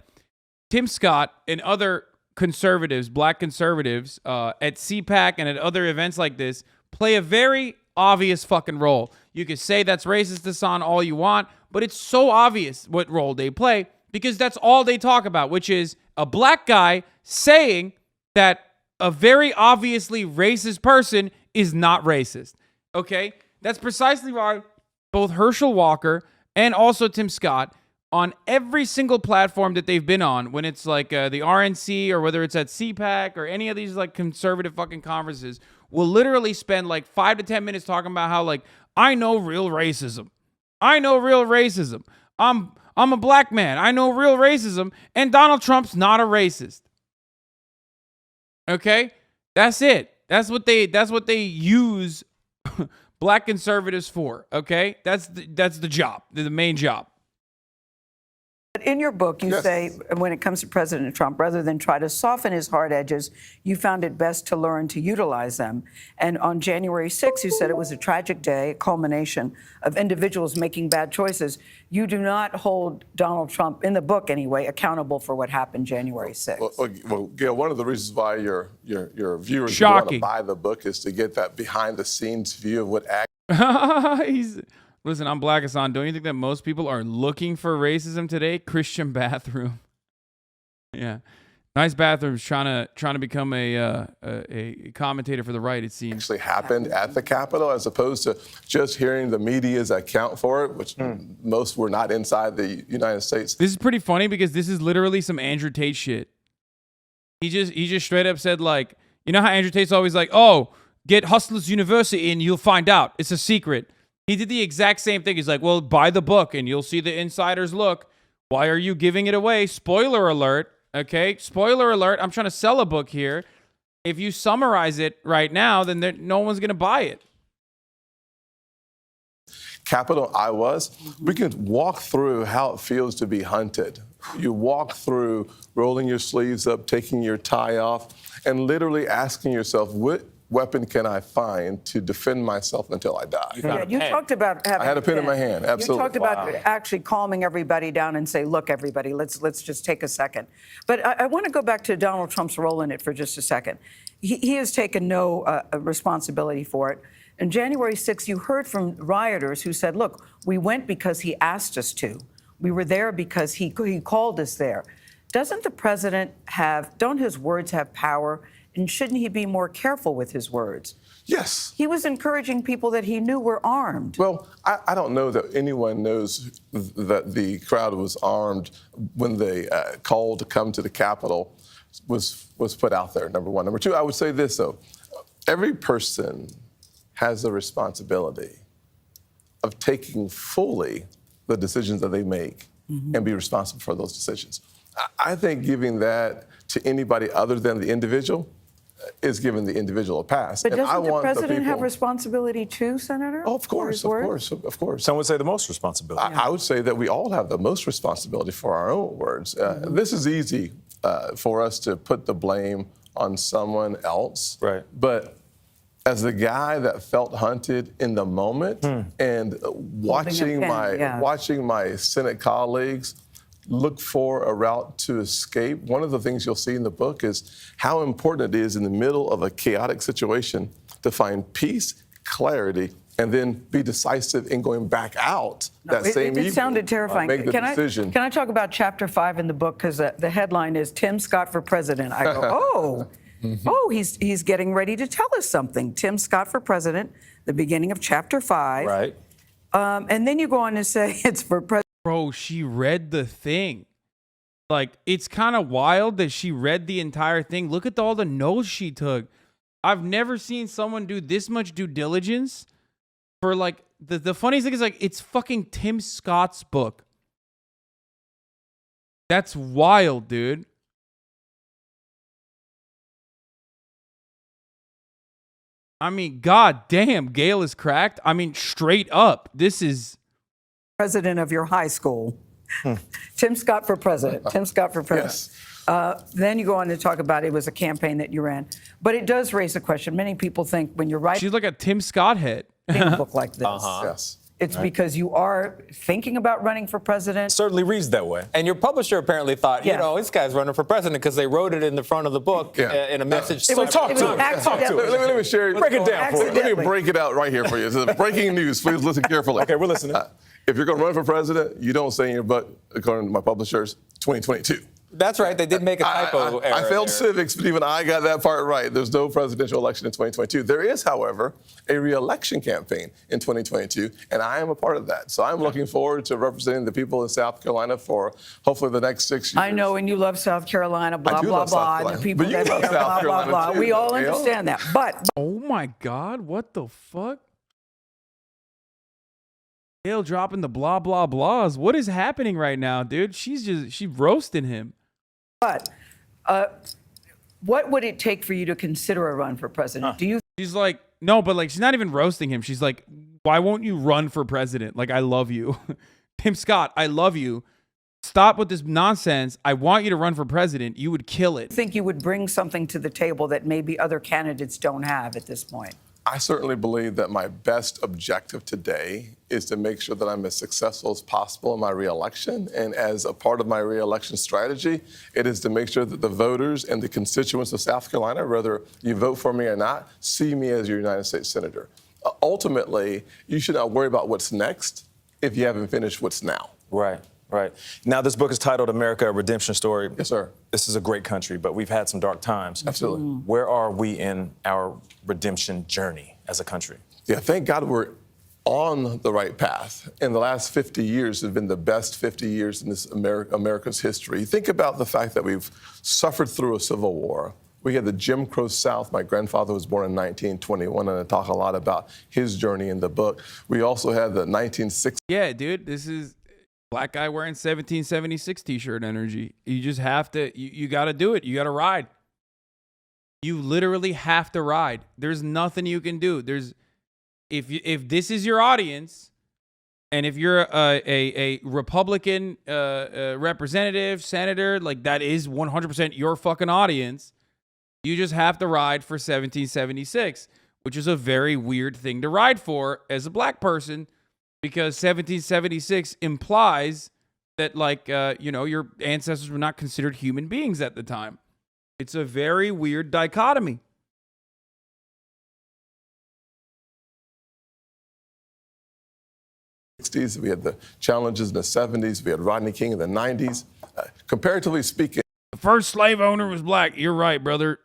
Tim Scott and other conservatives, black conservatives, at CPAC and at other events like this, play a very obvious fucking role. You can say that's racist, Hassan, all you want, but it's so obvious what role they play because that's all they talk about, which is a black guy saying that a very obviously racist person is not racist. Okay? That's precisely why both Herschel Walker and also Tim Scott, on every single platform that they've been on, when it's like the RNC or whether it's at CPAC or any of these like conservative fucking conferences, will literally spend like 5 to 10 minutes talking about how like I know real racism. I know real racism. I'm a black man. I know real racism. And Donald Trump's not a racist. Okay? That's it. That's what they use black conservatives for. Okay? That's the job, the main job. But in your book, you say, when it comes to President Trump, rather than try to soften his hard edges, you found it best to learn to utilize them. And on January 6th, you said it was a tragic day, a culmination of individuals making bad choices. You do not hold Donald Trump, in the book anyway, accountable for what happened January 6th. Well, Gail, one of the reasons why your viewers want to buy the book is to get that behind-the-scenes view of what Listen, I'm Black Hassan. Don't you think that most people are looking for racism today? Christian bathroom. Yeah. Nice bathrooms trying to become a commentator for the right, it seems. Actually happened at the Capitol, as opposed to just hearing the media's account for it, which most were not inside the United States. This is pretty funny because this is literally some Andrew Tate shit. He just straight up said, like, you know how Andrew Tate's always like, oh, get Hustlers University and you'll find out. It's a secret. He did the exact same thing. He's like, well, buy the book and you'll see the insider's look. Why are you giving it away? Spoiler alert. Okay, spoiler alert. I'm trying to sell a book here. If you summarize it right now, then no one's going to buy it. Capitol, we can walk through how it feels to be hunted. You walk through rolling your sleeves up, taking your tie off, and literally asking yourself, what weapon can I find to defend myself until I die? You talked about having I had a pen in my hand, absolutely. You talked about actually calming everybody down and say, look, everybody, let's just take a second. But I want to go back to Donald Trump's role in it for just a second. He has taken no responsibility for it. On January 6th, you heard from rioters who said, look, we went because he asked us to. We were there because he called us there. Doesn't the president don't his words have power? And shouldn't he be more careful with his words? Yes. He was encouraging people that he knew were armed. Well, I don't know that anyone knows that the crowd was armed when the call to come to the Capitol was put out there, number one. Number two, I would say this, though. Every person has the responsibility of taking fully the decisions that they make and be responsible for those decisions. I think giving that to anybody other than the individual is giving the individual a pass. But doesn't the president have responsibility too, Senator? Oh, of course. Some would say the most responsibility. I would say that we all have the most responsibility for our own words. This is easy for us to put the blame on someone else. Right. But as the guy that felt hunted in the moment and watching my Senate colleagues look for a route to escape, one of the things you'll see in the book is how important it is in the middle of a chaotic situation to find peace, clarity, and then be decisive in going back out same evening. It sounded terrifying. Make the decision. Can I talk about chapter 5 in the book? Because the headline is Tim Scott for President. I go, he's getting ready to tell us something. Tim Scott for President, the beginning of chapter 5. Right. And then you go on to say it's for President. Bro, she read the thing. Like, it's kind of wild that she read the entire thing. Look at all the notes she took. I've never seen someone do this much due diligence for, like, the funniest thing is, like, it's fucking Tim Scott's book. That's wild, dude. I mean, god damn, Gail is cracked. I mean, straight up, this is... President of your high school. Tim Scott for president. Tim Scott for president. Yes. Then you go on to talk about it was a campaign that you ran. But it does raise a question. Many people think when you're writing She's like a Tim Scott head. a book like this, Yes. it's because you are thinking about running for president. Certainly reads that way. And your publisher apparently thought, you know, this guy's running for president because they wrote it in the front of the book in a message. So talk to him. Let me share. Break it down for you. Let me break it out right here for you. So breaking news. Please listen carefully. Okay, we're listening. If you're going to run for president, you don't say in your book, according to my publishers, 2022. That's right. They did make a typo error. I failed civics, but even I got that part right. There's no presidential election in 2022. There is, however, a re-election campaign in 2022, and I am a part of that. So I'm looking forward to representing the people in South Carolina for hopefully the next 6 years. I know, and you love South Carolina, blah, blah, blah. And the people But you that love blah, South blah, Carolina blah. too, We all Gail. understand that. But Oh my God, what the fuck? Hale dropping the blah, blah, blahs. What is happening right now, dude? She's roasting him. But what would it take for you to consider a run for president? Do you? She's like, no, but like, she's not even roasting him. She's like, why won't you run for president? Like, I love you. Tim Scott, I love you. Stop with this nonsense. I want you to run for president. You would kill it. Think you would bring something to the table that maybe other candidates don't have at this point? I certainly believe that my best objective today is to make sure that I'm as successful as possible in my reelection. And as a part of my reelection strategy, it is to make sure that the voters and the constituents of South Carolina, whether you vote for me or not, see me as your United States Senator. Ultimately, you should not worry about what's next if you haven't finished what's now. Right. Right. Now, this book is titled America, a Redemption Story. Yes, sir. This is a great country, but we've had some dark times. Absolutely. Where are we in our redemption journey as a country? Yeah, thank God we're on the right path. In the last 50 years have been the best 50 years in this America's history. Think about the fact that we've suffered through a civil war. We had the Jim Crow South. My grandfather was born in 1921, and I talk a lot about his journey in the book. We also had the 1960s. Yeah, dude, this is black guy wearing 1776 t-shirt energy. You just have to, you got to do it. You got to ride. You literally have to ride. There's nothing you can do. If this is your audience, and if you're a Republican representative, senator, like that is 100% your fucking audience, you just have to ride for 1776, which is a very weird thing to ride for as a black person. Because 1776 implies that, like, your ancestors were not considered human beings at the time. It's a very weird dichotomy. We had the challenges in the 70s. We had Rodney King in the 90s. Comparatively speaking, the first slave owner was black. You're right, brother.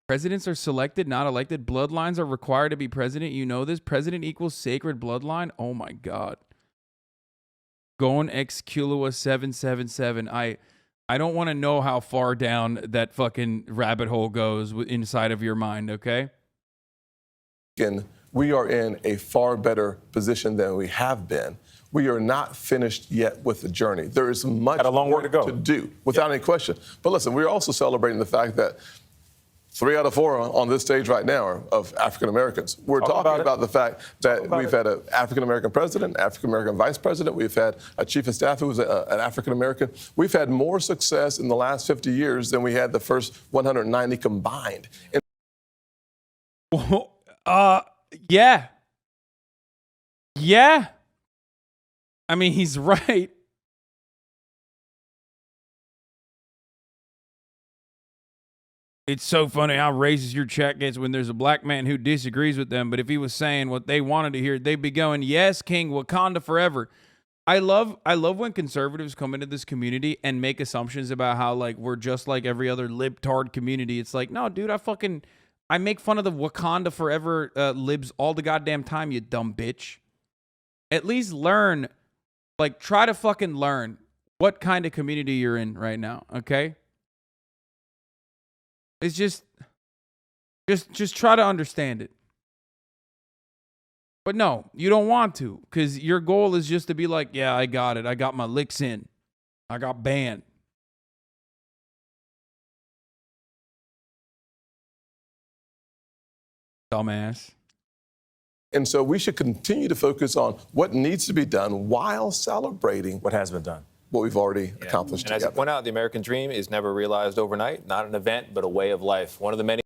Presidents are selected, not elected. Bloodlines are required to be president. You know this. President equals sacred bloodline. Oh my God. Going ex Culua 777. I don't want to know how far down that fucking rabbit hole goes inside of your mind, okay? We are in a far better position than we have been. We are not finished yet with the journey. There is much work to do, without any question. But listen, we're also celebrating the fact that 3 out of 4 on this stage right now are of African Americans. We're talking about the fact that we've had an African American president, African American vice president. We've had a chief of staff who was an African American. We've had more success in the last 50 years than we had the first 190 combined. Yeah. Yeah. I mean, he's right. It's so funny how racist your chat gets when there's a black man who disagrees with them. But if he was saying what they wanted to hear, they'd be going, yes, King, Wakanda forever. I love when conservatives come into this community and make assumptions about how, like, we're just like every other libtard community. It's like, no, dude, I make fun of the Wakanda forever libs all the goddamn time, you dumb bitch. At least learn, like, try to fucking learn what kind of community you're in right now, okay? It's just try to understand it. But no, you don't want to, because your goal is just to be like, yeah, I got it. I got my licks in. I got banned. Dumbass. And so we should continue to focus on what needs to be done while celebrating what has been done. What we've already accomplished And as together. you point out, the American dream is never realized overnight. Not an event, but a way of life. One of the many.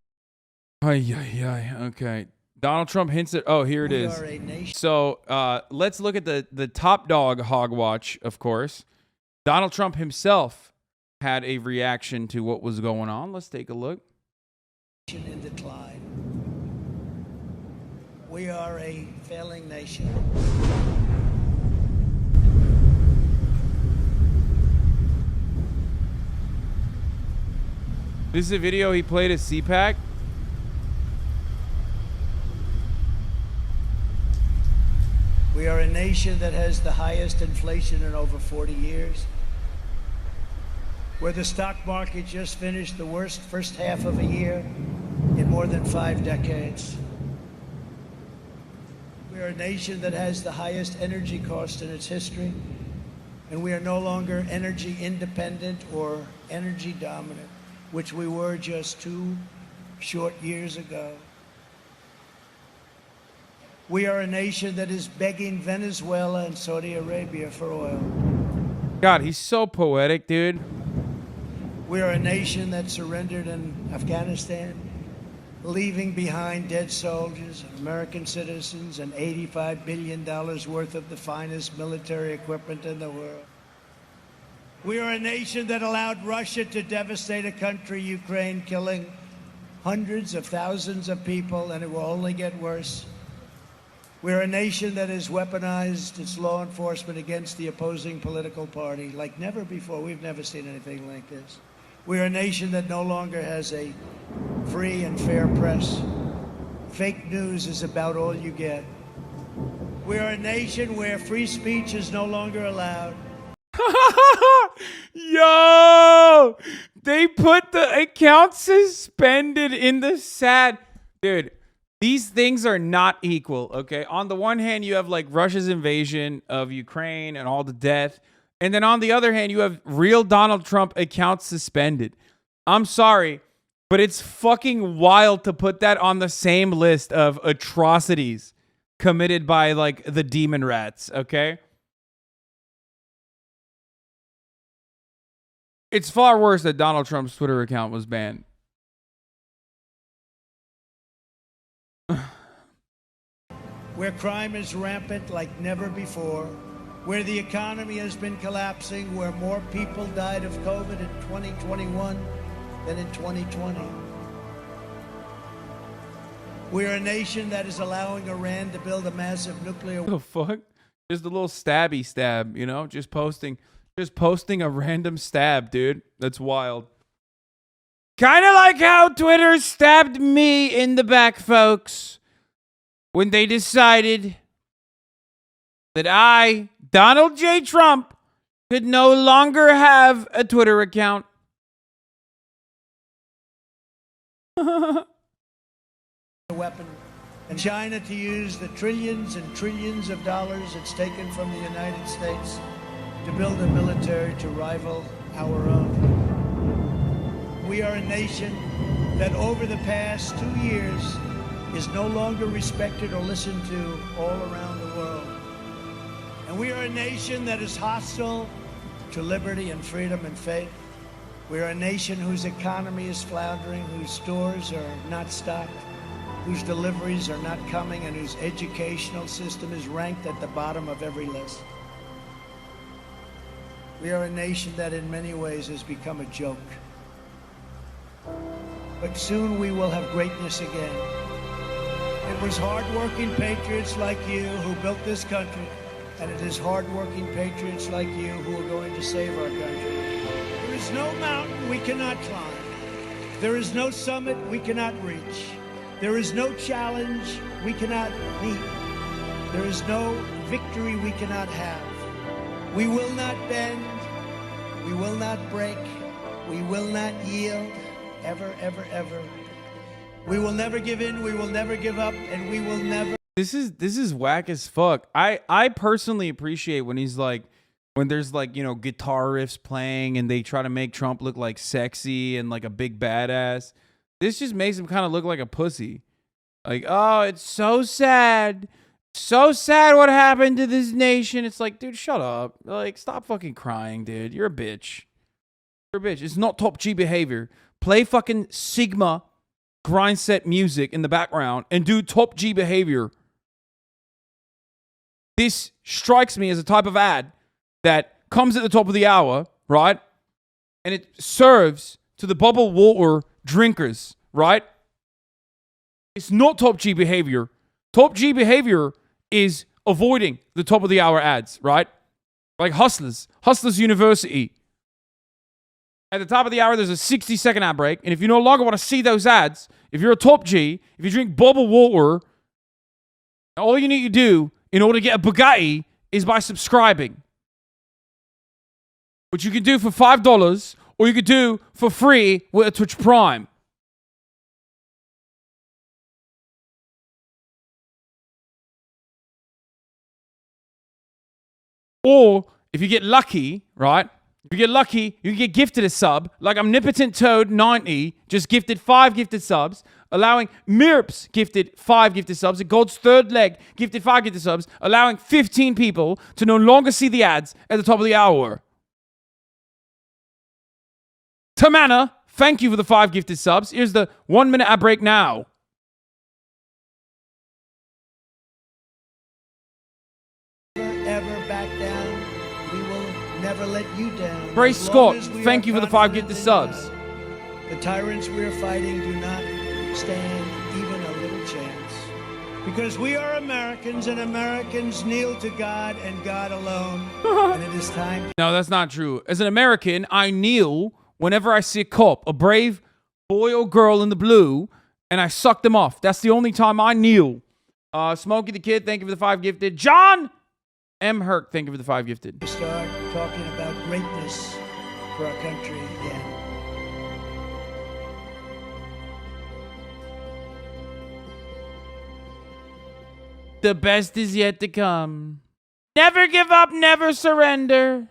Okay. Donald Trump hints at. Oh, here it is. So let's look at the top dog hogwatch, of course. Donald Trump himself had a reaction to what was going on. Let's take a look. In decline. We are a failing nation. This is a video he played at CPAC. We are a nation that has the highest inflation in over 40 years. Where the stock market just finished the worst first half of a year in more than 5 decades. We We're a nation that has the highest energy cost in its history, and we are no longer energy independent or energy dominant, which we were just 2 short years ago. We are a nation that is begging Venezuela and Saudi Arabia for oil. God, he's so poetic, dude. We are a nation that surrendered in Afghanistan, leaving behind dead soldiers and American citizens and $85 billion worth of the finest military equipment in the world. We are a nation that allowed Russia to devastate a country, Ukraine, killing hundreds of thousands of people, and it will only get worse. We're a nation that has weaponized its law enforcement against the opposing political party like never before. We've never seen anything like this. We're a nation that no longer has a free and fair press. Fake news is about all you get. We're a nation where free speech is no longer allowed. Yo! They put the account suspended in the sad. Dude, these things are not equal, okay? On the one hand, you have like Russia's invasion of Ukraine and all the death. And then on the other hand, you have real Donald Trump accounts suspended. I'm sorry, but it's fucking wild to put that on the same list of atrocities committed by like the demon rats, okay? It's far worse that Donald Trump's Twitter account was banned. Where crime is rampant like never before, where the economy has been collapsing, where more people died of COVID in 2021 than in 2020. We're a nation that is allowing Iran to build a massive nuclear... What the fuck? Just a little stabby stab, you know? Just posting a random stab, dude. That's wild. Kind of like how Twitter stabbed me in the back, folks, when they decided that I, Donald J. Trump, could no longer have a Twitter account. weapon, and China to use the trillions and trillions of dollars it's taken from the United States to build a military to rival our own. We are a nation that over the past 2 years is no longer respected or listened to all around the world. And we are a nation that is hostile to liberty and freedom and faith. We are a nation whose economy is floundering, whose stores are not stocked, whose deliveries are not coming, and whose educational system is ranked at the bottom of every list. We are a nation that in many ways has become a joke. But soon we will have greatness again. It was hard-working patriots like you who built this country, and it is hard-working patriots like you who are going to save our country. There is no mountain we cannot climb. There is no summit we cannot reach. There is no challenge we cannot meet. There is no victory we cannot have. We will not bend. We will not break. We will not yield. Ever, ever, ever. We will never give in. We will never give up. And we will never... This is whack as fuck. I personally appreciate when he's like, when there's like, you know, guitar riffs playing and they try to make Trump look like sexy and like a big badass. This just makes him kind of look like a pussy. Like, oh, it's so sad. So sad what happened to this nation. It's like, dude, shut up. Like, stop fucking crying, dude. You're a bitch. You're a bitch. It's not top G behavior. Play fucking Sigma grind set music in the background and do top G behavior. This strikes me as a type of ad that comes at the top of the hour, right? And it serves to the bubble water drinkers, right? It's not top G behavior. Top G behavior is avoiding the top of the hour ads, right? Like Hustlers University. At the top of the hour, there's a 60-second ad break. And if you no longer want to see those ads, if you're a top G, if you drink bubble water, all you need to do in order to get a Bugatti is by subscribing. Which you can do for $5 or you could do for free with a Twitch Prime. Or if you get lucky, right? If you get lucky, you can get gifted a sub, like Omnipotent Toad 90 just gifted 5 gifted subs, allowing Mirps gifted 5 gifted subs, and Gold's Third Leg gifted 5 gifted subs, allowing 15 people to no longer see the ads at the top of the hour. Tamana, thank you for the 5 gifted subs. Here's the 1 minute ad break now. Ever back down. We will never let you down. Brace As long Scott, as we thank are you for the 5 confident gifted in subs. God, the tyrants we're fighting do not stand even a little chance. Because we are Americans, and Americans kneel to God and God alone. And it is time. No, that's not true. As an American, I kneel whenever I see a cop, a brave boy or girl in the blue, and I suck them off. That's the only time I kneel. Smokey the Kid, thank you for the 5 gifted. John M. Herc, thank you for the 5 gifted. Start talking about greatness for our country again. The best is yet to come. Never give up, never surrender.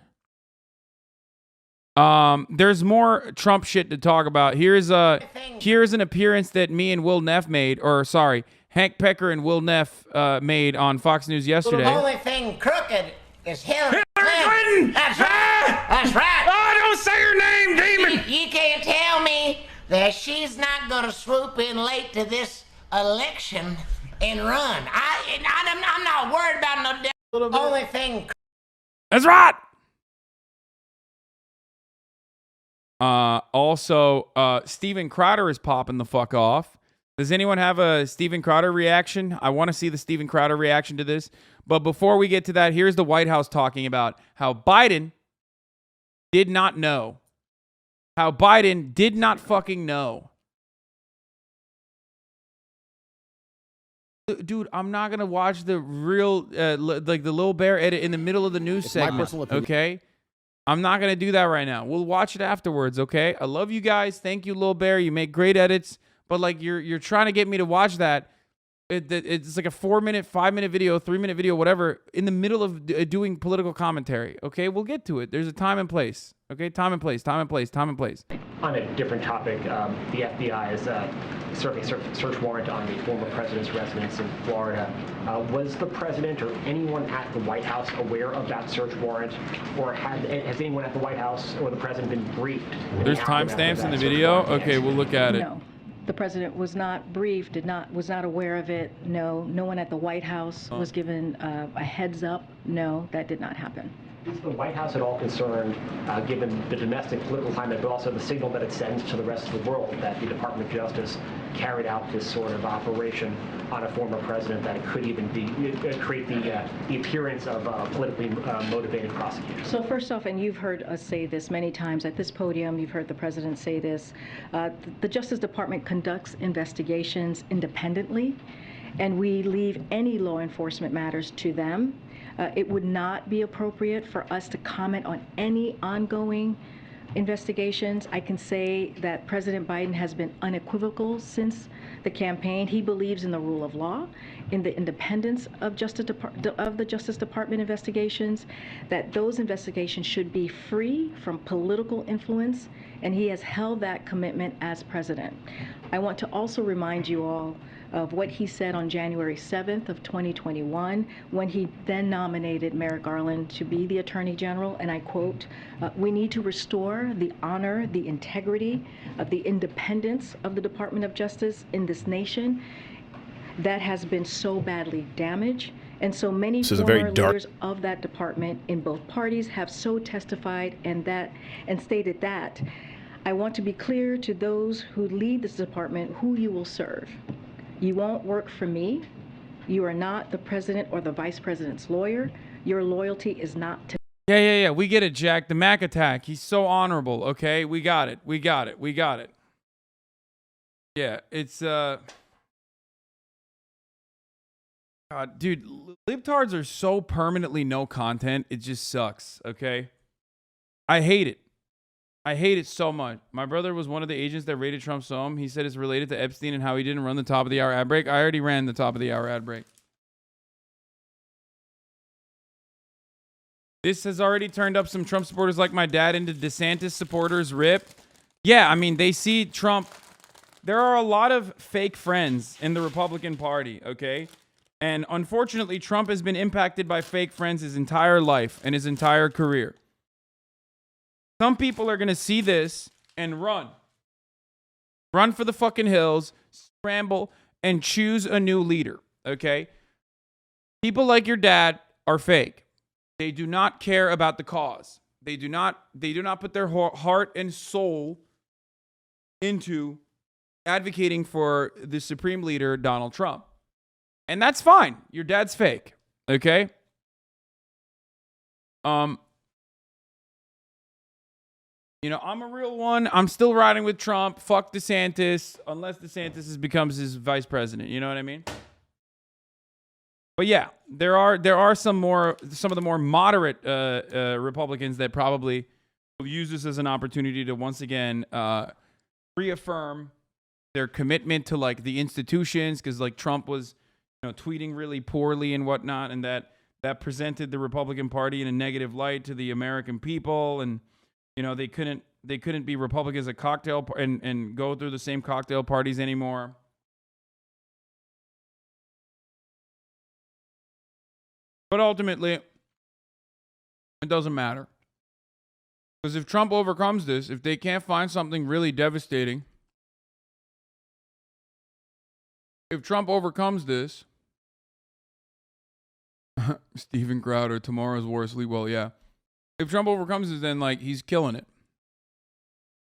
There's more Trump shit to talk about. Here's an appearance that me and Will Neff made, or sorry, Hank Pecker and Will Neff made on Fox News yesterday. The only thing crooked is Hillary Clinton. That's right. That's right. Oh, don't say her name, demon. You can't tell me that she's not going to swoop in late to this election and run. I'm not worried about no only thing. That's right. Also, Steven Crowder is popping the fuck off. Does anyone have a Steven Crowder reaction? I want to see the Steven Crowder reaction to this. But before we get to that, here's the White House talking about how Biden did not know. How Biden did not fucking know. Dude, I'm not going to watch the real, like the Lil Bear edit in the middle of the news segment, okay? I'm not going to do that right now. We'll watch it afterwards, okay? I love you guys. Thank you, Lil Bear. You make great edits. But, like, you're trying to get me to watch that. It's like a 4-minute, 5-minute video, 3-minute video, whatever, in the middle of doing political commentary, okay? We'll get to it. There's a time and place, okay? Time and place, time and place, time and place. On a different topic, the FBI is serving a search warrant on the former president's residence in Florida. Was the president or anyone at the White House aware of that search warrant, or has anyone at the White House or the president been briefed? There's timestamps in the video? Okay, we'll look at it. No. The president was not briefed, was not aware of it. No, no one at the White House was given a heads up. No, that did not happen. Is the White House at all concerned, given the domestic political climate, but also the signal that it sends to the rest of the world that the Department of Justice carried out this sort of operation on a former president, that it could even create the appearance of politically motivated prosecutors? So first off, and you've heard us say this many times at this podium, you've heard the president say this, the Justice Department conducts investigations independently, and we leave any law enforcement matters to them. It would not be appropriate for us to comment on any ongoing investigations. I can say that President Biden has been unequivocal since the campaign. He believes in the rule of law, in the independence of the Justice Department investigations, that those investigations should be free from political influence, and he has held that commitment as president. I want to also remind you all of what he said on January 7th of 2021 when he then nominated Merrick Garland to be the Attorney General, and I quote, "We need to restore the honor, the integrity, the independence of the Department of Justice in this nation that has been so badly damaged." And so many former leaders of that department in both parties have so testified and stated that. I want to be clear to those who lead this department who you will serve. You won't work for me. You are not the president or the vice president's lawyer. Your loyalty is not to. Yeah. We get it, Jack. The Mac attack. He's so honorable. Okay, we got it. Yeah, it's God, dude. Libtards are so permanently no content. It just sucks. Okay, I hate it. I hate it so much. My brother was one of the agents that raided Trump's home. He said it's related to Epstein and how he didn't run the top of the hour ad break. I already ran the top of the hour ad break. This has already turned up some Trump supporters like my dad into DeSantis supporters. Rip. Yeah, I mean, they see Trump. There are a lot of fake friends in the Republican Party, okay? And unfortunately, Trump has been impacted by fake friends his entire life and his entire career. Some people are going to see this and run. Run for the fucking hills, scramble, and choose a new leader, okay? People like your dad are fake. They do not care about the cause. They do not put their heart and soul into advocating for the supreme leader, Donald Trump. And that's fine. Your dad's fake, okay? You know, I'm a real one. I'm still riding with Trump. Fuck DeSantis, unless DeSantis becomes his vice president. You know what I mean? But yeah, there are some of the more moderate Republicans that probably will use this as an opportunity to once again reaffirm their commitment to like the institutions, because like Trump was, you know, tweeting really poorly and whatnot, and that presented the Republican Party in a negative light to the American people, and you know they couldn't be Republicans at cocktail and go through the same cocktail parties anymore. But ultimately, it doesn't matter. Because if Trump overcomes this, if they can't find something really devastating, if Trump overcomes this, Steven Crowder, tomorrow's war, sleep well, yeah. If Trump overcomes this, then like he's killing it.